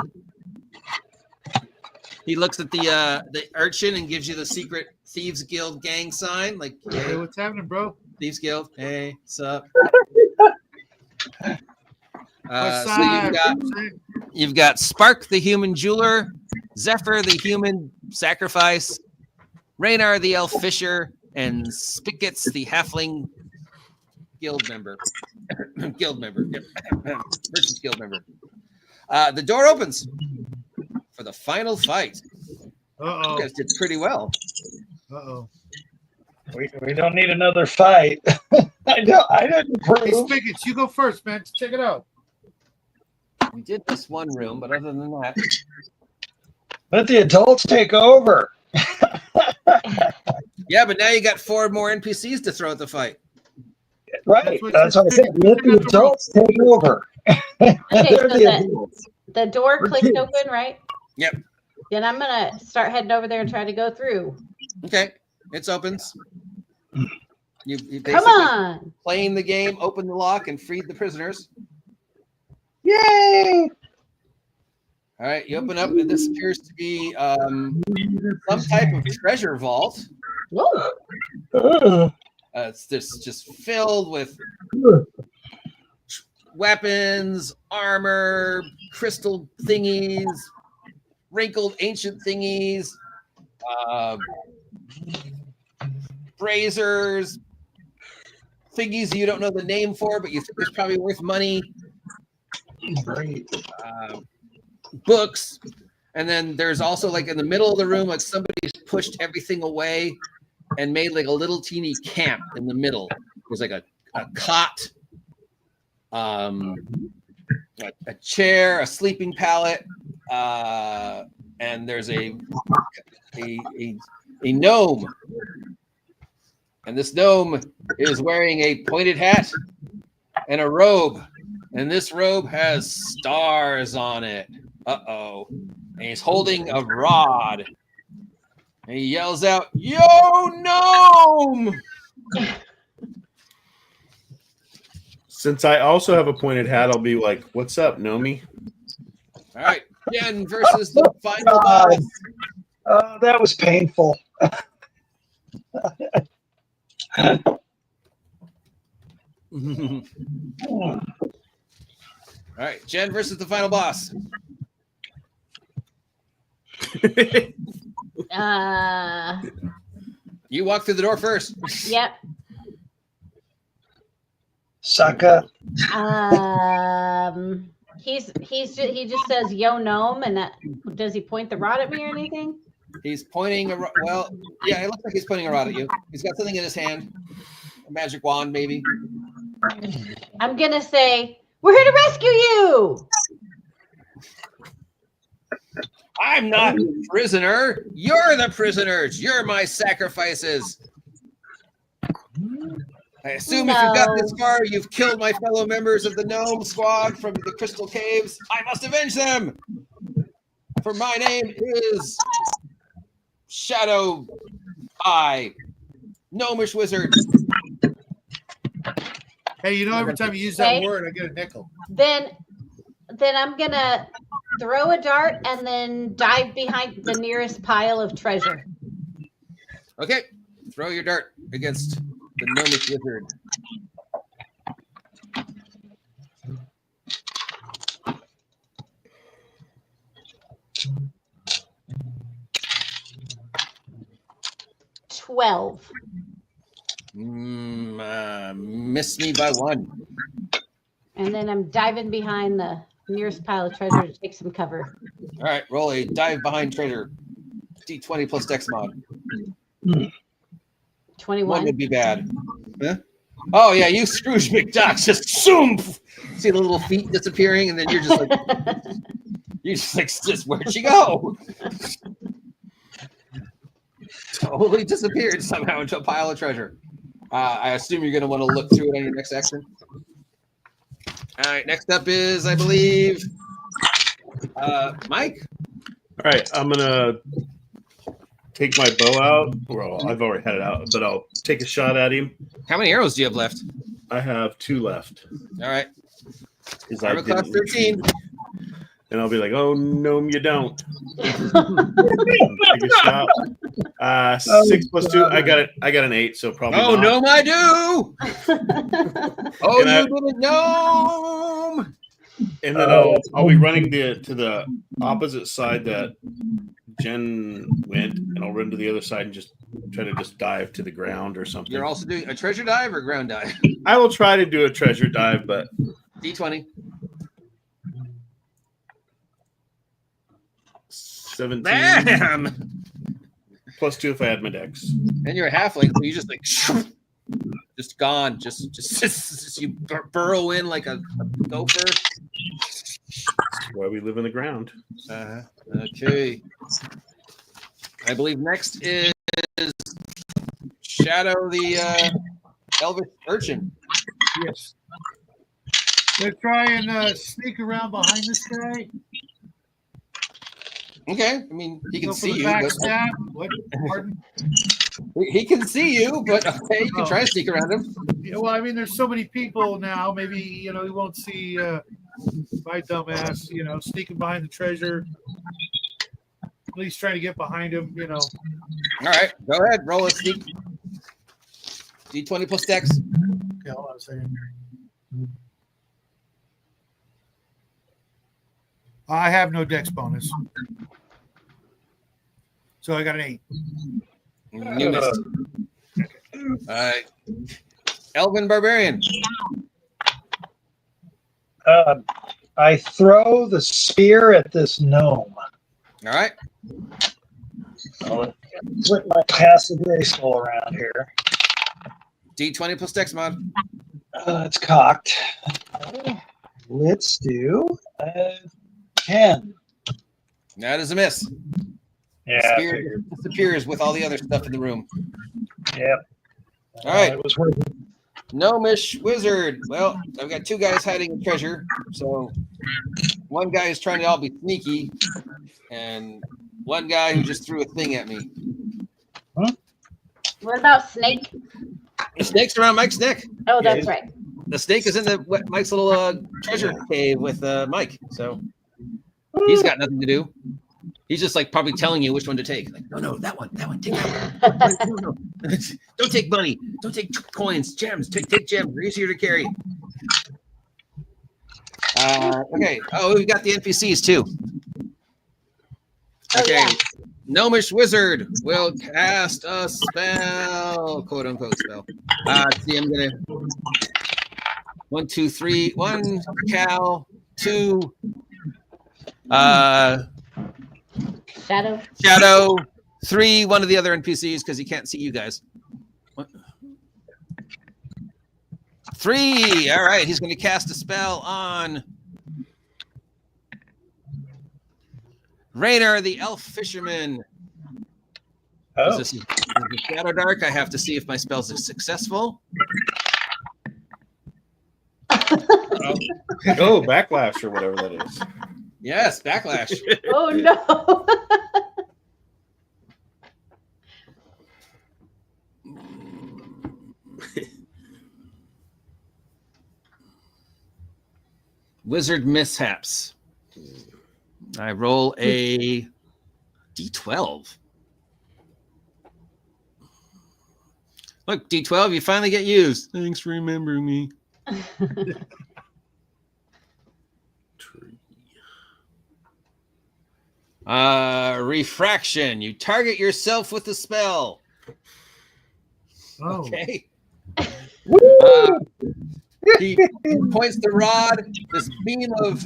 He looks at the urchin and gives you the secret Thieves Guild gang sign. Like, hey, what's happening, bro? Thieves Guild. Hey, what's up? You've got Spark, the human jeweler, Zephyr, the human sacrifice, Raynar, the elf fisher, and Spickets, the halfling guild member. Yep. Merchant's guild member. The door opens for the final fight. Uh-oh. You guys did pretty well. Uh-oh. We don't need another fight. I didn't approve. Hey, Spiggets, you go first, man. Check it out. We did this one room, but other than that, Let the adults take over. yeah. But now you got 4 more NPCs to throw at the fight. Right. That's what I said. Let the adults take over. Okay, so the door clicked open, right? Yep. Then I'm gonna start heading over there and try to go through. Okay, it opens. You basically Come on. playing the game, opened the lock, and freed the prisoners. Yay! All right, you open up, and this appears to be some type of treasure vault. Whoa. It's just filled with weapons, armor, crystal thingies, wrinkled ancient thingies, braziers, thingies you don't know the name for, but you think it's probably worth money. Great. Books, and then there's also like in the middle of the room, like somebody's pushed everything away and made like a little teeny camp in the middle. There's like a cot, a chair, a sleeping pallet, and there's a a gnome. And this gnome is wearing a pointed hat and a robe. And this robe has stars on it. Uh-oh. And he's holding a rod. And he yells out, "Yo, gnome!" Since I also have a pointed hat, I'll be like, "What's up, Nomi?" All right, Jen versus the final boss. That was painful. All right, Jen versus the final boss. You walk through the door first. Yep. Sucker. He just says "Yo gnome," and does he point the rod at me or anything? He's pointing well, yeah, it looks like he's pointing a rod at you. He's got something in his hand, a magic wand, maybe. I'm gonna say, "We're here to rescue you." I'm not the prisoner. You're the prisoners. You're my sacrifices. I assume if you've got this far, you've killed my fellow members of the gnome squad from the crystal caves. I must avenge them. For my name is Shadow Eye, gnomish wizard. Hey, you know, every time you use that word, I get a nickel. Then I'm gonna throw a dart and then dive behind the nearest pile of treasure. Okay, throw your dart against the gnomish wizard. $12. Miss me by 1. And then I'm diving behind the nearest pile of treasure to take some cover. All right, roll a dive behind treasure. D20 plus Dex mod. 21. 1 would be bad. Huh? Oh yeah, you Scrooge McDuck just zoom. See the little feet disappearing, and then you're just like, just where'd she go? Totally disappeared somehow into a pile of treasure. I assume you're going to want to look through it on your next action. All right, next up is, I believe, Mike. All right, I'm gonna take my bow out. Well, I've already had it out, but I'll take a shot at him. How many arrows do you have left? I have 2 left. All right. Armor class 13. And I'll be like, "Oh no, you don't." Take a shot. 6 plus 2. I got it. I got an 8, so probably. Oh not. no, I do. Oh, And you didn't know. And then I'll be running to the opposite side that Jen went, and I'll run to the other side and just try to dive to the ground or something. You're also doing a treasure dive or ground dive? I will try to do a treasure dive, but D20. 17. Bam! Plus 2 if I add my dex. And you're a halfling, so you just like just gone. Just you burrow in like a gopher. That's why we live in the ground. Okay. I believe next is Shadow the Elvish Urchin. Yes. Let's try and sneak around behind this guy. Okay, I mean he can Go for see the you. back But stab. What? Pardon? he can see you, but okay, you can try to sneak around him. Yeah, well, I mean, there's so many people now. Maybe he won't see my dumbass. Sneaking behind the treasure. At least trying to get behind him. All right, go ahead, roll a sneak. D20 plus Dex. Okay, hold on a second. I have no dex bonus. So I got an 8. You missed. All right. Elven Barbarian. I throw the spear at this gnome. All right. I'll flip my passive graceful around here. D20 plus Dex mod. It's cocked. Let's do 10. That is a miss. Yeah. Spear disappears with all the other stuff in the room. Yep. All right. It was worth it. Gnomish wizard. Well, I've got two guys hiding in treasure. So one guy is trying to all be sneaky, and one guy who just threw a thing at me. What about Snake? The snake's around Mike's neck. Oh, that's right. The snake is in Mike's little treasure cave with Mike. So he's got nothing to do. He's just like probably telling you which one to take. Like, no, that one, take that one. No. Don't take money. Don't take coins, gems. Take gems. They're easier to carry. Okay. Oh, we've got the NPCs too. Okay. Oh, yeah. Gnomish wizard will cast a spell, quote unquote spell. See, I'm gonna 1, 2, 3. 1 Cal, 2. Shadow. 3. One of the other NPCs because he can't see you guys. 3. All right, he's going to cast a spell on Raynor, the elf fisherman. Oh. This is Shadowdark. I have to see if my spells are successful. Oh, backlash or whatever that is. Yes, backlash. Oh, no. Wizard mishaps. I roll a D12. Look, D12, you finally get used. Thanks for remembering me. Refraction. You target yourself with the spell. Oh. Okay. He points the rod. This beam of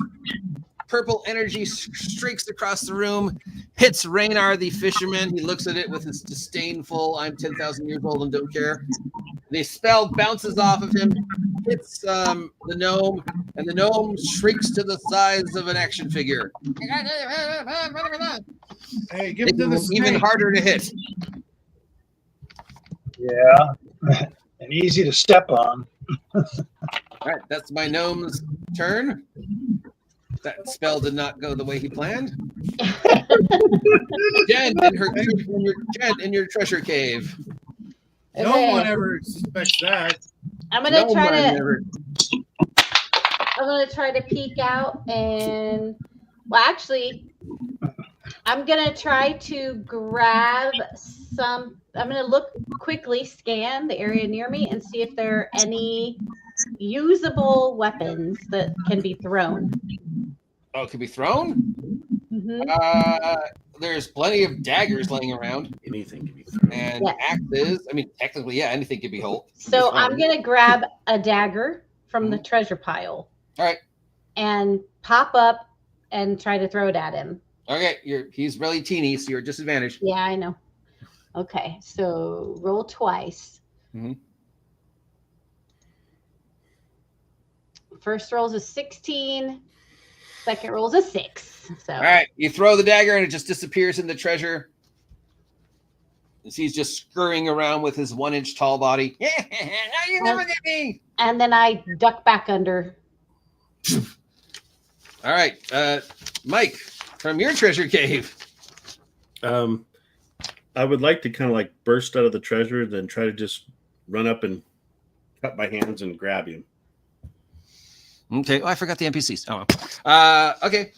purple energy streaks across the room, hits Raynor the fisherman. He looks at it with his disdainful, I'm 10,000 years old and don't care. The spell bounces off of him, hits the gnome, and the gnome shrieks to the size of an action figure. Hey, give it to the snake. Even harder to hit. Yeah. And easy to step on. All right, that's my gnome's turn. That spell did not go the way he planned. Jen in your treasure cave. No one ever suspects that. I'm gonna try to peek out and actually I'm gonna try to grab some. I'm gonna quickly scan the area near me and see if there are any usable weapons that can be thrown. Oh, it can be thrown? Mm-hmm. There's plenty of daggers laying around. Anything can be thrown. And axes. I mean, technically, yeah, anything can be held. So I'm going to grab a dagger from the treasure pile. All right. And pop up and try to throw it at him. Okay. He's really teeny, so you're disadvantaged. Yeah, I know. Okay. So roll twice. Mm-hmm. First roll's a 16. Second roll's a 6. So. All right. You throw the dagger and it just disappears in the treasure. He's just scurrying around with his 1-inch tall body. Yeah, you never get me. And then I duck back under. All right. Mike, from your treasure cave. I would like to kind of like burst out of the treasure, then try to just run up and cut my hands and grab him. Okay. Oh, I forgot the NPCs. Oh, well. Okay.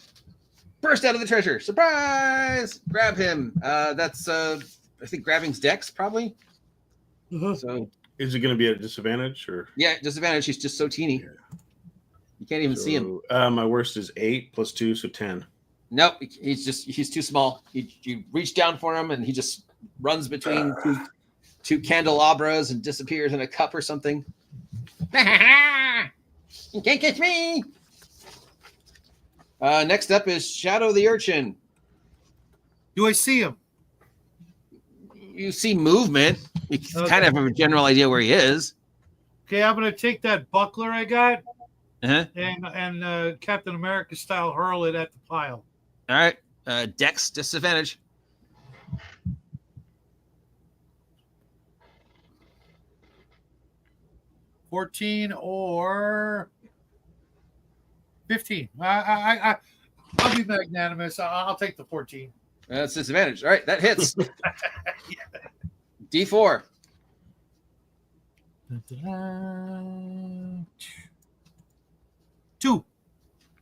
Burst out of the treasure. Surprise! Grab him. That's I think grabbing's dex probably. Uh-huh. So is it going to be at a disadvantage or? Yeah, disadvantage. He's just so teeny. You can't even see him. My worst is 8 + 2, so 10. Nope, he's too small. You reach down for him and he just runs between two candelabras and disappears in a cup or something. You can't catch me. Next up is Shadow the Urchin. Do I see him? You see movement. You kind of have a general idea where he is. Okay, I'm going to take that buckler I got Uh-huh. and Captain America style hurl it at the pile. All right. Dex disadvantage. 14 or 15. I'll be magnanimous. I'll take the 14. That's disadvantage. All right, that hits. D4. Two.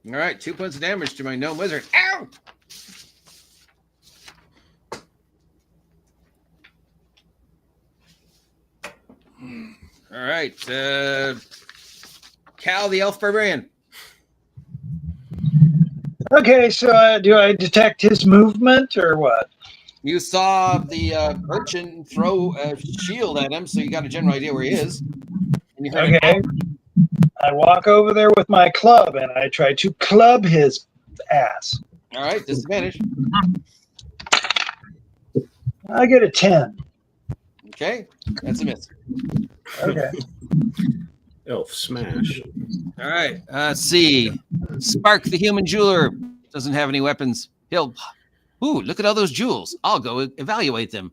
All right, 2 points of damage to my gnome wizard. Ow! All right, Cal, the elf barbarian. Okay, so do I detect his movement or what? You saw the urchin throw a shield at him, so you got a general idea where he is. And you heard Okay. I walk over there with my club and I try to club his ass. All right, disadvantage. I get a 10. Okay, that's a miss. Okay. Elf smash. All right, let's see. Spark the human jeweler doesn't have any weapons. He'll, ooh, look at all those jewels. I'll go evaluate them.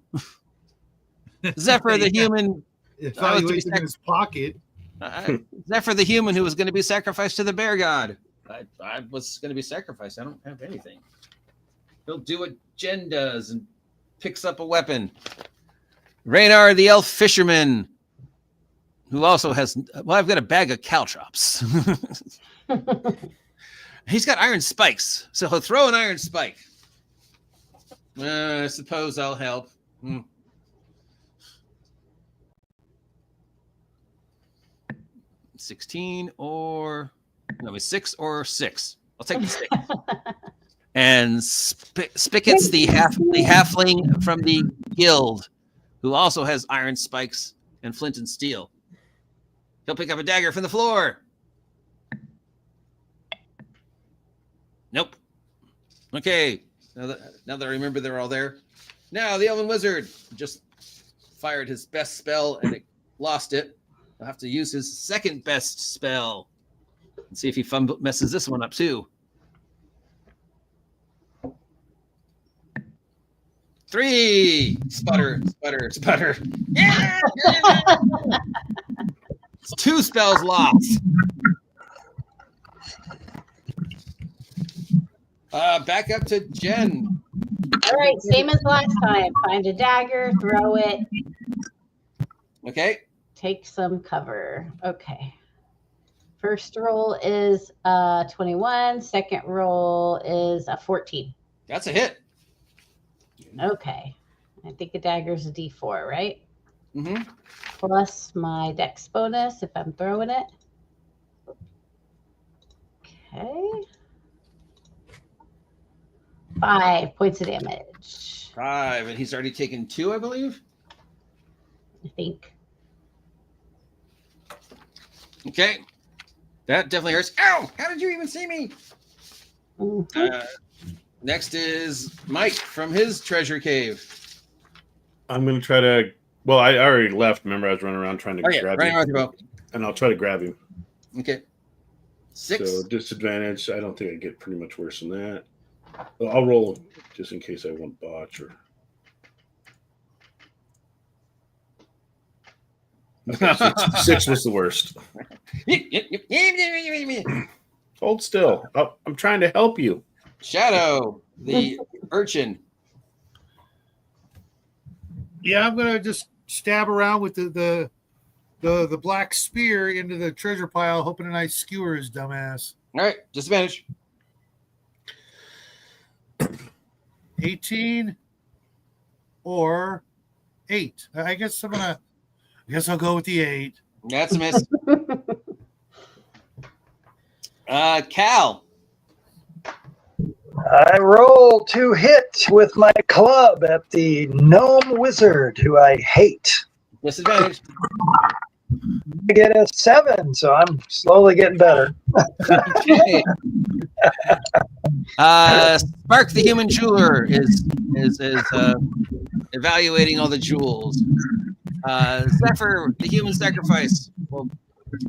Zephyr the human. Evaluate them in his pocket. Zephyr the human who was going to be sacrificed to the bear god. I was going to be sacrificed. I don't have anything. He'll do what Jen does and picks up a weapon. Raynar the elf fisherman, who also has, well, I've got a bag of caltrops. He's got iron spikes, so he'll throw an iron spike. I suppose I'll help. 16 or no, it's 6 or 6. I'll take the 6. And Spicket's the halfling from the guild, who also has iron spikes and flint and steel. He'll pick up a dagger from the floor. Nope. Okay. Now that I remember they're all there. Now the elven wizard just fired his best spell and it lost it. I'll have to use his second best spell and see if he messes this one up too. 3. Sputter, sputter, sputter. Yeah! It's 2 spells lost. Back up to Jen. All right, same as last time. Find a dagger, throw it. Okay. Take some cover. Okay. First roll is 21. Second roll is a 14. That's a hit. Okay. I think a dagger is a D4, right? Mm-hmm. Plus my dex bonus if I'm throwing it. Okay. 5 points of damage. 5, and he's already taken 2, I believe. I think. Okay. That definitely hurts. Ow! How did you even see me? Mhm. Next is Mike from his treasure cave. I'm going to try to. Well, I already left. Remember, I was running around trying to grab him. And I'll try to grab him. Okay. 6. So disadvantage. I don't think I get pretty much worse than that. Well, I'll roll just in case I won't botch or. Okay, 6 was the worst. Hold still. Oh, I'm trying to help you. Shadow, the urchin. Yeah, I'm gonna just stab around with the black spear into the treasure pile, hoping a nice skewer his dumbass. All right, disadvantage. 18 or 8. I guess I'll go with the 8. That's a miss. Cal. I roll to hit with my club at the gnome wizard, who I hate. Disadvantage. I get a 7, so I'm slowly getting better. Okay. Spark the human jeweler is evaluating all the jewels. Zephyr, the human sacrifice, will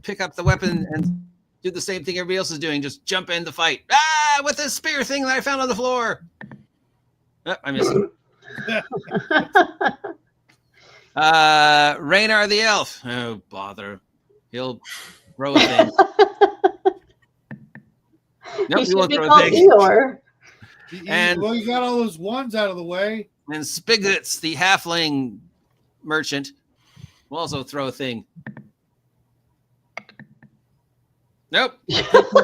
pick up the weapon and do the same thing everybody else is doing. Just jump in the fight. With this spear thing that I found on the floor. Oh, I missed it. Raynar the elf. Oh, bother. He'll throw a thing. Nope, He he should won't be throw a called thing. Eeyore. And- well, you got all those ones out of the way. And Spigots, the halfling merchant, will also throw a thing. Nope.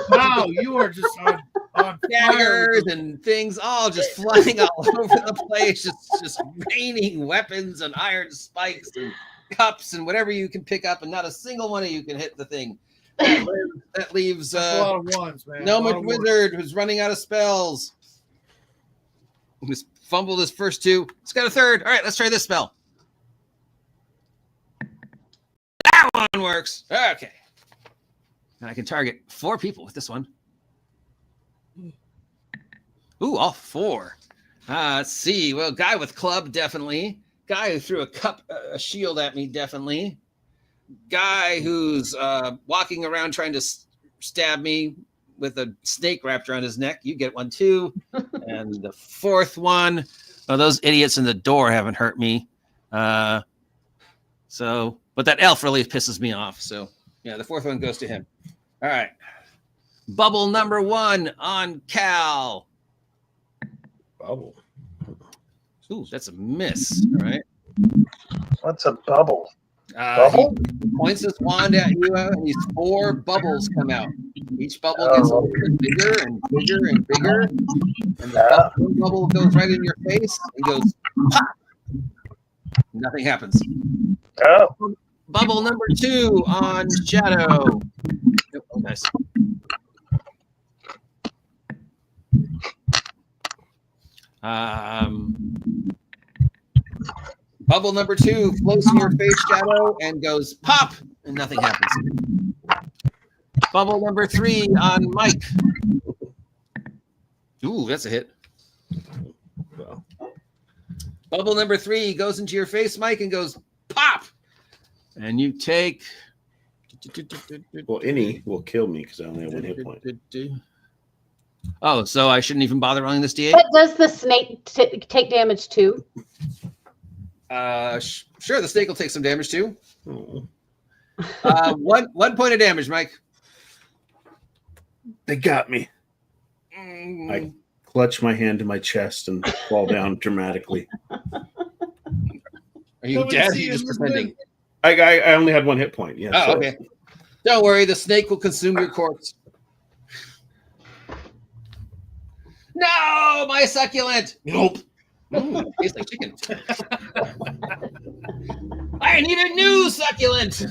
Wow, you are just on fire. Daggers and things all just flying all over the place, just raining weapons and iron spikes and cups and whatever you can pick up, and not a single one of you can hit the thing. That leaves That's a lot of ones, man. Gnomic Wizard, who's running out of spells. Just fumbled his first two. He's got a third. All right, let's try this spell. That one works. Okay. And I can target 4 people with this one. Ooh, all 4. Let's see. Well, guy with club, definitely. Guy who threw a shield at me, definitely. Guy who's walking around trying to stab me with a snake wrapped around his neck. You get one too. And the 4th one, oh, those idiots in the door haven't hurt me. But that elf really pisses me off. So yeah, the 4th one goes to him. All right. Bubble number 1 on Cal. Bubble. Ooh, that's a miss. All right. What's a bubble? He points his wand at you, and these 4 bubbles come out. Each bubble gets a little bit bigger and bigger and bigger. And the bubble goes right in your face and goes pop. Nothing happens. Oh. Bubble number 2 on Shadow. Oh, nice. Bubble number 2 floats in your face, Shadow, and goes pop, and nothing happens. Bubble number 3 on Mike. Ooh, that's a hit. Well. Bubble number 3 goes into your face, Mike, and goes pop. And you take. Well, any will kill me because I only have 1 hit point. Oh, so I shouldn't even bother rolling this d8? But does the snake take damage too? Sure, the snake will take some damage too. Oh. 1 point of damage, Mike. They got me. I clutch my hand to my chest and fall down dramatically. Are you dead? Or are you just pretending? I only had 1 hit point. Yeah. Oh, okay. Don't worry, the snake will consume your corpse. No, my succulent. Nope. Tastes like chicken. I need a new succulent.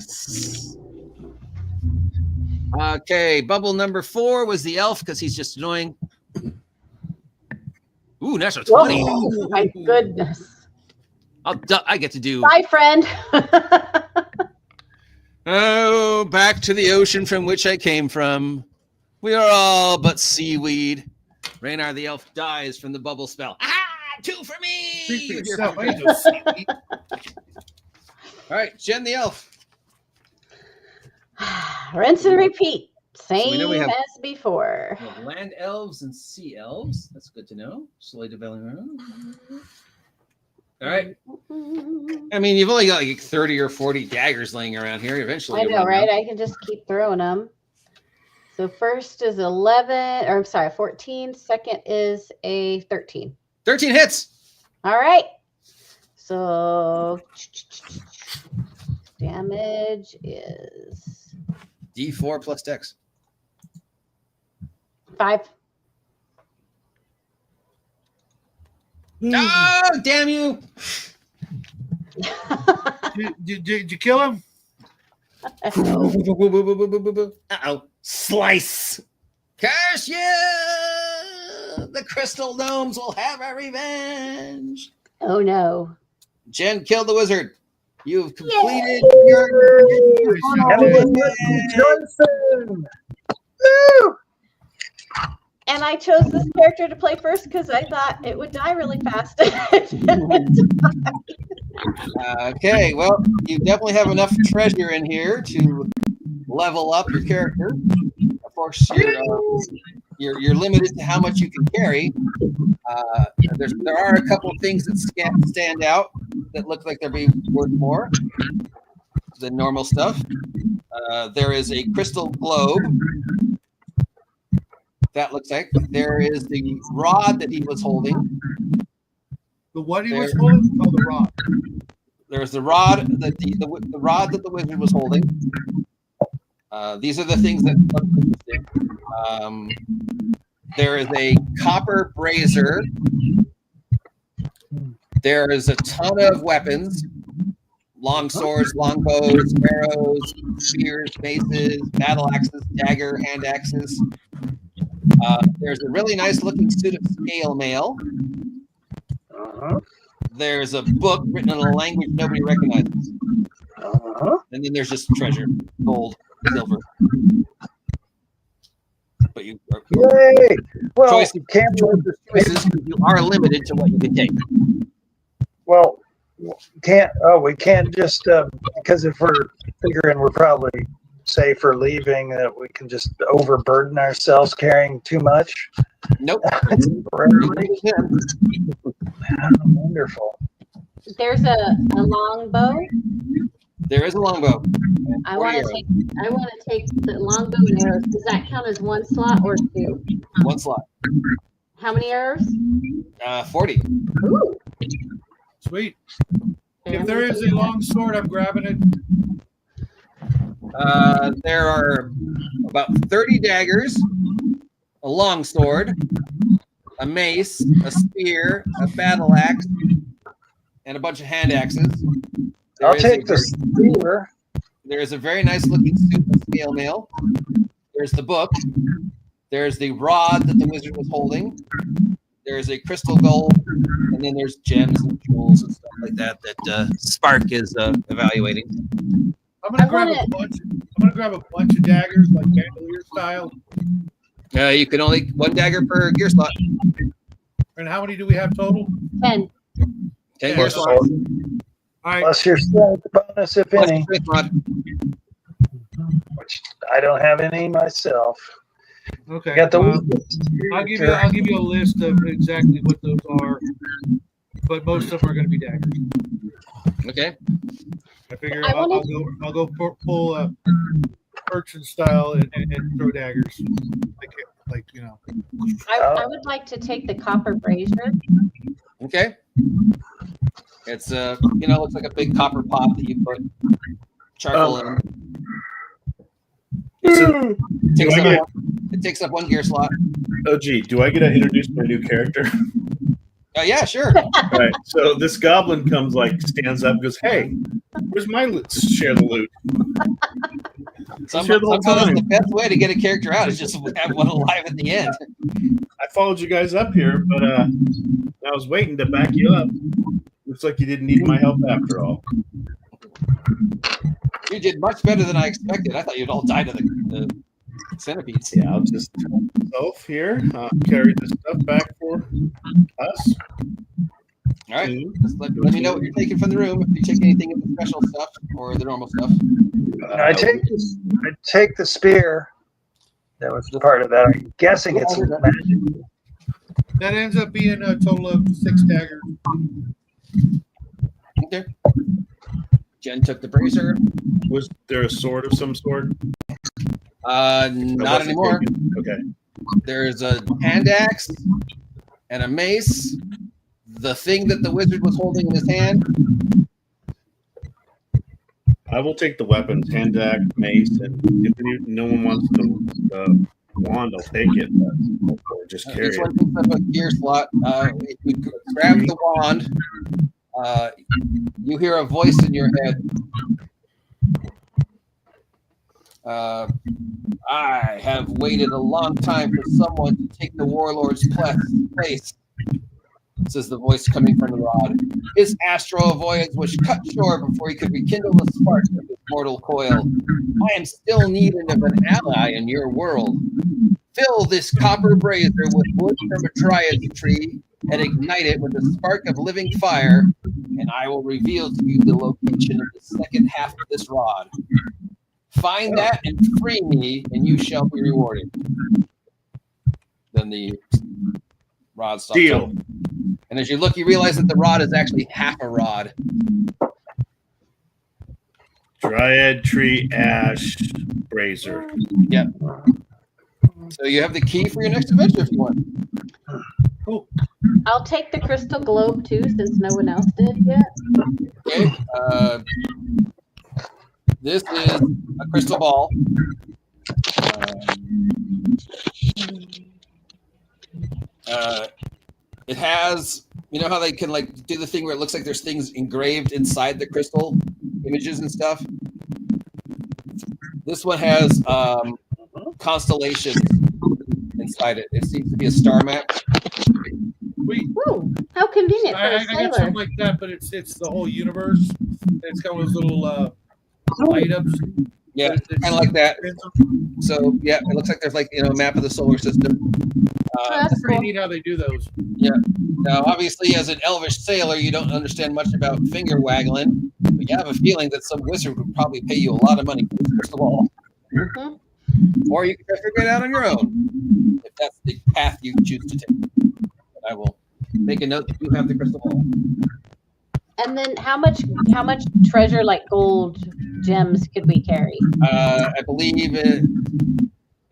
Okay, bubble number 4 was the elf because he's just annoying. Ooh, natural 20. Oh my goodness. I get to do. Bye, friend. Oh, back to the ocean from which I came from. We are all but seaweed. Raynar the elf dies from the bubble spell. Ah, 2 for me. Speak for yourself. I ain't no seaweed. All right, Jen the elf. Rinse and repeat. So we Same know we have- as before. We have land elves and sea elves. That's good to know. Slowly developing. All right. I mean, you've only got like 30 or 40 daggers laying around here. Eventually, I you'll know, run right? out. I can just keep throwing them. So first is 11, or I'm sorry, 14. Second is a 13. 13 hits. All right. So damage is D4 plus dex. 5. Oh, damn you. Did you kill him? Uh-oh. Slice. Curse you. The crystal gnomes will have a revenge. Oh no. Jen killed the wizard. You've completed Nice your job, Jen. Woo! And I chose this character to play first because I thought it would die really fast. Okay, well, you definitely have enough treasure in here to level up your character. Of course, you're limited to how much you can carry. There are a couple of things that stand out that look like they'll be worth more than normal stuff. There is a crystal globe. That looks like there is the rod that he was holding. The what he was holding? Oh, the rod. There's the rod that the rod that the wizard was holding. These are the things that look interesting. There is a copper brazier. There is a ton of weapons: long swords, long bows, arrows, spears, maces, battle axes, dagger, hand axes. There's a really nice looking suit of scale mail. There's a book written in a language nobody recognizes. And then there's just treasure, gold, silver. But you are Yay! Well, choices, you are limited to what you can take. Well, we can't just because if we're figuring we're probably safe for leaving, that we can just overburden ourselves carrying too much. Nope. Wonderful. There's a longbow. There is a longbow. I want to take the longbow and arrows. Does that count as one slot or two? One slot. How many arrows? 40. Ooh. Sweet. If there is a long sword, I'm grabbing it. There are about 30 daggers, a long sword, a mace, a spear, a battle axe, and a bunch of hand axes. I'll take the spear. There is a very nice looking suit of scale mail. There's the book. There's the rod that the wizard was holding. There's a crystal gold, and then there's gems and jewels and stuff like that that Spark is evaluating. I'm gonna grab a bunch of daggers, like bandolier style. You can only one dagger per gear slot. And how many do we have total? 10. 10 gear slots. All right. Plus your strength bonus, if Plus any. Which I don't have any myself. Okay. Got the I'll give you a list of exactly what those are, but most of them are going to be daggers. Okay. I figure I'll go full urchin style and throw daggers, like you know. I would like to take the copper brazier. Okay. It's looks like a big copper pot that you put charcoal in. It takes up one gear slot. Oh, gee, do I get to introduce my new character? Yeah, sure. All right. So this goblin comes, stands up, and goes, "Hey, where's my loot? Share the loot." Sometimes the best way to get a character out is just have one alive at the end. I followed you guys up here, but I was waiting to back you up. Looks like you didn't need my help after all. You did much better than I expected. I thought you'd all die to the centipedes. Yeah, I'll just help myself here. Carry this stuff back for us. All right. Just let me know what you're taking from the room. If you take anything of the special stuff or the normal stuff. I take the spear. That was part of that. I'm guessing it's magic. That ends up being a total of 6 daggers. Okay. Jen took the brazier. Was there a sword of some sort? Not anymore. Okay. There's a hand axe and a mace. The thing that the wizard was holding in his hand. I will take the weapons, hand axe, mace, and if no one wants the wand, I'll take it. Or just carry it. Each one takes up a gear slot. If you grab the wand, you hear a voice in your head. I have waited a long time for someone to take the warlord's place, says the voice coming from the rod. His astral voyage was cut short before he could rekindle the spark of his mortal coil. I am still needed of an ally in your world. Fill this copper brazier with wood from a triad tree and ignite it with a spark of living fire, and I will reveal to you the location of the second half of this rod. Find that and free me, and you shall be rewarded. Then the rod stops. Deal. And as you look, you realize that the rod is actually half a rod. Dryad tree ash brazier. Yeah. So you have the key for your next adventure if you want. Cool. I'll take the crystal globe too, since no one else did yet. Okay. This is a crystal ball. It has, you know how they can like do the thing where it looks like there's things engraved inside the crystal, images and stuff. This one has constellations inside it. It seems to be a star map. Sweet. Woo! How convenient for I a got sailor. something like that, but it's the whole universe. It's got one of those little items. Yeah, kind of like that. So yeah, it looks like there's like a map of the solar system. That's pretty neat how they do those. Yeah. Now, obviously, as an elvish sailor, you don't understand much about finger waggling, but you have a feeling that some wizard would probably pay you a lot of money for this crystal ball. Mm-hmm. Or you can try to figure it out on your own, if that's the path you choose to take. But I will make a note that you have the crystal ball. And then how much treasure, like gold gems, could we carry? I believe it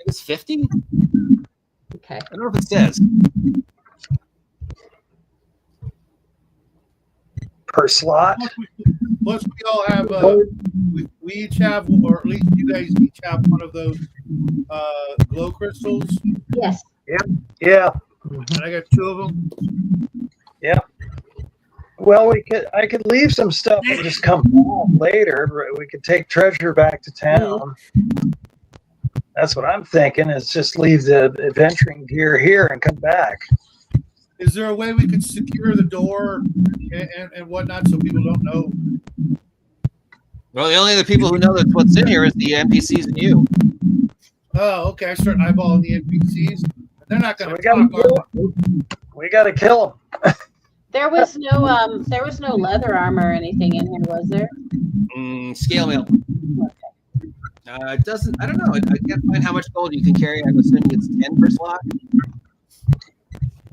was 50. Okay. I don't know if it says. Per slot. Plus we all have we each have, or at least you guys each have one of those glow crystals. Yes. Yeah. And I got 2 of them. Yeah. Well, I could leave some stuff and just come back later. We could take treasure back to town. That's what I'm thinking. Is just leave the adventuring gear here and come back. Is there a way we could secure the door and whatnot so people don't know? Well, the only other people who know that's what's in here is the NPCs and you. Oh, okay. I start eyeballing the NPCs. They're not going to talk. We got to kill them. There was no leather armor or anything in here, was there? Scale mail. It doesn't. I don't know. I can't find how much gold you can carry. I'm assuming it's 10 per slot.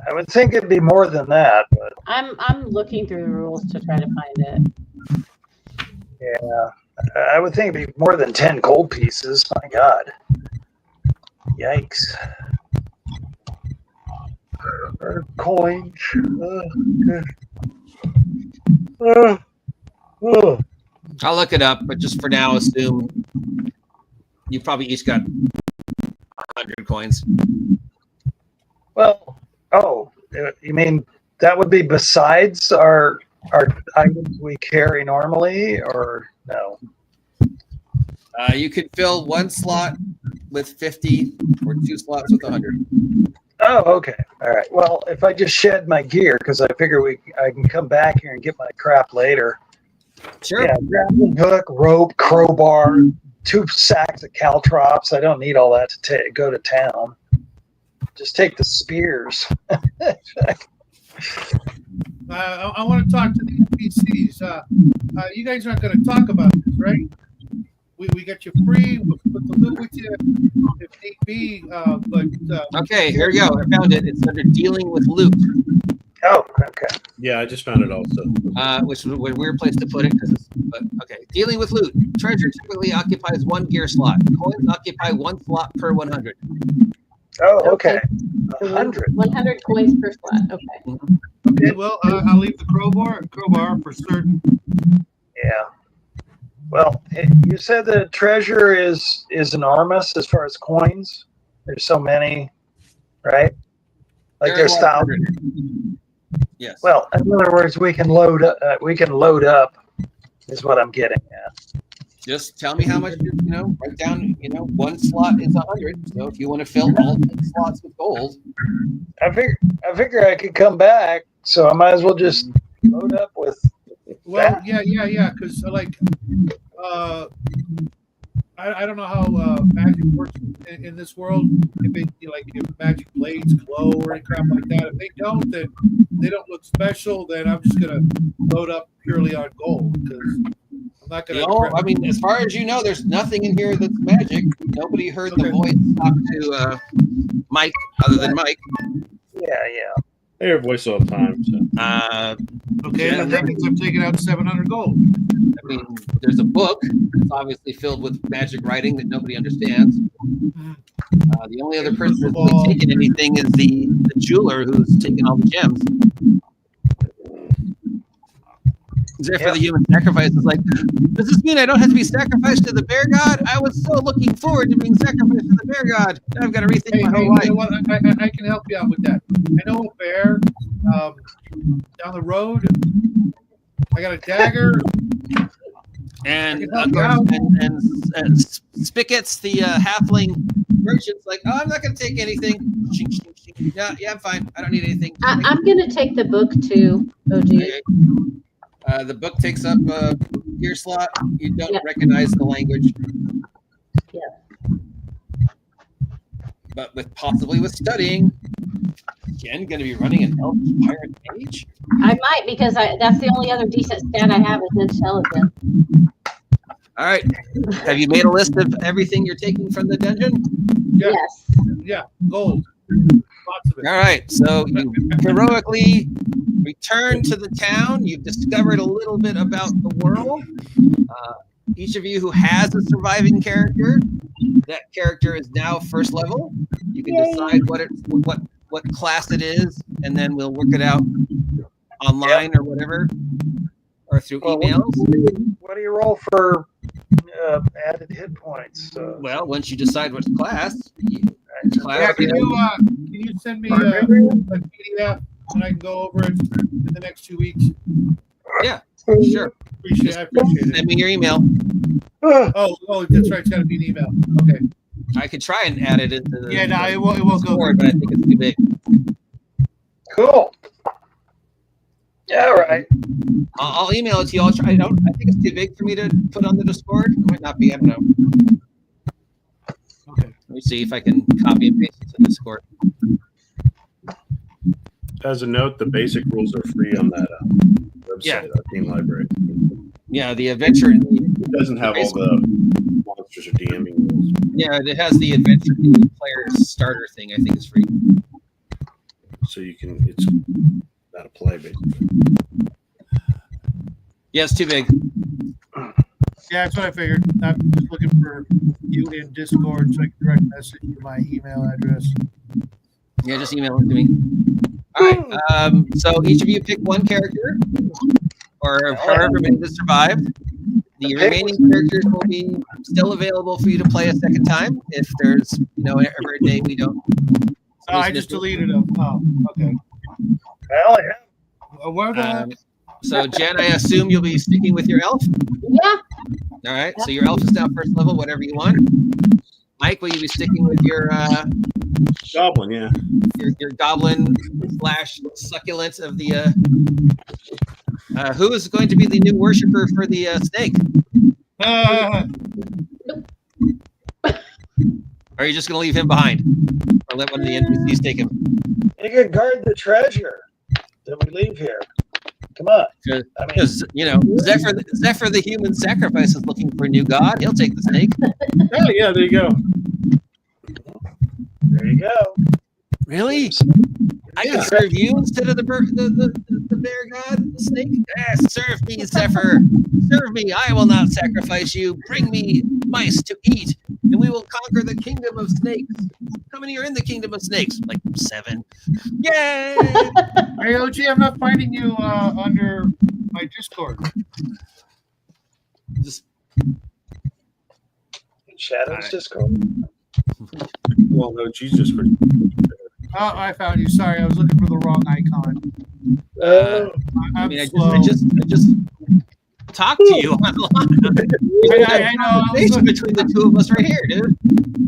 I would think it'd be more than that, but I'm looking through the rules to try to find it. Yeah, I would think it'd be more than 10 gold pieces. My God, yikes! Or coins. I'll look it up, but just for now, assume you probably each got 100 coins. Well, you mean that would be besides our items we carry normally, or no? You could fill 1 slot with 50 or 2 slots with 100. Oh, okay. All right. Well, if I just shed my gear, because I figure I can come back here and get my crap later. Sure. Yeah, grappling hook, rope, crowbar, 2 sacks of caltrops. I don't need all that to go to town. Just take the spears. I want to talk to the NPCs. You guys aren't going to talk about this, right? We got you free. We'll put the loot with you if need be. Okay, here we go. I found it. It's under dealing with loot. Oh, okay. Yeah, I just found it also. Which was a weird place to put it. But okay, dealing with loot. Treasure typically occupies 1 gear slot. Coins occupy 1 slot per 100. Oh, okay. 100. 100 coins per slot. Okay. Okay, well, I'll leave the crowbar for certain. Yeah. Well, you said the treasure is enormous as far as coins. There's so many, right? Like there's thousands. Yes. Well, in other words, we can load up. Is what I'm getting at. Just tell me how much write down. 1 slot is 100. So if you want to fill all 10 slots with gold, I figure I could come back, so I might as well just load up with. Well, yeah. Because I don't know how magic works in this world. If magic blades glow or any crap like that. If they don't, then they don't look special. Then I'm just gonna load up purely on gold because I'm not gonna. I mean, as far as you know, there's nothing in here that's magic. Nobody heard the voice talk to Mike other than Mike. Yeah. I hear voice all the time. So. Okay, Yeah. that means I'm taking out 700 gold. I mean, there's a book that's obviously filled with magic writing that nobody understands. The only other person who's really taken anything is the jeweler who's taken all the gems. Therefore, the human sacrifice is like, does this mean I don't have to be sacrificed to the bear god? I was so looking forward to being sacrificed to the bear god. Now I've got to rethink my whole life. You know what? I can help you out with that. I know a bear down the road. I got a dagger. And Spickets, the halfling merchant's like, oh, I'm not going to take anything. Yeah, I'm fine. I don't need anything. I'm going to take the book too, OG. Okay. The book takes up a gear slot. You don't recognize the language. Yeah. But possibly with studying, Jen going to be running an elf pirate mage? I might, because that's the only other decent stat I have is intelligence. All right. Have you made a list of everything you're taking from the dungeon? Yeah. Yes. Yeah, gold. Lots of it. All right. So you heroically return to the town. You've discovered a little bit about the world. Each of you who has a surviving character, that character is now first level. You can decide what class it is, and then we'll work it out online or whatever, or through emails. What do you roll for added hit points? Well, once you decide what class, Can you send me a PDF and I can go over it in the next 2 weeks? Yeah, sure. I appreciate it. Send me your email. Oh, that's right. It's got to be an email. Okay. I could try and add it into the it won't go board, but I think it's too big. Cool. Yeah, all right. I'll email it to you. I think it's too big for me to put on the Discord. It might not be. I don't know. Okay. Let me see if I can copy and paste it to Discord. As a note, the basic rules are free on that website, Team Library. Yeah, the adventure. It doesn't have all the monsters or DMing rules. Yeah, it has the adventure, the player's starter thing. I think is free. So it's not a play, basically. Yeah, it's too big. Yeah, that's what I figured. I'm just looking for you in Discord so I can direct message you my email address. Yeah, just email it to me. All right. So each of you pick one character, or however many that survived. The remaining characters will be still available for you to play a second time if there's ever a day we don't. Oh, I just deleted them. Oh, okay. Well, yeah. Where the So Jen, I assume you'll be sticking with your elf. Yeah. All right. So your elf is now first level. Whatever you want. Mike, will you be sticking with your Goblin? Yeah. Your goblin / succulent of the who is going to be the new worshiper for the snake? Or are you just going to leave him behind, or let one of the NPCs take him? You can guard the treasure that we leave here. Come on. Because Zephyr the human sacrifice is looking for a new god. He'll take the snake. Oh yeah, there you go. There you go. Really? I can serve you instead of the bear god, the snake? Yes, serve me, Zephyr. Serve me. I will not sacrifice you. Bring me mice to eat, and we will conquer the kingdom of snakes. How many are in the kingdom of snakes? Like 7. Yay! Hey, OG, I'm not finding you under my Discord. Just Shadow's Discord. Well, no, Jesus. Oh, I found you. Sorry, I was looking for the wrong icon. I'm slow. I just talked to you online. I know. Between the two of us right here, dude.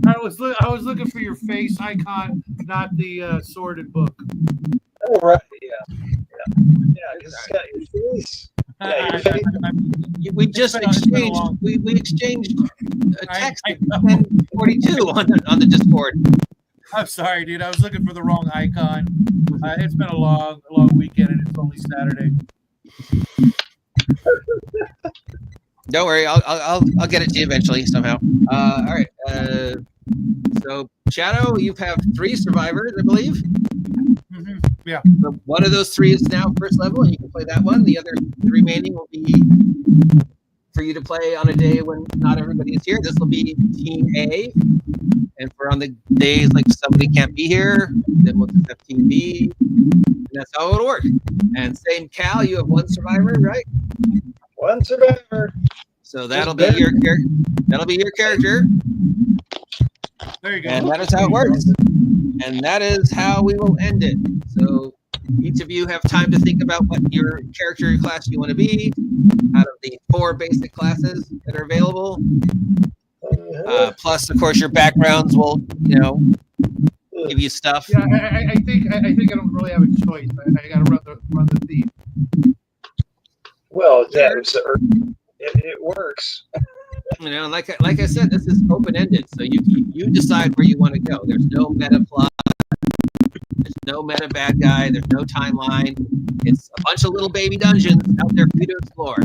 I was looking for your face icon, not the sword and book. Oh, right. Yeah, because it's got your face. We just exchanged. We exchanged a text at 10:42 on the Discord. I'm sorry, dude. I was looking for the wrong icon. It's been a long weekend, and it's only Saturday. Don't worry, I'll get it to you eventually somehow. All right. So Shadow, you have 3 survivors, I believe. Mm-hmm. Yeah. So one of those 3 is now first level, and you can play that one. The other 3 remaining will be for you to play on a day when not everybody is here. This will be Team A. And for on the days like somebody can't be here, then we'll just have Team B. And that's how it'll work. And same Cal, you have 1 survivor, right? 1 survivor. So that'll be your character. That'll be your character. There you go. And that is how it works. And that is how we will end it. So each of you have time to think about what your character class you want to be out of the 4 basic classes that are available. Plus, of course, your backgrounds will, give you stuff. Yeah, I think I don't really have a choice. I got to run the theme. Well, it works. Like I said, this is open ended, so you decide where you want to go. There's no meta plot. There's no meta bad guy. There's no timeline. It's a bunch of little baby dungeons out there for you to explore.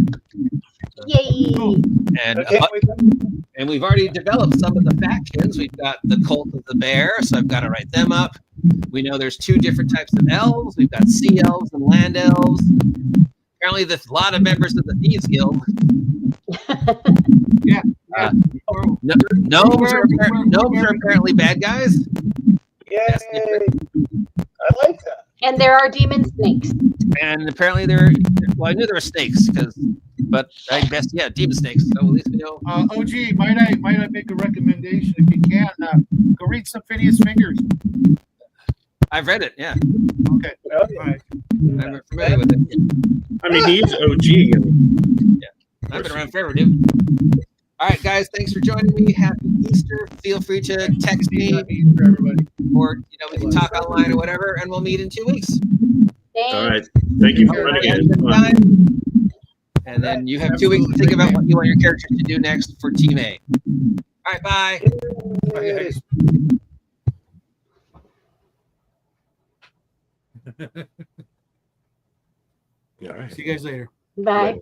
Yay! And we've already developed some of the factions. We've got the Cult of the Bear, so I've got to write them up. We know there's 2 different types of elves. We've got sea elves and land elves. Apparently, there's a lot of members of the Thieves Guild. Yeah. Gnomes are apparently bad guys. Yay! I like that. And there are demon snakes. And apparently I knew there were snakes, but I guess, demon snakes. So at least we know. OG, might I make a recommendation if you can? Go read some Phineas Fingers. I've read it, yeah. Okay. All right. I'm familiar with it. I mean, he is OG. I've been around forever, dude. All right, guys, thanks for joining me. Happy Easter. Feel free to text me For everybody. or we can talk online or whatever, and we'll meet in 2 weeks. Thanks. All right. Thank you for running Yeah, it. and then you have 2 weeks to think about what you want your character to do next for Team A. All right, bye. Okay. All right. See you guys later. Bye.